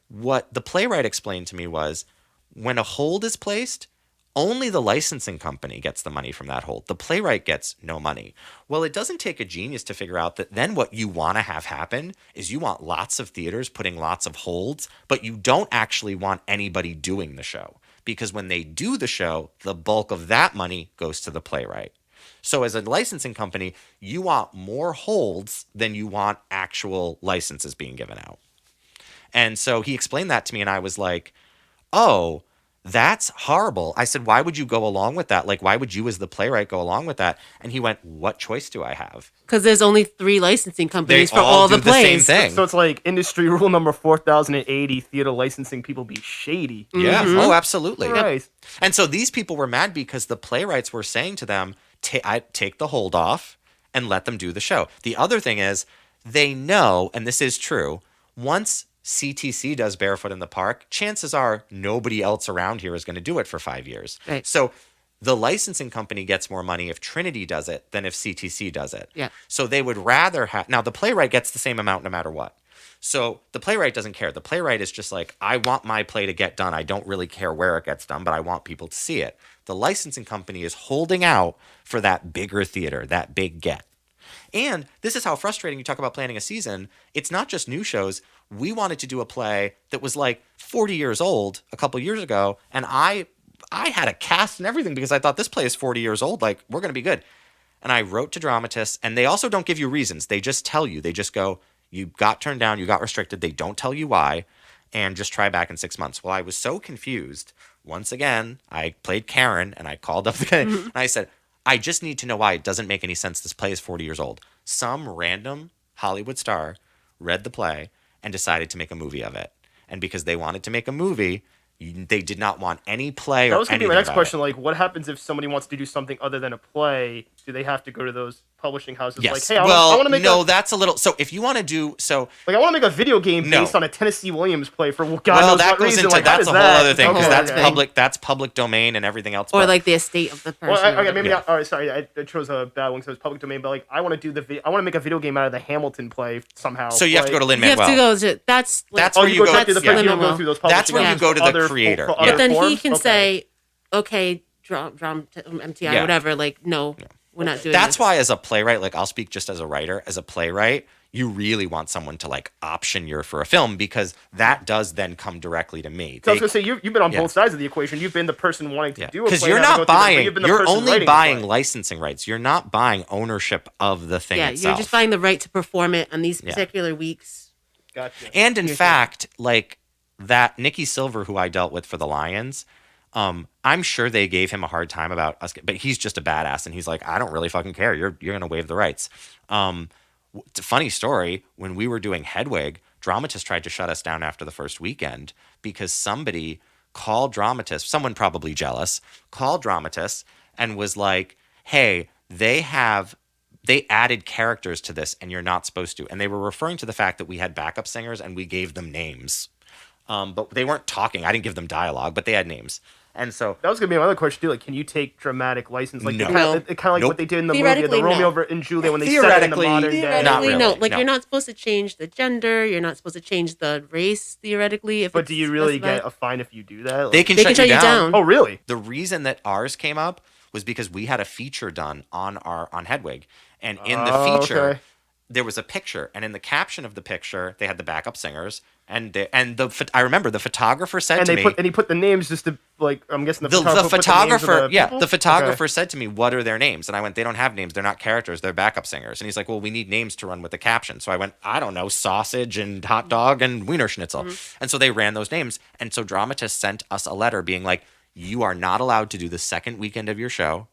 What the playwright explained to me was when a hold is placed, only the licensing company gets the money from that hold. The playwright gets no money. Well, it doesn't take a genius to figure out that then what you want to have happen is you want lots of theaters putting lots of holds, but you don't actually want anybody doing the show. Because when they do the show, the bulk of that money goes to the playwright. So as a licensing company, you want more holds than you want actual licenses being given out. And so he explained that to me, and I was like, oh, That's horrible. I said, why would you go along with that? Like, why would you as the playwright go along with that? And he went, what choice do I have? Because there's only 3 licensing companies for all all do the the same plays. thing. So it's like industry rule number 4080: theater licensing people be shady. Yeah. Oh, absolutely. Christ. And so these people were mad because the playwrights were saying to them, take the hold off and let them do the show. The other thing is they know, and this is true, once CTC does Barefoot in the Park, chances are nobody else around here is going to do it for 5 years. Right. So the licensing company gets more money if Trinity does it than if CTC does it. Yeah. So they would rather have... Now, the playwright gets the same amount no matter what. So the playwright doesn't care. The playwright is just like, I want my play to get done. I don't really care where it gets done, but I want people to see it. The licensing company is holding out for that bigger theater, that big get. And this is how frustrating you talk about planning a season. It's not just new shows. We wanted to do a play that was like 40 years old a couple years ago, and I had a cast and everything because I thought this play is 40 years old. Like, we're going to be good. And I wrote to dramatists, and they also don't give you reasons. They just tell you. They just go, you got turned down, you got restricted. They don't tell you why, and just try back in 6 months. Well, I was so confused. Once again, I played Karen, and I called up the guy, and I said, I just need to know why. It doesn't make any sense. This play is 40 years old. Some random Hollywood star read the play and decided to make a movie of it. And because they wanted to make a movie, they did not want any play or anything. That was going to be my next about question. it. Like, what happens if somebody wants to do something other than a play? Do they have to go to those publishing houses? Yes. Like, hey, I well, want to make no, that's a little... So if you want to do... So like, I want to make a video game No. based on a Tennessee Williams play for God well, knows that what goes reason. into... Like, how that's a does whole that- other thing, because Okay. that's public domain and everything else. Or but- like the estate of the person. Well, okay, maybe Yeah. not. All right, sorry, I chose a bad one because it was public domain. But like, I want to do I want to make a video game out of the Hamilton play somehow. So you have to go to you Lin-Manuel. have to go to... That's... Like, That's Oh, where you you go go- directly to the yeah. you don't go Lin-Manuel. through those That's where you publishing go to houses the for creator. for Yeah. other But then he forms? can Okay. say, okay, drum MTI, Yeah. whatever, like, no, we're not doing That's this. why, as a playwright, like I'll speak just as a writer, as a playwright, you really want someone to like option you for a film because that does then come directly to me. So I was gonna say you've been on Yeah. both sides of the equation. You've been the person wanting to do a Because play. you're and have to not go through the- but buying, you've been the you're person only writing the buying play. licensing rights. You're not buying ownership of the thing Yeah, itself. you're just buying the right to perform it on these Yeah. particular weeks. Gotcha. And in You're fact, like that Nikki Silver, who I dealt with for the Lions, I'm sure they gave him a hard time about us, but he's just a badass, and he's like, I don't really fucking care. You're gonna waive the rights. It's a funny story. When we were doing Hedwig, Dramatist tried to shut us down after the first weekend because somebody called Dramatist, someone probably jealous, called Dramatist and was like, hey, they added characters to this and you're not supposed to. And they were referring to the fact that we had backup singers and we gave them names. But they weren't talking. I didn't give them dialogue, but they had names. And so That was gonna be my other question too. Like, can you take dramatic license? Like, No. kind of like Nope. what they did in the movie, Theoretically, the Romeo no. and Juliet, when they set it in the Theoretically, modern day. Not Theoretically, really, no. Like, no. you're not supposed to change the gender. You're not supposed to change the race, theoretically. If But it's do you really specified. get a fine if you do that? they Like, can They shut can you shut you down. down. oh, really? The reason that ours came up was because we had a feature done on Hedwig, and in the Oh, feature okay. there was a picture, and in the caption of the picture they had the backup singers, and I remember the photographer said And to they me, put the names just to, like, I'm guessing the put the names of photographer, the people? the photographer Okay. said to me, "What are their names?" And I went, "They don't have names. They're not characters. They're backup singers." And he's like, "Well, we need names to run with the caption." So I went, "I don't know, sausage and hot dog and Wiener Schnitzel." Mm-hmm. And so they ran those names. And so Dramatist sent us a letter being like, "You are not allowed to do the second weekend of your show.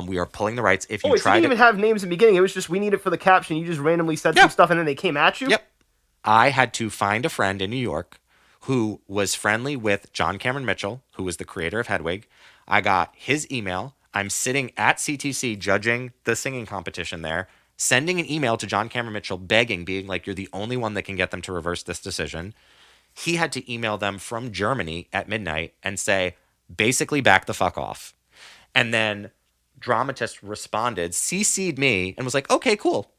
We are pulling the rights. If you Oh, wait, so try you to." didn't even have names in the beginning. It was just, we need it for the caption. You just randomly said Yeah. some stuff and then they came at you? Yep. I had to find a friend in New York who was friendly with John Cameron Mitchell, who was the creator of Hedwig. I got his email. I'm sitting at CTC judging the singing competition there, sending an email to John Cameron Mitchell begging, being like, you're the only one that can get them to reverse this decision. He had to email them from Germany at midnight and say, basically back the fuck off. And then Dramatist responded, CC'd me, and was like, okay, cool.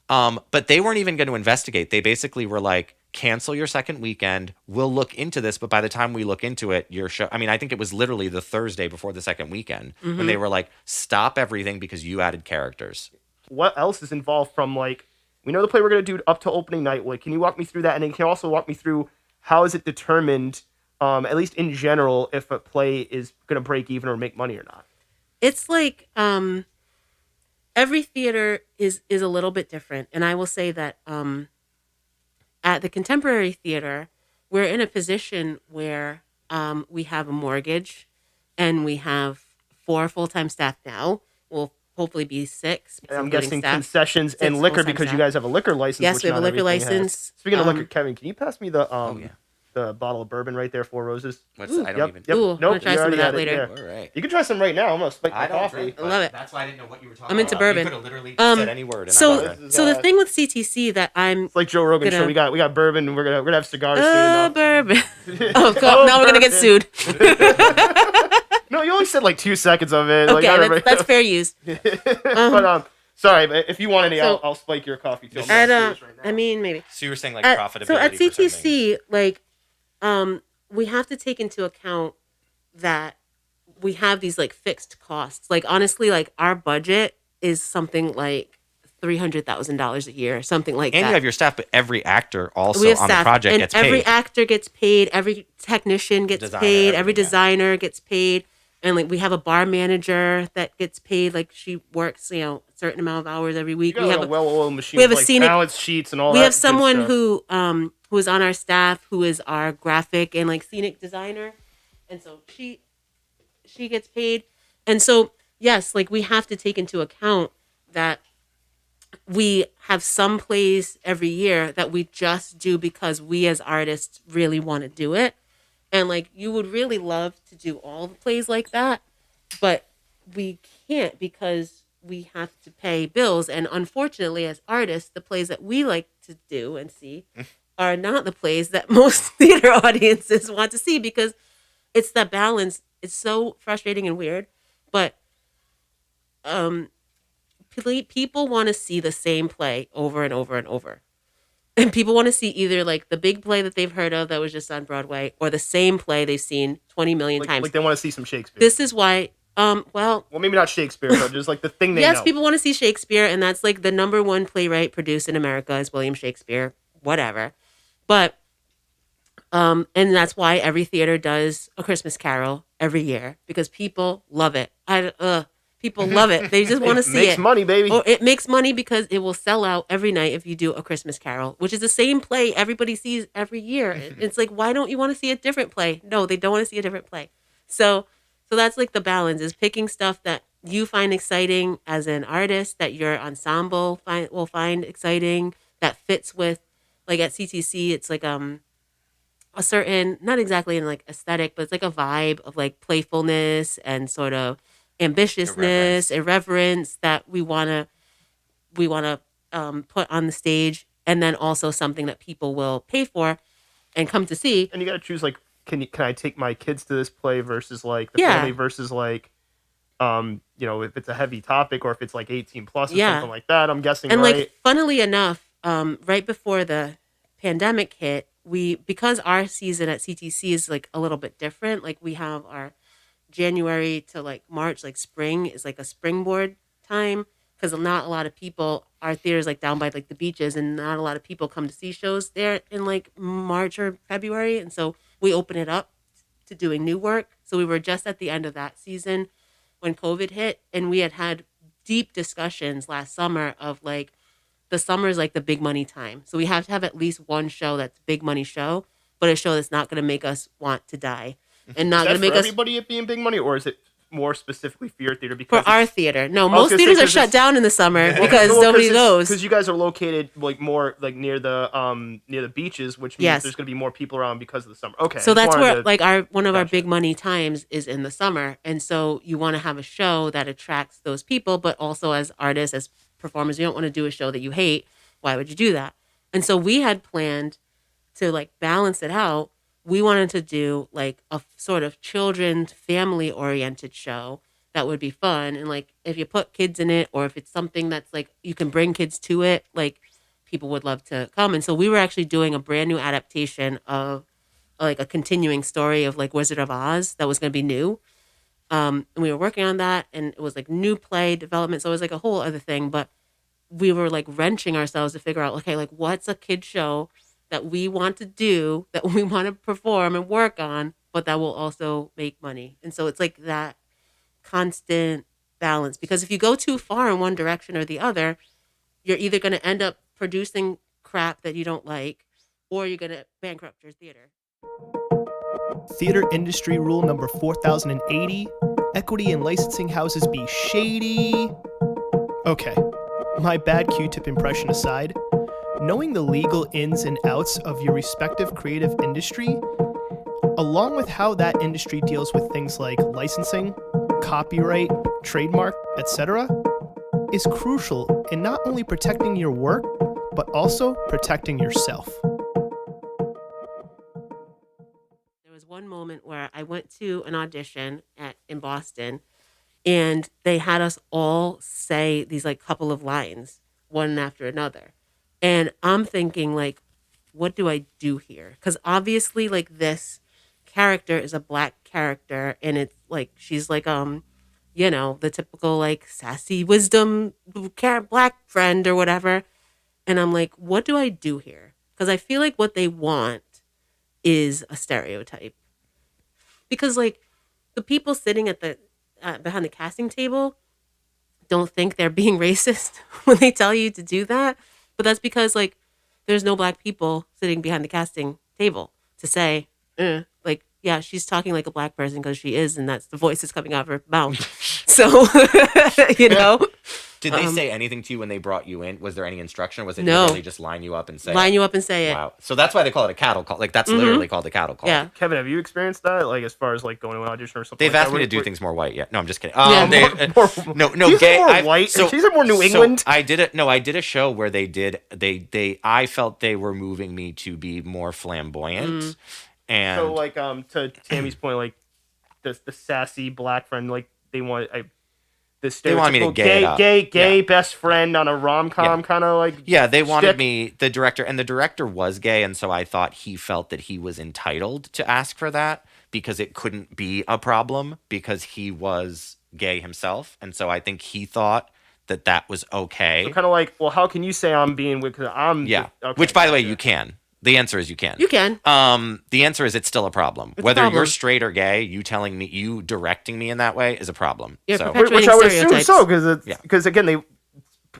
But they weren't even going to investigate. They basically were like, cancel your second weekend. We'll look into this. But by the time we look into it, your show, I mean, I think it was literally the Thursday before the second weekend when they were like, stop everything because you added characters. What else is involved from, like, we know the play we're going to do up to opening night. Like, can you walk me through that? And then can you also walk me through how is it determined, at least in general, if a play is going to break even or make money or not? It's like every theater is a little bit different, and I will say that at the Contemporary Theater, we're in a position where we have a mortgage, and we have 4 full-time staff now. We'll hopefully be 6. And I'm including guessing staff. concessions 6 and liquor full-time because you staff. guys have a liquor license. Yes, which we have a not liquor everything has. license. Speaking of liquor, Kevin, can you pass me the yeah. the bottle of bourbon right there, Four Roses? What's Ooh. I don't Yep. even. Yep. Ooh, I'm Nope. gonna try you some of already that had it, later. yeah. All right. You can try some right now. I'm gonna spike my I don't coffee. drink. I love it. That's why I didn't know what you were talking I'm into about. bourbon. You could have literally said any word. And I So, would've- This is, so the thing with CTC that I'm It's like Joe Rogan gonna- show. We got bourbon. And we're gonna have cigars soon. Enough. bourbon. Oh god, now we're gonna get bourbon. sued. No, you only said like 2 seconds of it. Okay, Like, that's fair use. But sorry, but if you want any, So- I'll spike your coffee too. I'm At gonna do this right now. I mean maybe. So you were saying like At- profitability. so at for some things. CTC, like, we have to take into account that we have these like fixed costs. Like honestly, like our budget is something like $300,000 a year, something like And that. you have your staff, but every actor also We have on the staff, project and gets every paid. actor gets paid, every technician gets Designer, paid, every everything, yeah. designer gets paid, and like we have a bar manager that gets paid. Like she works, a certain amount of hours every week. You got like a well-oiled machine. we have with, a like, scenic- balance sheets and all we that. have good someone stuff. who is on our staff who is our graphic and like scenic designer, and so she gets paid. And so yes, like we have to take into account that we have some plays every year that we just do because we as artists really want to do it, and like you would really love to do all the plays like that, but we can't because we have to pay bills. And unfortunately, as artists, the plays that we like to do and see are not the plays that most theater audiences want to see, because it's that balance. It's so frustrating and weird, but people want to see the same play over and over and over. And people want to see either like the big play that they've heard of that was just on Broadway, or the same play they've seen 20 million times. Like they want to see some Shakespeare. This is why, well, well, maybe not Shakespeare, but just like the thing they yes, know. people want to see Shakespeare, and that's like the number one playwright produced in America is William Shakespeare, whatever. But, and that's why every theater does A Christmas Carol every year, because people love it. People love it. They just want to see Makes it. money, baby. Or it makes money because it will sell out every night if you do A Christmas Carol, which is the same play everybody sees every year. It's like, why don't you want to see a different play? No, they don't want to see a different play. So that's like the balance, is picking stuff that you find exciting as an artist, that your ensemble will find exciting, that fits with, like at CTC, it's like a certain, not exactly in like aesthetic, but it's like a vibe of like playfulness and sort of ambitiousness, irreverence that we want to put on the stage, and then also something that people will pay for and come to see. And you got to choose like, can I take my kids to this play versus like the Yeah. family versus like, if it's a heavy topic or if it's like 18 plus or Yeah. something like that. I'm guessing, And right? like, funnily enough, right before the pandemic hit, because our season at CTC is like a little bit different. Like we have our January to like March, like spring is like a springboard time, because not a lot of people, our theater's like down by like the beaches, and not a lot of people come to see shows there in like March or February. And so we open it up to doing new work. So we were just at the end of that season when COVID hit, and we had deep discussions last summer of like, the summer is like the big money time. So we have to have at least one show that's a big money show, but a show that's not going to make us want to die. And not Is going that to make for us, everybody it being big money, or is it more specifically for your theater? Because for our theater. No, was most gonna say, theaters are 'cause shut it's- down in the summer because nobody goes. Because you guys are located like more like near the beaches, which means Yes. there's going to be more people around because of the summer. Okay, So I just that's wanted where to- like one of our Gotcha. big money times is in the summer. And so you want to have a show that attracts those people, but also as artists, as performers, you don't want to do a show that you hate. Why would you do that? And so we had planned to like balance it out. We wanted to do like a sort of children's family oriented show that would be fun. And like, if you put kids in it, or if it's something that's like, you can bring kids to it, like people would love to come. And so we were actually doing a brand new adaptation of like a continuing story of like Wizard of Oz that was going to be new. And we were working on that, and it was like new play development. So it was like a whole other thing, but we were like wrenching ourselves to figure out, okay, like what's a kid show that we want to do, that we want to perform and work on, but that will also make money. And so it's like that constant balance, because if you go too far in one direction or the other, you're either going to end up producing crap that you don't like, or you're going to bankrupt your theater. Theater industry rule number 4080. Equity in licensing houses be shady. Okay, my bad Q-tip impression aside, knowing the legal ins and outs of your respective creative industry, along with how that industry deals with things like licensing, copyright, trademark, etc., is crucial in not only protecting your work, but also protecting yourself. There was one moment where I went to an audition in Boston, and they had us all say these like couple of lines, one after another. And I'm thinking, like, what do I do here? Because obviously, like, this character is a black character, and it's like she's like the typical like sassy wisdom black friend or whatever. And I'm like, what do I do here? Because I feel like what they want is a stereotype. Because like the people sitting at the behind the casting table don't think they're being racist when they tell you to do that. But that's because like there's no black people sitting behind the casting table to say, like, yeah, she's talking like a black person because she is, and that's the voice that's coming out of her mouth. So, Did they say anything to you when they brought you in? Was there any instruction? Or was it No. literally just line you up and say it? it. Wow. So that's why they call it a cattle call. Like, that's literally called a cattle call. Yeah. Kevin, have you experienced that? Like, as far as like going to an audition or something? They've like asked that? me to do things more white. Yeah. No, I'm just kidding. Yeah. No, She's gay. more white. She's more New England. So I did a show where I felt they were moving me to be more flamboyant. And So like to Tammy's point, like the sassy black friend, like they want this They wanted me to stereotypical gay it up. gay Yeah. best friend on a rom-com kind of like they wanted shtick. me, the director was gay, and so I thought he felt that he was entitled to ask for that because it couldn't be a problem because he was gay himself, and so I think he thought that was okay. kind of like, well, how can you say I'm being because I'm okay, Which, by the way, gotcha. you can. The answer is you can. You can. The answer is it's still a problem. It's a Whether problem. you're straight or gay, you directing me in that way is a problem. You're So perpetuating Which I would assume stereotypes. so because Yeah. again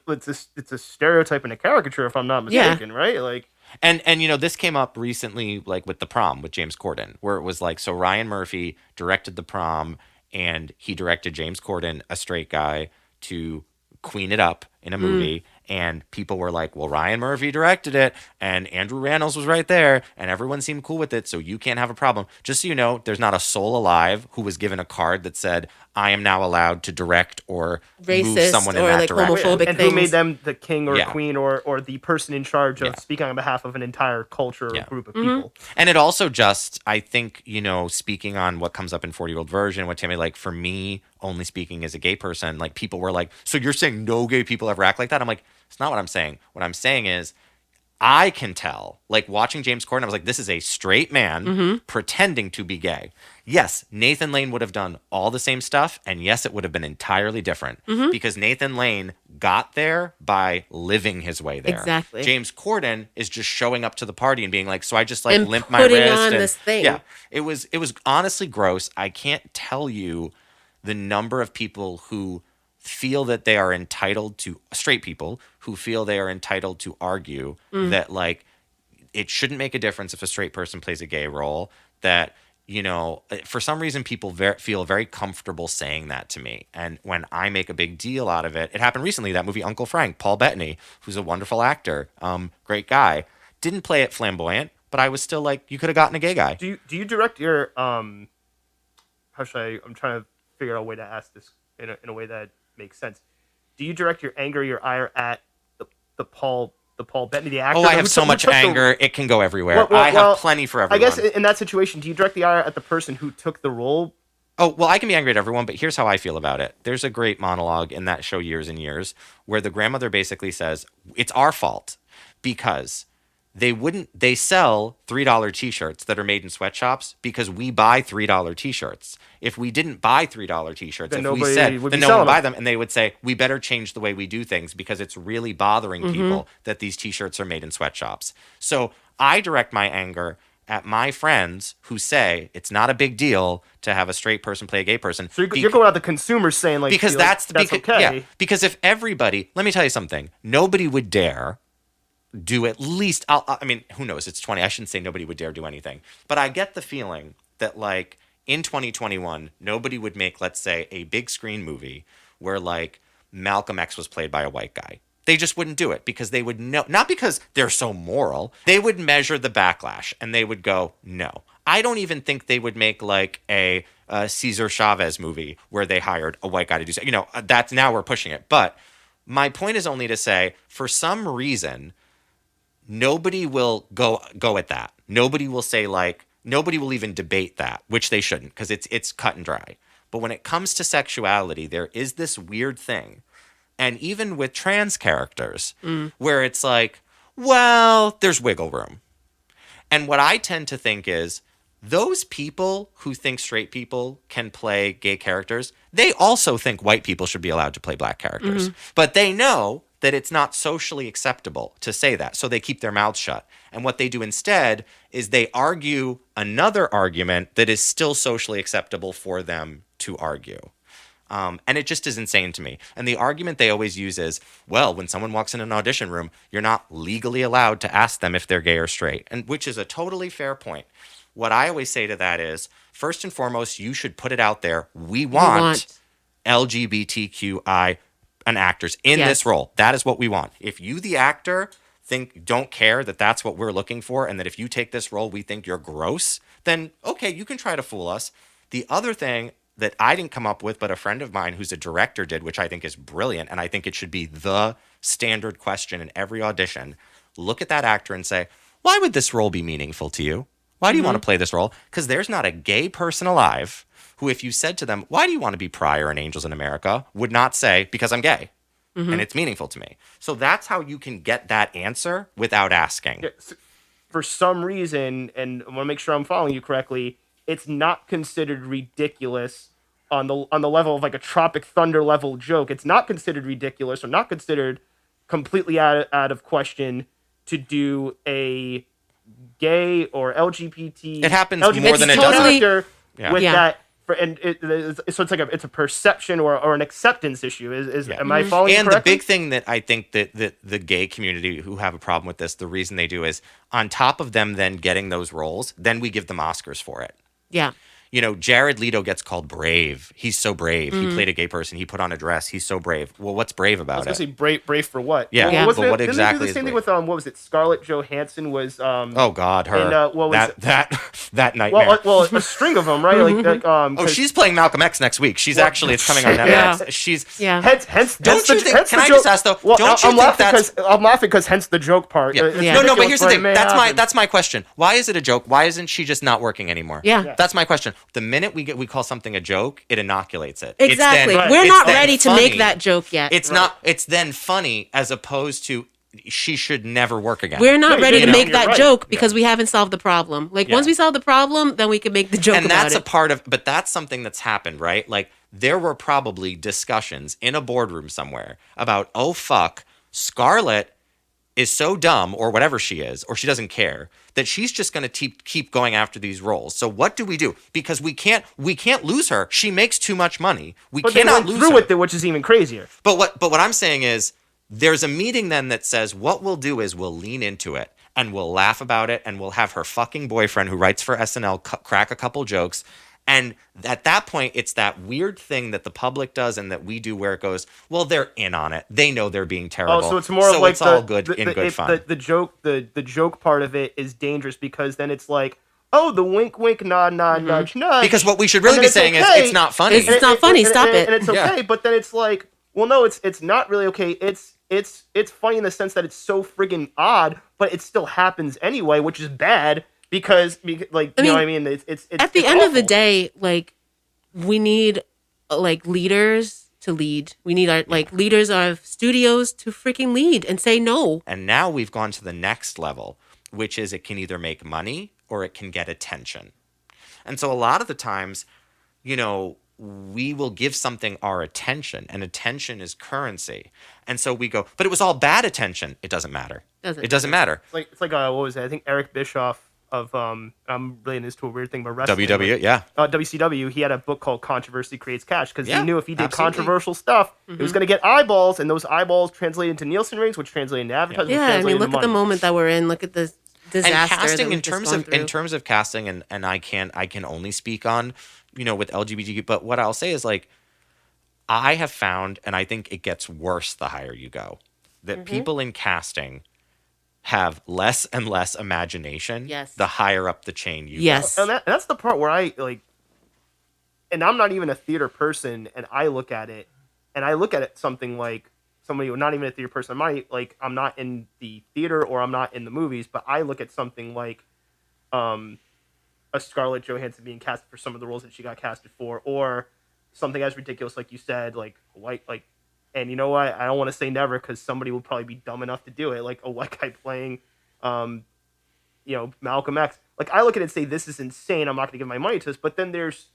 it's a stereotype and a caricature if I'm not Yeah. mistaken, right? Like and this came up recently, like with The Prom with James Corden, where it was like, so Ryan Murphy directed The Prom, and he directed James Corden, a straight guy, to queen it up in a movie. And people were like, well, Ryan Murphy directed it, and Andrew Rannells was right there, and everyone seemed cool with it, so you can't have a problem. Just so you know, there's not a soul alive who was given a card that said, I am now allowed to direct or move Racist someone in or, that like, direction. homophobic and things. who made them the king or Yeah. queen or the person in charge of Yeah. speaking on behalf of an entire culture or Yeah. group of people. And it also just, I think, speaking on what comes up in 40-Year-Old Version, what Tammy, like, for me, only speaking as a gay person, like, people were like, so you're saying no gay people ever act like that? I'm like, it's not what I'm saying. What I'm saying is, I can tell, like, watching James Corden, I was like, this is a straight man pretending to be gay. Yes, Nathan Lane would have done all the same stuff, and yes, it would have been entirely different because Nathan Lane got there by living his way there. Exactly. James Corden is just showing up to the party and being like, so I just like And limp my putting wrist. on and, this thing. Yeah, it was honestly gross. I can't tell you the number of people who feel that they are entitled to, straight people who feel they are entitled to argue that, like, it shouldn't make a difference if a straight person plays a gay role, that, for some reason people feel very comfortable saying that to me. And when I make a big deal out of it happened recently, that movie Uncle Frank, Paul Bettany, who's a wonderful actor, great guy, didn't play it flamboyant, but I was still like, you could have gotten a gay guy. Do you direct your I'm trying to figure out a way to ask this in a way that makes sense. Do you direct your anger, your ire at the Paul Bettany, the actor? Oh, I have who so took- who much took the- anger, it can go everywhere. Well, I have plenty for everyone. I guess in that situation, do you direct the ire at the person who took the role? Oh, well, I can be angry at everyone, but here's how I feel about it. There's a great monologue in that show, Years and Years, where the grandmother basically says, it's our fault because they sell $3 t-shirts that are made in sweatshops because we buy $3 t-shirts. If we didn't buy $3 t-shirts, Then if we nobody said, would then be no one would selling buy them. them, and they would say, we better change the way we do things because it's really bothering people that these t-shirts are made in sweatshops. So I direct my anger at my friends who say it's not a big deal to have a straight person play a gay person. So you're going out the consumers saying like because that's okay. Yeah, because if everybody, let me tell you something, nobody would dare do at least, I mean, who knows? It's 20. I shouldn't say nobody would dare do anything, but I get the feeling that like in 2021, nobody would make, let's say, a big screen movie where like Malcolm X was played by a white guy. They just wouldn't do it because they would know, not because they're so moral, they would measure the backlash and they would go, no. I don't even think they would make like a Cesar Chavez movie where they hired a white guy to do so. That's, now we're pushing it. But my point is only to say, for some reason, nobody will go at that. Nobody will say like, nobody will even debate that, which they shouldn't, because it's cut and dry. But when it comes to sexuality, there is this weird thing. And even with trans characters, where it's like, well, there's wiggle room. And what I tend to think is, those people who think straight people can play gay characters, they also think white people should be allowed to play black characters. But they know that it's not socially acceptable to say that. So they keep their mouths shut. And what they do instead is they argue another argument that is still socially acceptable for them to argue. And it just is insane to me. And the argument they always use is, well, when someone walks in an audition room, you're not legally allowed to ask them if they're gay or straight, and which is a totally fair point. What I always say to that is, first and foremost, you should put it out there. We want LGBTQI and actors in this role. That is what we want. If you, the actor, don't care that that's what we're looking for, and that if you take this role, we think you're gross, then okay, you can try to fool us. The other thing that I didn't come up with, but a friend of mine who's a director did, which I think is brilliant, and I think it should be the standard question in every audition. Look at that actor and say, why would this role be meaningful to you? Why do you want to play this role? Because there's not a gay person alive who, if you said to them, why do you want to be Pryor in Angels in America, would not say, because I'm gay. And it's meaningful to me. So that's how you can get that answer without asking. Yeah, so for some reason, and I want to make sure I'm following you correctly, it's not considered ridiculous on the level of like a Tropic Thunder level joke. It's not considered ridiculous or not considered completely out of question to do a gay or LGBT. It happens more than it totally, doesn't. With that, so it's like it's a perception or an acceptance issue. Am I following you And correctly? the big thing that I think that the gay community who have a problem with this, the reason they do is, on top of them then getting those roles, then we give them Oscars for it. Yeah. Jared Leto gets called brave. He's so brave. He played a gay person. He put on a dress. He's so brave. Well, what's brave about I was it? gonna say brave for what? Yeah, Yeah. but what didn't exactly they do is the same thing brave? with what was it? Scarlett Johansson was. Oh God, her. And, what was that nightmare. Well, a string of them, right? Oh, she's playing Malcolm X next week. She's actually, it's coming on Netflix. She's. Yeah. Hence, Don't you think? Can I just ask though? Well, Don't you I'm think laughing that's? I'm laughing because hence the joke part. Yeah. It's No, but ridiculous, here's the it thing. may That's happen. that's my question. Why is it a joke? Why isn't she just not working anymore? Yeah. That's my question. The minute we call something a joke, it inoculates it. Exactly. It's then, We're it's not then ready to funny. make that joke yet. It's not. It's then funny as opposed to she should never work again. We're not No, ready to you're make that right. joke because we haven't solved the problem. Like once we solve the problem, then we can make the joke and about that's it. a part of, but that's something that's happened, right? Like there were probably discussions in a boardroom somewhere about, oh fuck, Scarlett is so dumb or whatever she is, or she doesn't care, that she's just going to keep going after these roles. So what do? Because we can't lose her. She makes too much money. We But they cannot went lose through her. with it, which is even crazier. But what I'm saying is, there's a meeting then that says what we'll do is we'll lean into it and we'll laugh about it and we'll have her fucking boyfriend who writes for SNL crack a couple jokes. And at that point, it's that weird thing that the public does and that we do where it goes, well, they're in on it. They know they're being terrible. Oh, so it's more of like it's all good good fun. The joke part of it is dangerous because then it's like, oh, the wink, wink, nod, nod, nudge, nudge. Because what we should really be saying is it's not funny. It's not funny. Stop it. And it's okay, Yeah. but then it's like, well, no, it's not really okay. It's funny in the sense that it's so friggin' odd, but it still happens anyway, which is bad because like you know what I mean. It's at the it's end of the awful. day, like we need like leaders to lead. We need our like leaders of studios to freaking lead and say no. And now we've gone to the next level, which is it can either make money or it can get attention. And so a lot of the times, we will give something our attention, and attention is currency. And so we go, but it was all bad attention. It doesn't matter. It doesn't matter. It's like what was it? I think Eric Bischoff of I'm relating this to a weird thing, but wrestling. WWE, yeah. WCW, he had a book called Controversy Creates Cash because he knew if he did absolutely. controversial stuff, it was going to get eyeballs, and those eyeballs translated into Nielsen rings, which translated into advertising. Yeah, I mean, look at the moment that we're in. Look at the disaster And that casting we've in just terms gone of through. casting, and I can only speak on, with LGBTQ, but what I'll say is like I have found, and I think it gets worse the higher you go, that people in casting have less and less imagination Yes. the higher up the chain you Yes. go. And that's the part where I like, and I'm not even a theater person, and I look at it, something like somebody who not even a theater person. I'm not in the theater or I'm not in the movies, but I look at something like, a Scarlett Johansson being cast for some of the roles that she got casted for, or something as ridiculous like you said, like white, like, and you know what? I don't want to say never because somebody will probably be dumb enough to do it, like a white guy playing, Malcolm X. Like I look at it and say, this is insane. I'm not going to give my money to this. But then there's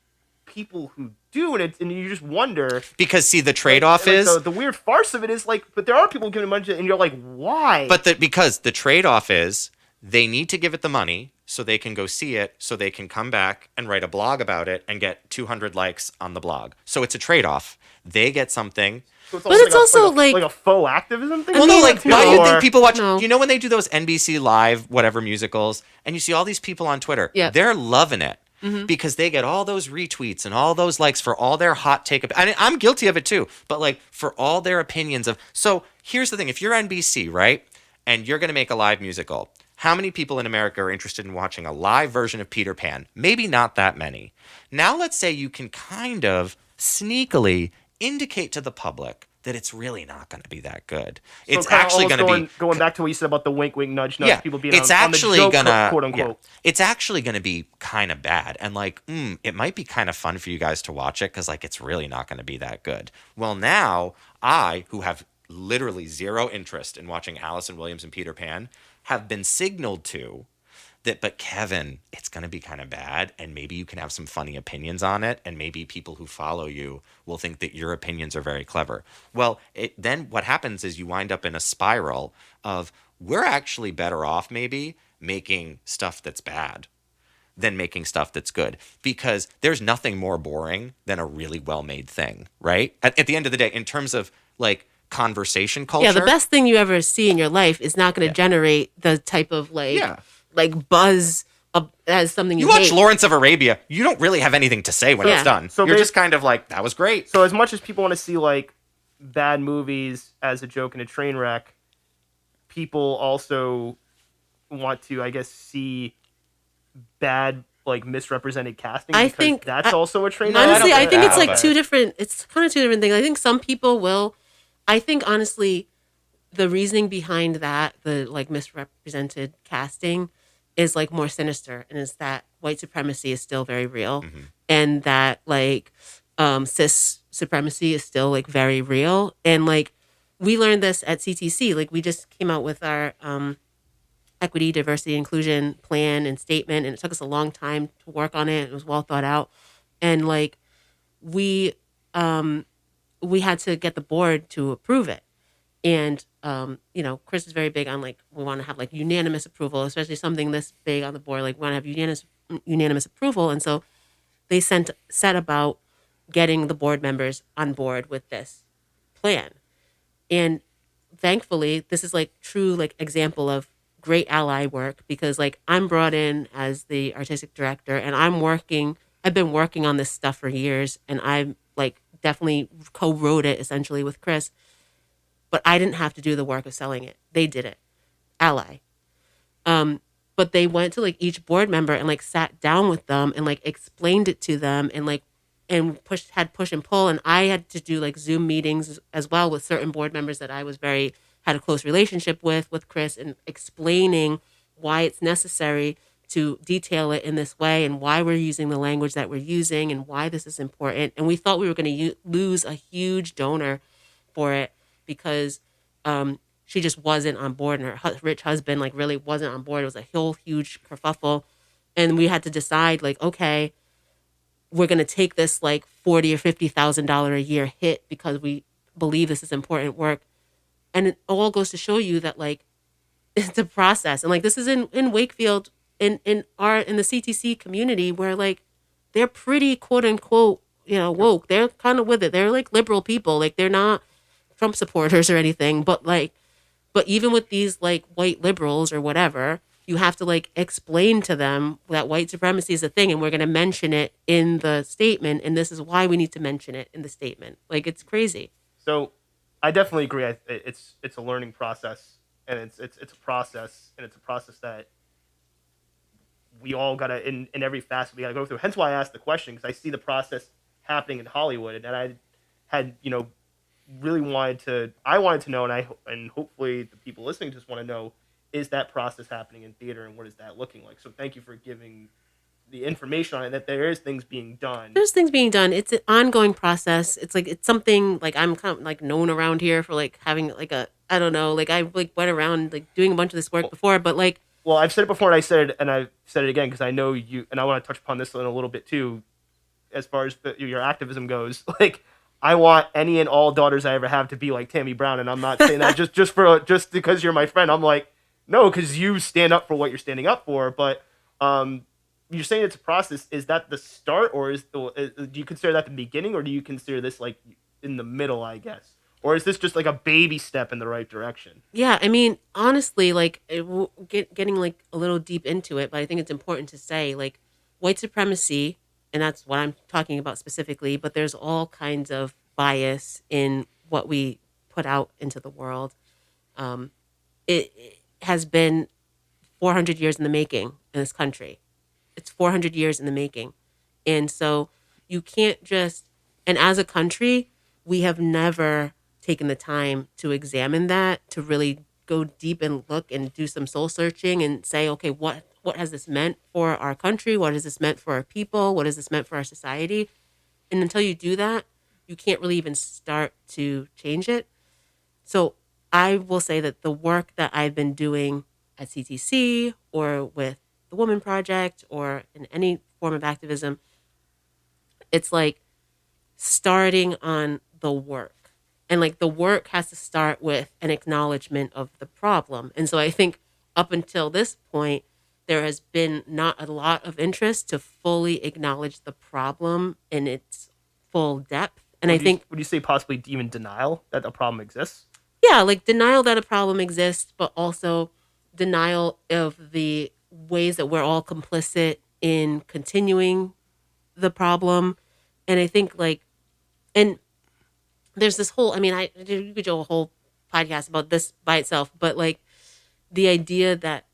people who do, and you just wonder, Because see, the trade-off is the weird farce of it is like, but there are people giving money to it, and you're like, why? because the trade-off is they need to give it the money so they can go see it, so they can come back and write a blog about it and get 200 likes on the blog. So it's a trade-off. They get something. So But it's also like a faux activism thing. Well, no, like, why do you think Or- people watch? No. You know when they do those NBC Live, whatever musicals, and you see all these people on Twitter, Yeah. they're loving it because they get all those retweets and all those likes for all their hot take. And I'm guilty of it too, but like for all their opinions of. So here's the thing: if you're NBC, right, and you're going to make a live musical, how many people in America are interested in watching a live version of Peter Pan? Maybe not that many. Now let's say you can kind of sneakily indicate to the public that it's really not going to be that good. So It's kinda actually almost going to be going back to what you said about the wink, wink, nudge, nudge. yeah, People being it's on actually the joke, gonna quote unquote. yeah, it's actually gonna be kind of bad, and like it might be kind of fun for you guys to watch it because like it's really not going to be that good. Well, now I, who have literally zero interest in watching Allison Williams and Peter Pan, have been signaled to that, but Kevin, it's going to be kind of bad, and maybe you can have some funny opinions on it, and maybe people who follow you will think that your opinions are very clever. Well, then what happens is you wind up in a spiral of we're actually better off maybe making stuff that's bad than making stuff that's good, because there's nothing more boring than a really well-made thing, right? At the end of the day, in terms of like conversation culture. Yeah, the best thing you ever see in your life is not going to generate the type of like buzz as something you You watch hate. Lawrence of Arabia, you don't really have anything to say when Yeah. it's done. So You're just kind of like, that was great. So as much as people want to see like bad movies as a joke and a train wreck, people also want to, I guess, see bad, like misrepresented casting. I because think- that's also a train No, wreck. Honestly, don't I think think it's that, like but- two different. It's kind of two different things. I think some people will. I think honestly, the reasoning behind that, the like misrepresented casting, is like more sinister, and is that white supremacy is still very real, and that like cis supremacy is still like very real, and like we learned this at CTC. Like we just came out with our equity, diversity, inclusion plan and statement, and it took us a long time to work on it. It was well thought out, and like we had to get the board to approve it. And Chris is very big on like we want to have like unanimous approval, especially something this big on the board. Like we want to have unanimous approval, and so they set about getting the board members on board with this plan. And thankfully, this is like true like example of great ally work, because like I'm brought in as the artistic director, and I've been working on this stuff for years, and I'm like definitely co-wrote it essentially with Chris. But I didn't have to do the work of selling it. They did it. Ally. But they went to like each board member and like sat down with them and like explained it to them and like had push and pull. And I had to do like Zoom meetings as well with certain board members that I was had a close relationship with Chris, and explaining why it's necessary to detail it in this way and why we're using the language that we're using and why this is important. And we thought we were going to lose a huge donor for it, because she just wasn't on board, and her rich husband like really wasn't on board. It was a whole huge kerfuffle, and we had to decide like, okay, we're gonna take this like $40,000 or $50,000 a year hit because we believe this is important work, and it all goes to show you that like it's a process, and like this is in Wakefield in the CTC community where like they're pretty quote unquote woke. They're kind of with it. They're like liberal people. Like they're not Trump supporters or anything, but even with these like white liberals or whatever, you have to like explain to them that white supremacy is a thing and we're going to mention it in the statement. And this is why we need to mention it in the statement. Like, it's crazy. So I definitely agree. It's a learning process, and it's a process, and it's a process that we all gotta in every facet we gotta go through. Hence why I asked the question, because I see the process happening in Hollywood, and I had really wanted to know, and hopefully the people listening just want to know, is that process happening in theater, and what is that looking like? So thank you for giving the information on it, that there is things being done. There's things being done. It's an ongoing process. It's like, it's something like I'm kind of like known around here for like having like a, I don't know, like I like went around like doing a bunch of this work before, but like, Well, I've said it before, and I've said it again, because I know you, and I want to touch upon this in a little bit too, as far as your activism goes. Like, I want any and all daughters I ever have to be like Tammy Brown, and I'm not saying that just because you're my friend. I'm like, no, because you stand up for what you're standing up for. But you're saying it's a process. Is that the start, or do you consider that the beginning, or do you consider this like in the middle, I guess? Or is this just like a baby step in the right direction? yeah, I mean, honestly, like getting like a little deep into it, but I think it's important to say like white supremacy, and that's what I'm talking about specifically, but there's all kinds of bias in what we put out into the world. It has been 400 years in the making in this country. It's 400 years in the making. And so you can't just, and as a country, we have never taken the time to examine that, to really go deep and look and do some soul searching and say, okay, what has this meant for our country? What has this meant for our people? What has this meant for our society? And until you do that, you can't really even start to change it. So I will say that the work that I've been doing at CTC or with the Woman Project or in any form of activism, it's like starting on the work. And like the work has to start with an acknowledgement of the problem. And so I think up until this point, there has been not a lot of interest to fully acknowledge the problem in its full depth. And Would you say possibly even denial that a problem exists? Yeah, like denial that a problem exists, but also denial of the ways that we're all complicit in continuing the problem. And I think like, and there's this whole, I mean, you could do a whole podcast about this by itself, but like the idea that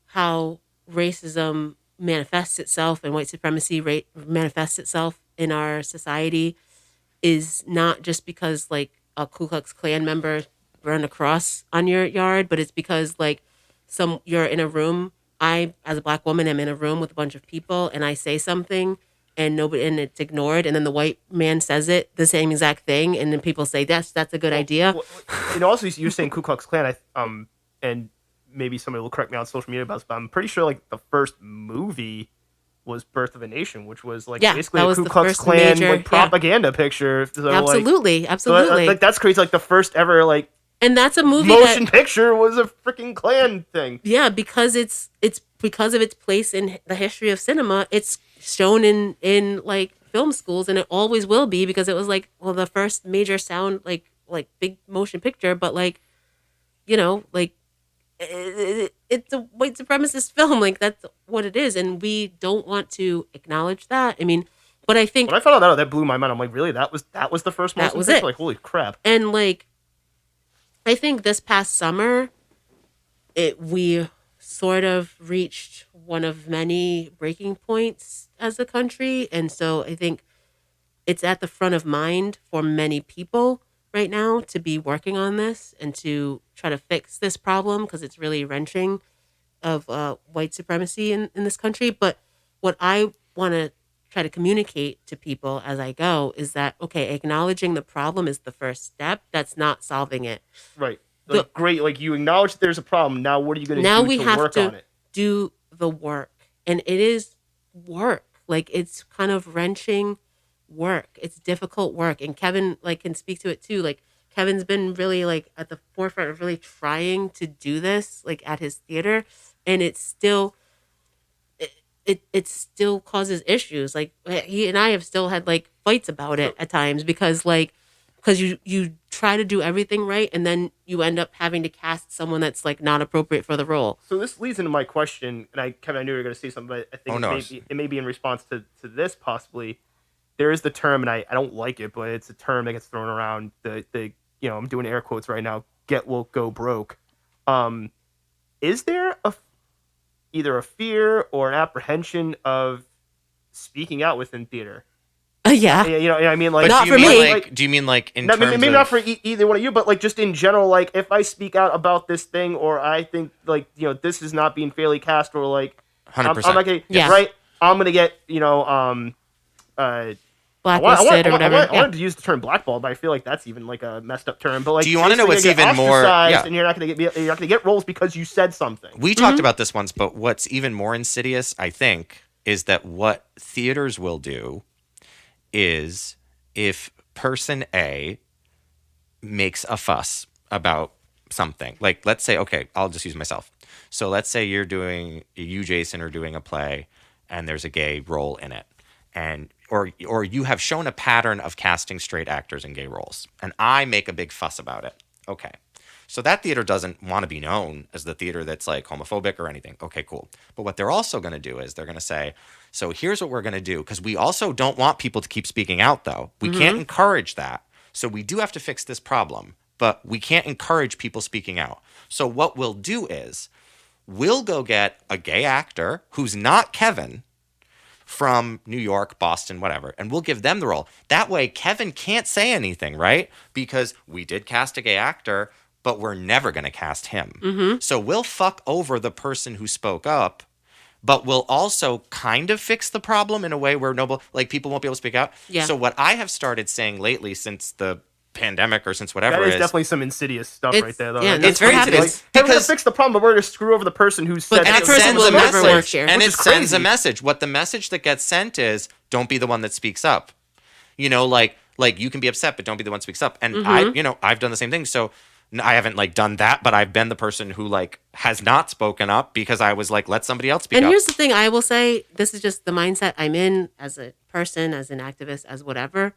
how racism manifests itself and white supremacy manifests itself in our society is not just because like a Ku Klux Klan member burned a cross on your yard, but it's because like you're in a room. I, as a Black woman, am in a room with a bunch of people, and I say something, and it's ignored, and then the white man says it, the same exact thing, and then people say that's a good idea. Also you're saying Ku Klux Klan, and maybe somebody will correct me on social media about this, but I'm pretty sure like the first movie was Birth of a Nation, which was like basically a Ku Klux Klan like propaganda picture. So, absolutely. So, like that's crazy. Like the first ever like, and that's a movie motion picture was a freaking Klan thing. Yeah, because it's because of its place in the history of cinema. It's shown in like film schools, and it always will be, because it was like, well, the first major sound like big motion picture, but like, like it's a white supremacist film. Like that's what it is, and we don't want to acknowledge that. I mean, but I think when I found out that blew my mind. I'm like, really? That was the first motion picture? Like, holy crap! And like, I think this past summer, we sort of reached one of many breaking points as a country, and so I think it's at the front of mind for many people right now to be working on this and to try to fix this problem, because it's really wrenching of white supremacy in this country. But what I want to try to communicate to people as I go is that, okay, acknowledging the problem is the first step. That's not solving it. Right. Like, great. Like, you acknowledge that there's a problem. Now what are you going to do to work on it? Now we have to do the work. And it is work. Like, it's kind of wrenching work. It's difficult work. And Kevin like can speak to it too. Like, Kevin's been really like at the forefront of really trying to do this like at his theater, and it's still it still causes issues. Like, he and I have still had like fights about it at times, because you try to do everything right, and then you end up having to cast someone that's like not appropriate for the role. So this leads into my question, and Kevin, I knew you were going to say something, but I think it may be in response to this possibly. There is the term, and I don't like it, but it's a term that gets thrown around. I'm doing air quotes right now. Get woke, go broke. Is there either a fear or an apprehension of speaking out within theater? Yeah. You know, I mean, like, not for me. Do you mean like in no, terms maybe of... not for either one of you, but like just in general, like if I speak out about this thing, or I think like this is not being fairly cast, or like 100%. I'm not gonna, right? I'm gonna get blacklisted or whatever. I wanted to use the term blackballed, but I feel like that's even like a messed up term. But like, do you want to know what's even more? Yeah. And you're not gonna get roles because you said something. We talked about this once, but what's even more insidious, I think, is that what theaters will do is if person A makes a fuss about something, like let's say, okay, I'll just use myself. So let's say you, Jason, are doing a play and there's a gay role in it, and or you have shown a pattern of casting straight actors in gay roles, and I make a big fuss about it. Okay. So that theater doesn't want to be known as the theater that's like homophobic or anything. Okay, cool. But what they're also going to do is they're going to say, so here's what we're going to do, because we also don't want people to keep speaking out, though. We can't encourage that. So we do have to fix this problem, but we can't encourage people speaking out. So what we'll do is we'll go get a gay actor who's not Kevin from New York, Boston, whatever, and we'll give them the role. That way, Kevin can't say anything, right? Because we did cast a gay actor, but we're never going to cast him. So we'll fuck over the person who spoke up, but we'll also kind of fix the problem in a way where people won't be able to speak out. Yeah. So what I have started saying lately since the pandemic or since whatever that is definitely some insidious stuff right there, though. Yeah, it's very happens. We're going to fix the problem, but we're going to screw over the person who said But that it person sends will a never message, work here. and Which it is sends a crazy. message. What the message that gets sent is, don't be the one that speaks up. Like you can be upset, but don't be the one that speaks up. And I've done the same thing. So I haven't like done that, but I've been the person who like has not spoken up because I was like, let somebody else speak up. And here's the thing, I will say, this is just the mindset I'm in as a person, as an activist, as whatever.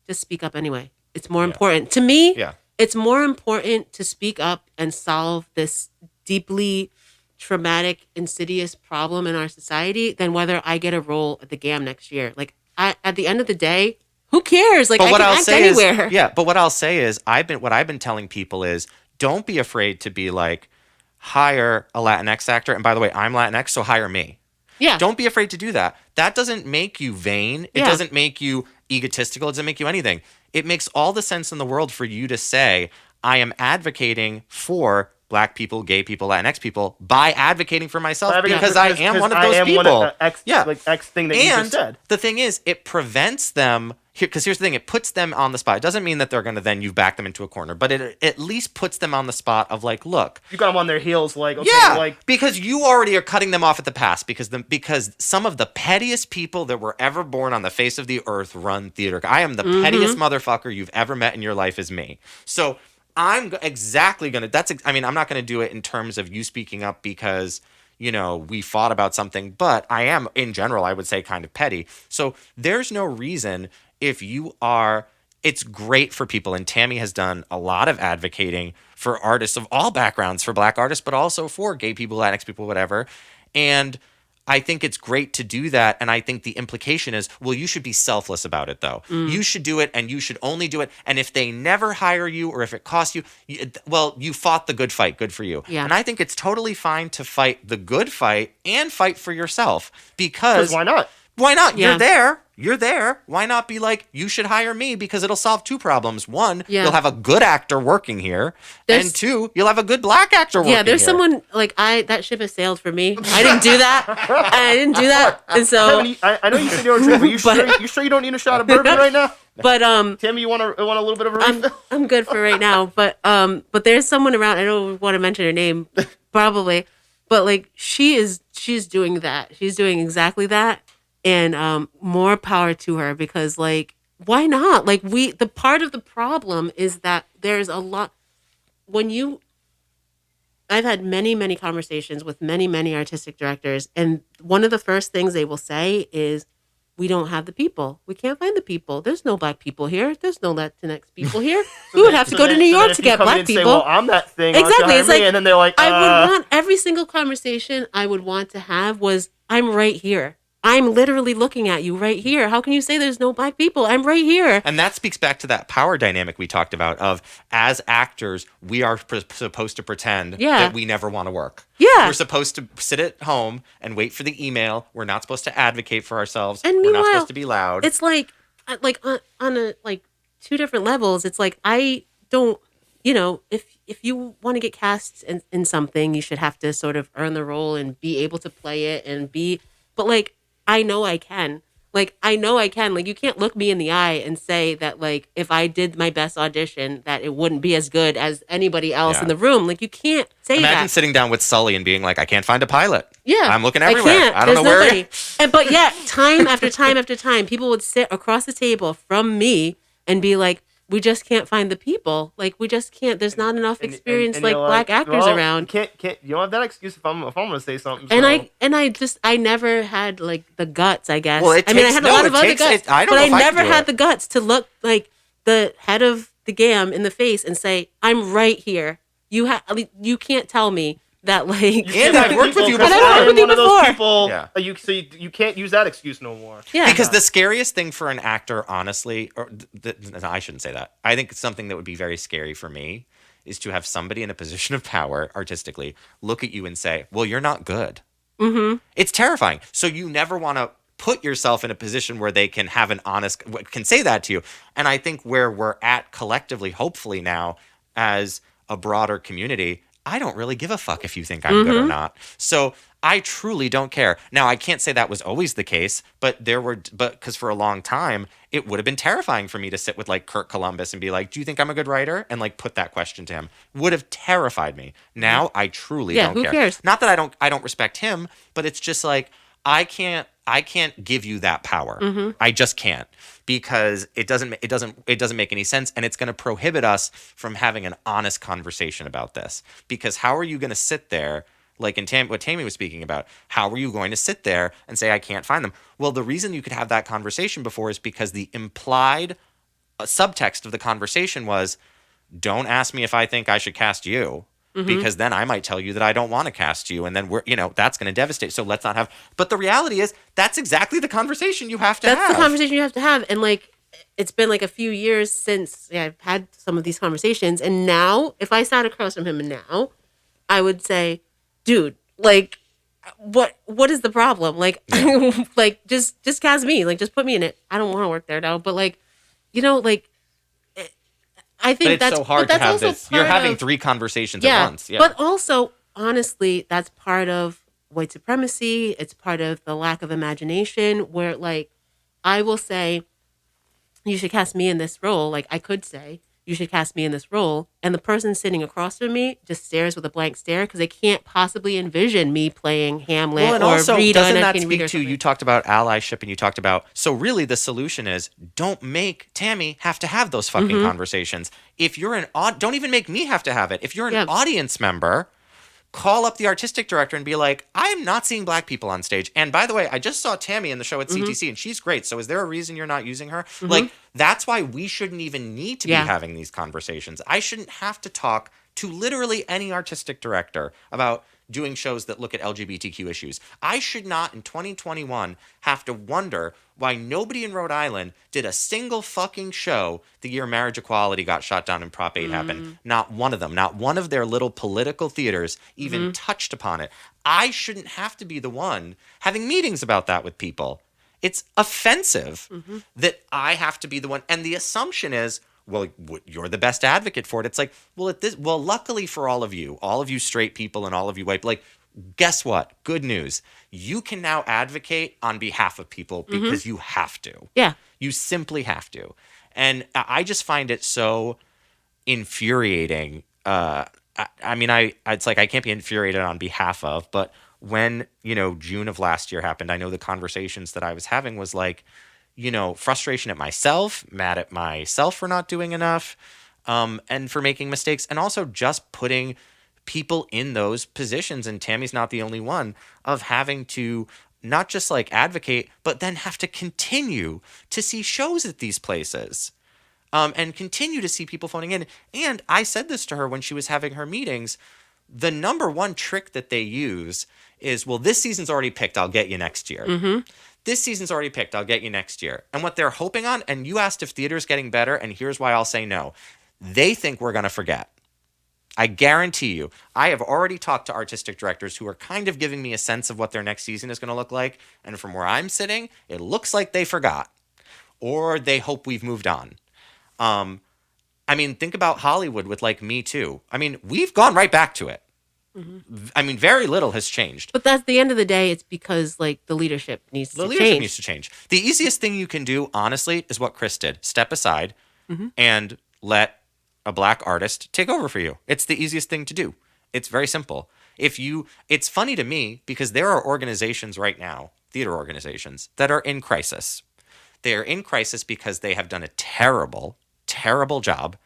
Just speak up anyway. It's more important to me. Yeah. It's more important to speak up and solve this deeply traumatic, insidious problem in our society than whether I get a role at the GAM next year. Like, at the end of the day, who cares? Like, I can act anywhere. But what I'll say is, what I've been telling people is, don't be afraid to be like, hire a Latinx actor. And by the way, I'm Latinx, so hire me. Yeah. Don't be afraid to do that. That doesn't make you vain. It doesn't make you egotistical. It doesn't make you anything. It makes all the sense in the world for you to say, I am advocating for Black people, gay people, Latinx people by advocating for myself because I am one of those people. X thing that you just said. The thing is, it prevents them. Because here's the thing, it puts them on the spot. It doesn't mean that they're going to then you back them into a corner, but it at least puts them on the spot of like, look. You got them on their heels, like, okay, like. Because you already are cutting them off at the pass because some of the pettiest people that were ever born on the face of the earth run theater. I am the pettiest motherfucker you've ever met in your life is me. So I'm exactly going to, I'm not going to do it in terms of you speaking up because, we fought about something, but I am, in general, I would say kind of petty. So there's no reason if you are, it's great for people. And Tammy has done a lot of advocating for artists of all backgrounds, for Black artists, but also for gay people, Latinx people, whatever. And I think it's great to do that. And I think the implication is, well, you should be selfless about it, though. You should do it, and you should only do it. And if they never hire you or if it costs you, you fought the good fight. Good for you. Yeah. And I think it's totally fine to fight the good fight and fight for yourself because why not? Why not? Yeah. You're there. Why not be like, you should hire me because it'll solve two problems. One, Yeah. you'll have a good actor working here. And two, you'll have a good Black actor working here. Yeah, there's someone, like, that ship has sailed for me. I didn't do that. And so. Kevin, I know you said you're drink, but you sure you don't need a shot of bourbon right now? But Tammy, you want a little bit of a refill? I'm good for right now. But there's someone around. I don't want to mention her name, probably. But like she's doing that. She's doing exactly that. And more power to her because, like, why not? Like, the part of the problem is that there's a lot. I've had many, many conversations with many, many artistic directors, and one of the first things they will say is, we don't have the people. We can't find the people. There's no black people here. There's no Latinx people here. We would have to go to New York to get black people. Say, well, I'm that thing. Exactly. It's like, and then they're like, I would want every single conversation I would want to have was, I'm right here. I'm literally looking at you right here. How can you say there's no black people? I'm right here. And that speaks back to that power dynamic we talked about of, as actors, we are supposed to pretend that we never want to work. Yeah. We're supposed to sit at home and wait for the email. We're not supposed to advocate for ourselves. And we're not supposed to be loud. It's like on a like two different levels. It's like, I don't, if you want to get cast in something, you should have to sort of earn the role and be able to play it but like, I know I can. Like, you can't look me in the eye and say that, like, if I did my best audition, that it wouldn't be as good as anybody else in the room. Like, you can't say that. Imagine sitting down with Sully and being like, I can't find a pilot. Yeah. I'm looking everywhere. I don't know nobody. But yet, time after time after time, people would sit across the table from me and be like, we just can't find the people. Like, we just can't. There's not enough experienced black actors around. Can't you don't have that excuse if I'm gonna say something. And I never had like the guts, I guess. Well, I had a lot of other guts, but I never had the guts to look like the head of the GAM in the face and say, I'm right here. You can't tell me that, like, and I've worked with you before. And I've worked with you before. So you can't use that excuse no more. Yeah. Because the scariest thing for an actor, honestly, no, I shouldn't say that. I think something that would be very scary for me is to have somebody in a position of power, artistically, look at you and say, well, you're not good. Mm-hmm. It's terrifying. So you never want to put yourself in a position where they can have can say that to you. And I think where we're at collectively, hopefully now, as a broader community, I don't really give a fuck if you think I'm good or not. So I truly don't care. Now, I can't say that was always the case, but because for a long time, it would have been terrifying for me to sit with like Kirk Columbus and be like, do you think I'm a good writer? And like put that question to him. Would have terrified me. Now I truly don't care. Who cares? Not that I don't respect him, but it's just like, I can't give you that power. I just can't, because it doesn't make any sense, and it's going to prohibit us from having an honest conversation about this. Because how are you going to sit there, like in what Tammy was speaking about? How are you going to sit there and say I can't find them? Well, the reason you could have that conversation before is because the implied subtext of the conversation was, don't ask me if I think I should cast you. Because then I might tell you that I don't want to cast you, and then that's going to devastate. So let's not have. But the reality is, that's exactly the conversation you have to have. That's the conversation you have to have, and like, it's been like a few years since I've had some of these conversations, and now if I sat across from him now, I would say, dude, like, what is the problem? Like, like just cast me, like just put me in it. I don't want to work there now, but like, like. I think that's so hard to have this. You're having three conversations at once. Yeah. But also, honestly, that's part of white supremacy. It's part of the lack of imagination where, like, I will say, you should cast me in this role. Like, I could say, you should cast me in this role. And the person sitting across from me just stares with a blank stare because they can't possibly envision me playing Hamlet and or also, Rita. Doesn't that speak to, you talked about allyship and you talked about, so really the solution is, don't make Tammy have to have those fucking conversations. If you're don't even make me have to have it. If you're an audience member, call up the artistic director and be like, I'm not seeing black people on stage. And by the way, I just saw Tammy in the show at CTC and she's great. So is there a reason you're not using her? Like, that's why we shouldn't even need to be having these conversations. I shouldn't have to talk to literally any artistic director about doing shows that look at LGBTQ issues. I should not, in 2021, have to wonder why nobody in Rhode Island did a single fucking show the year marriage equality got shot down and Prop 8 happened. Not one of them, not one of their little political theaters even touched upon it. I shouldn't have to be the one having meetings about that with people. It's offensive that I have to be the one. And the assumption is, well, you're the best advocate for it. It's like, well, luckily for all of you straight people and all of you white, like, guess what? Good news. You can now advocate on behalf of people because you have to. Yeah. You simply have to. And I just find it so infuriating. It's like I can't be infuriated on behalf of, but when, June of last year happened, I know the conversations that I was having was like, frustration at myself, mad at myself for not doing enough, and for making mistakes, and also just putting people in those positions, and Tammy's not the only one, of having to not just like advocate, but then have to continue to see shows at these places. And continue to see people phoning in. And I said this to her when she was having her meetings. The number one trick that they use is, well, this season's already picked, I'll get you next year. This season's already picked, I'll get you next year. And what they're hoping on, and you asked if theater's getting better, and here's why I'll say no. They think we're going to forget. I guarantee you, I have already talked to artistic directors who are kind of giving me a sense of what their next season is going to look like. And from where I'm sitting, it looks like they forgot. Or they hope we've moved on. I mean, think about Hollywood with like Me Too. I mean, we've gone right back to it. I mean, very little has changed. But that's the end of the day. It's because like the leadership needs to change. The easiest thing you can do, honestly, is what Chris did. Step aside and let a black artist take over for you. It's the easiest thing to do. It's very simple. It's funny to me because there are organizations right now, theater organizations, that are in crisis. They are in crisis because they have done a terrible, terrible job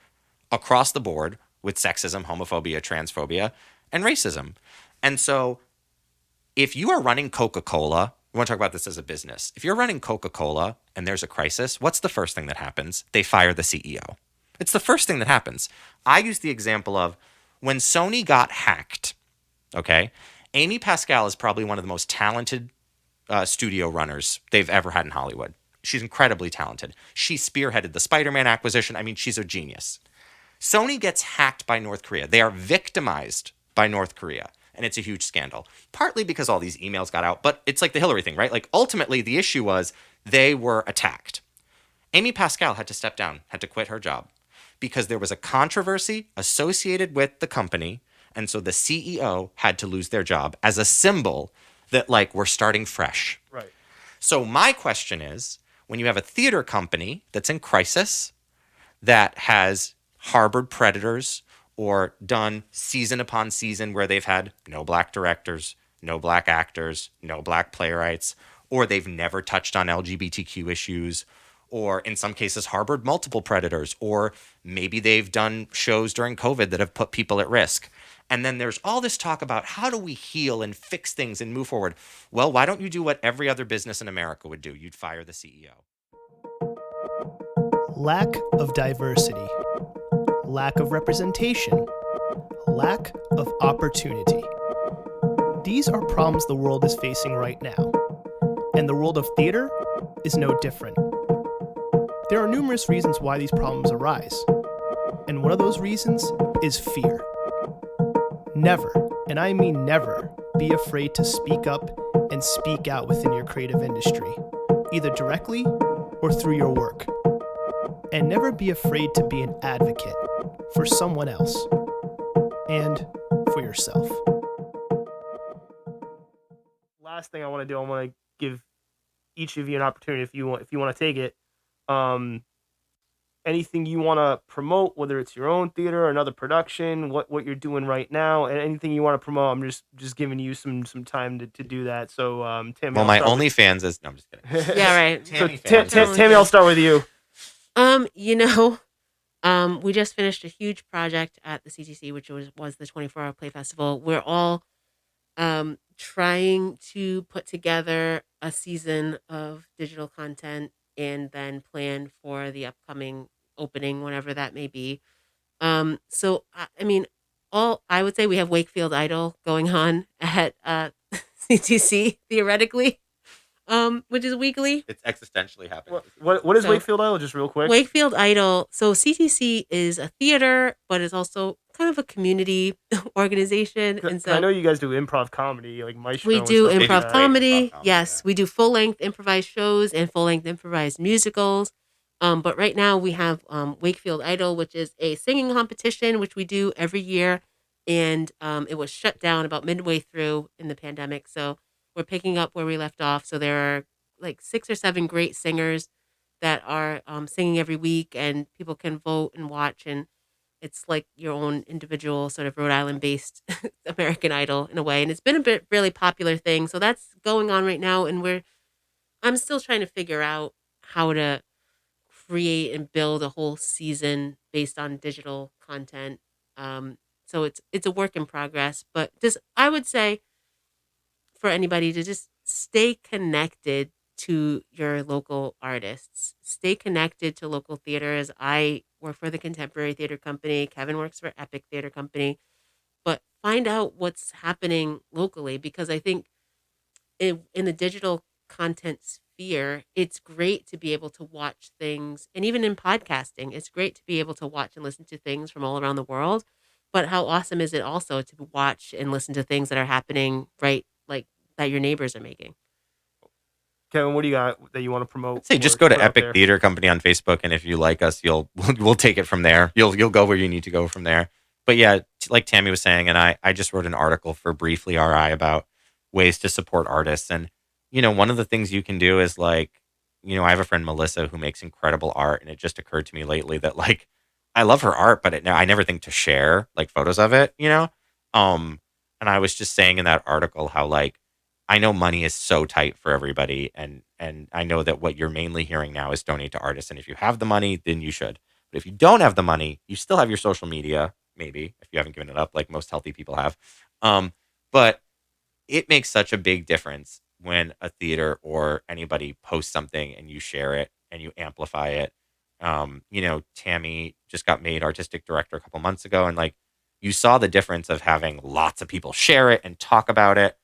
across the board with sexism, homophobia, transphobia, and racism. And so if you are running Coca-Cola, we want to talk about this as a business. If you're running Coca-Cola and there's a crisis, what's the first thing that happens? They fire the CEO. It's the first thing that happens. I use the example of when Sony got hacked, okay? Amy Pascal is probably one of the most talented studio runners they've ever had in Hollywood. She's incredibly talented. She spearheaded the Spider-Man acquisition. I mean, she's a genius. Sony gets hacked by North Korea. They are victimized by North Korea. And it's a huge scandal. Partly because all these emails got out. But it's like the Hillary thing, right? Like, ultimately, the issue was they were attacked. Amy Pascal had to step down, had to quit her job. Because there was a controversy associated with the company. And so the CEO had to lose their job as a symbol that, like, we're starting fresh. Right. So my question is, when you have a theater company that's in crisis, that has harbored predators or done season upon season where they've had no black directors, no black actors, no black playwrights, or they've never touched on LGBTQ issues, or in some cases harbored multiple predators, or maybe they've done shows during COVID that have put people at risk. And then there's all this talk about how do we heal and fix things and move forward? Well, why don't you do what every other business in America would do? You'd fire the CEO. Lack of diversity, lack of representation, lack of opportunity. These are problems the world is facing right now, and the world of theater is no different. There are numerous reasons why these problems arise, and one of those reasons is fear. Never, and I mean never, be afraid to speak up and speak out within your creative industry, either directly or through your work. And never be afraid to be an advocate for someone else and for yourself. Last thing I want to do, I want to give each of you an opportunity if you want to take it. Anything you want to promote, whether it's your own theater or another production, what you're doing right now, and anything you want to promote, I'm just giving you some time to do that. So, Tammy. Well, my OnlyFans is... No, I'm just kidding. Yeah, right. Tammy, I'll start with you. We just finished a huge project at the CTC, which was the 24-hour play festival. We're all trying to put together a season of digital content and then plan for the upcoming opening, whenever that may be. So, I mean, I would say we have Wakefield Idol going on at CTC, theoretically, which is weekly. It's existentially happening. What is Wakefield Idol, just real quick? Wakefield Idol. So CTC is a theater, but it's also kind of a community organization. And so I know you guys do improv comedy, like Maestro. we do and stuff improv like that. comedy. Improv comedy, Yes, yeah. we do full-length improvised shows and full-length improvised musicals. But right now we have Wakefield Idol, which is a singing competition, which we do every year. And it was shut down about midway through in the pandemic. So we're picking up where we left off. So there are like 6 or 7 great singers that are singing every week, and people can vote and watch. And it's like your own individual sort of Rhode Island based American Idol in a way. And it's been a really popular thing. So that's going on right now. And I'm still trying to figure out how to create and build a whole season based on digital content. So it's a work in progress, but I would say for anybody to just stay connected to your local artists. Stay connected to local theaters. I work for the Contemporary Theater Company. Kevin works for Epic Theater Company. But find out what's happening locally, because I think in the digital content sphere, it's great to be able to watch things. And even in podcasting, it's great to be able to watch and listen to things from all around the world. But how awesome is it also to watch and listen to things that are happening right, like that your neighbors are making? Kevin, what do you got that you want to promote? Say just or go to put out Epic there? Theater Company on Facebook, and if you like us, we'll take it from there. You'll go where you need to go from there. But yeah, like Tammy was saying, and I just wrote an article for Briefly RI about ways to support artists. And one of the things you can do is like, I have a friend Melissa who makes incredible art, and it just occurred to me lately that like I love her art, but I never think to share like photos of it. And I was just saying in that article how like I know money is so tight for everybody, and I know that what you're mainly hearing now is donate to artists. And if you have the money, then you should. But if you don't have the money, you still have your social media, maybe if you haven't given it up, like most healthy people have. But it makes such a big difference when a theater or anybody posts something and you share it and you amplify it. Tammy just got made artistic director a couple months ago, and like you saw the difference of having lots of people share it and talk about it.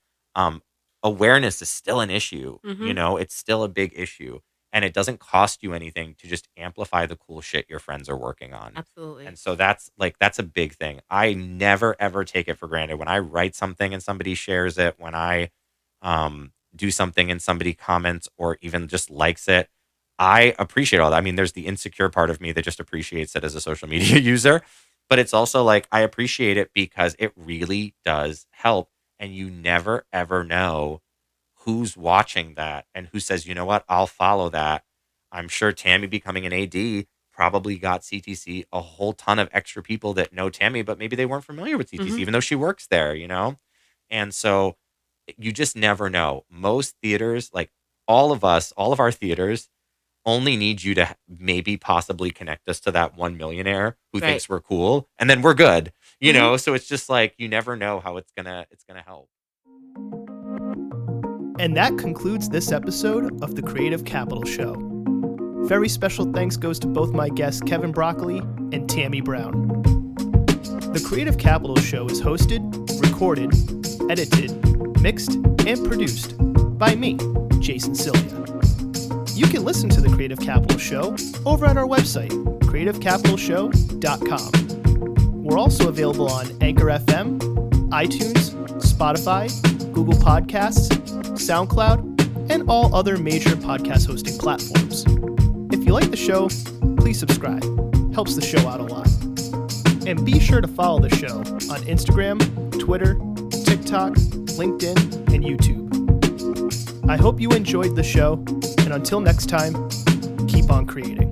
Awareness is still an issue. It's still a big issue, and it doesn't cost you anything to just amplify the cool shit your friends are working on. Absolutely. And so that's a big thing. I never ever take it for granted when I write something and somebody shares it, when I do something and somebody comments or even just likes it. I appreciate all that. I mean, there's the insecure part of me that just appreciates it as a social media user, but it's also like I appreciate it because it really does help. And you never, ever know who's watching that and who says, you know what, I'll follow that. I'm sure Tammy becoming an AD probably got CTC a whole ton of extra people that know Tammy, but maybe they weren't familiar with CTC, even though she works there, And so you just never know. Most theaters, like all of our theaters only need you to maybe possibly connect us to that one millionaire who Right. thinks we're cool, and then we're good. So it's just like you never know how it's gonna help. And that concludes this episode of the Creative Capital Show. Very special thanks goes to both my guests Kevin Broccoli and Tammy Brown. The Creative Capital Show is hosted, recorded, edited, mixed, and produced by me, Jason Sylvia. You can listen to the Creative Capital Show over at our website, creativecapitalshow.com. We're also available on Anchor FM, iTunes, Spotify, Google Podcasts, SoundCloud, and all other major podcast hosting platforms. If you like the show, please subscribe. Helps the show out a lot. And be sure to follow the show on Instagram, Twitter, TikTok, LinkedIn, and YouTube. I hope you enjoyed the show, and until next time, keep on creating.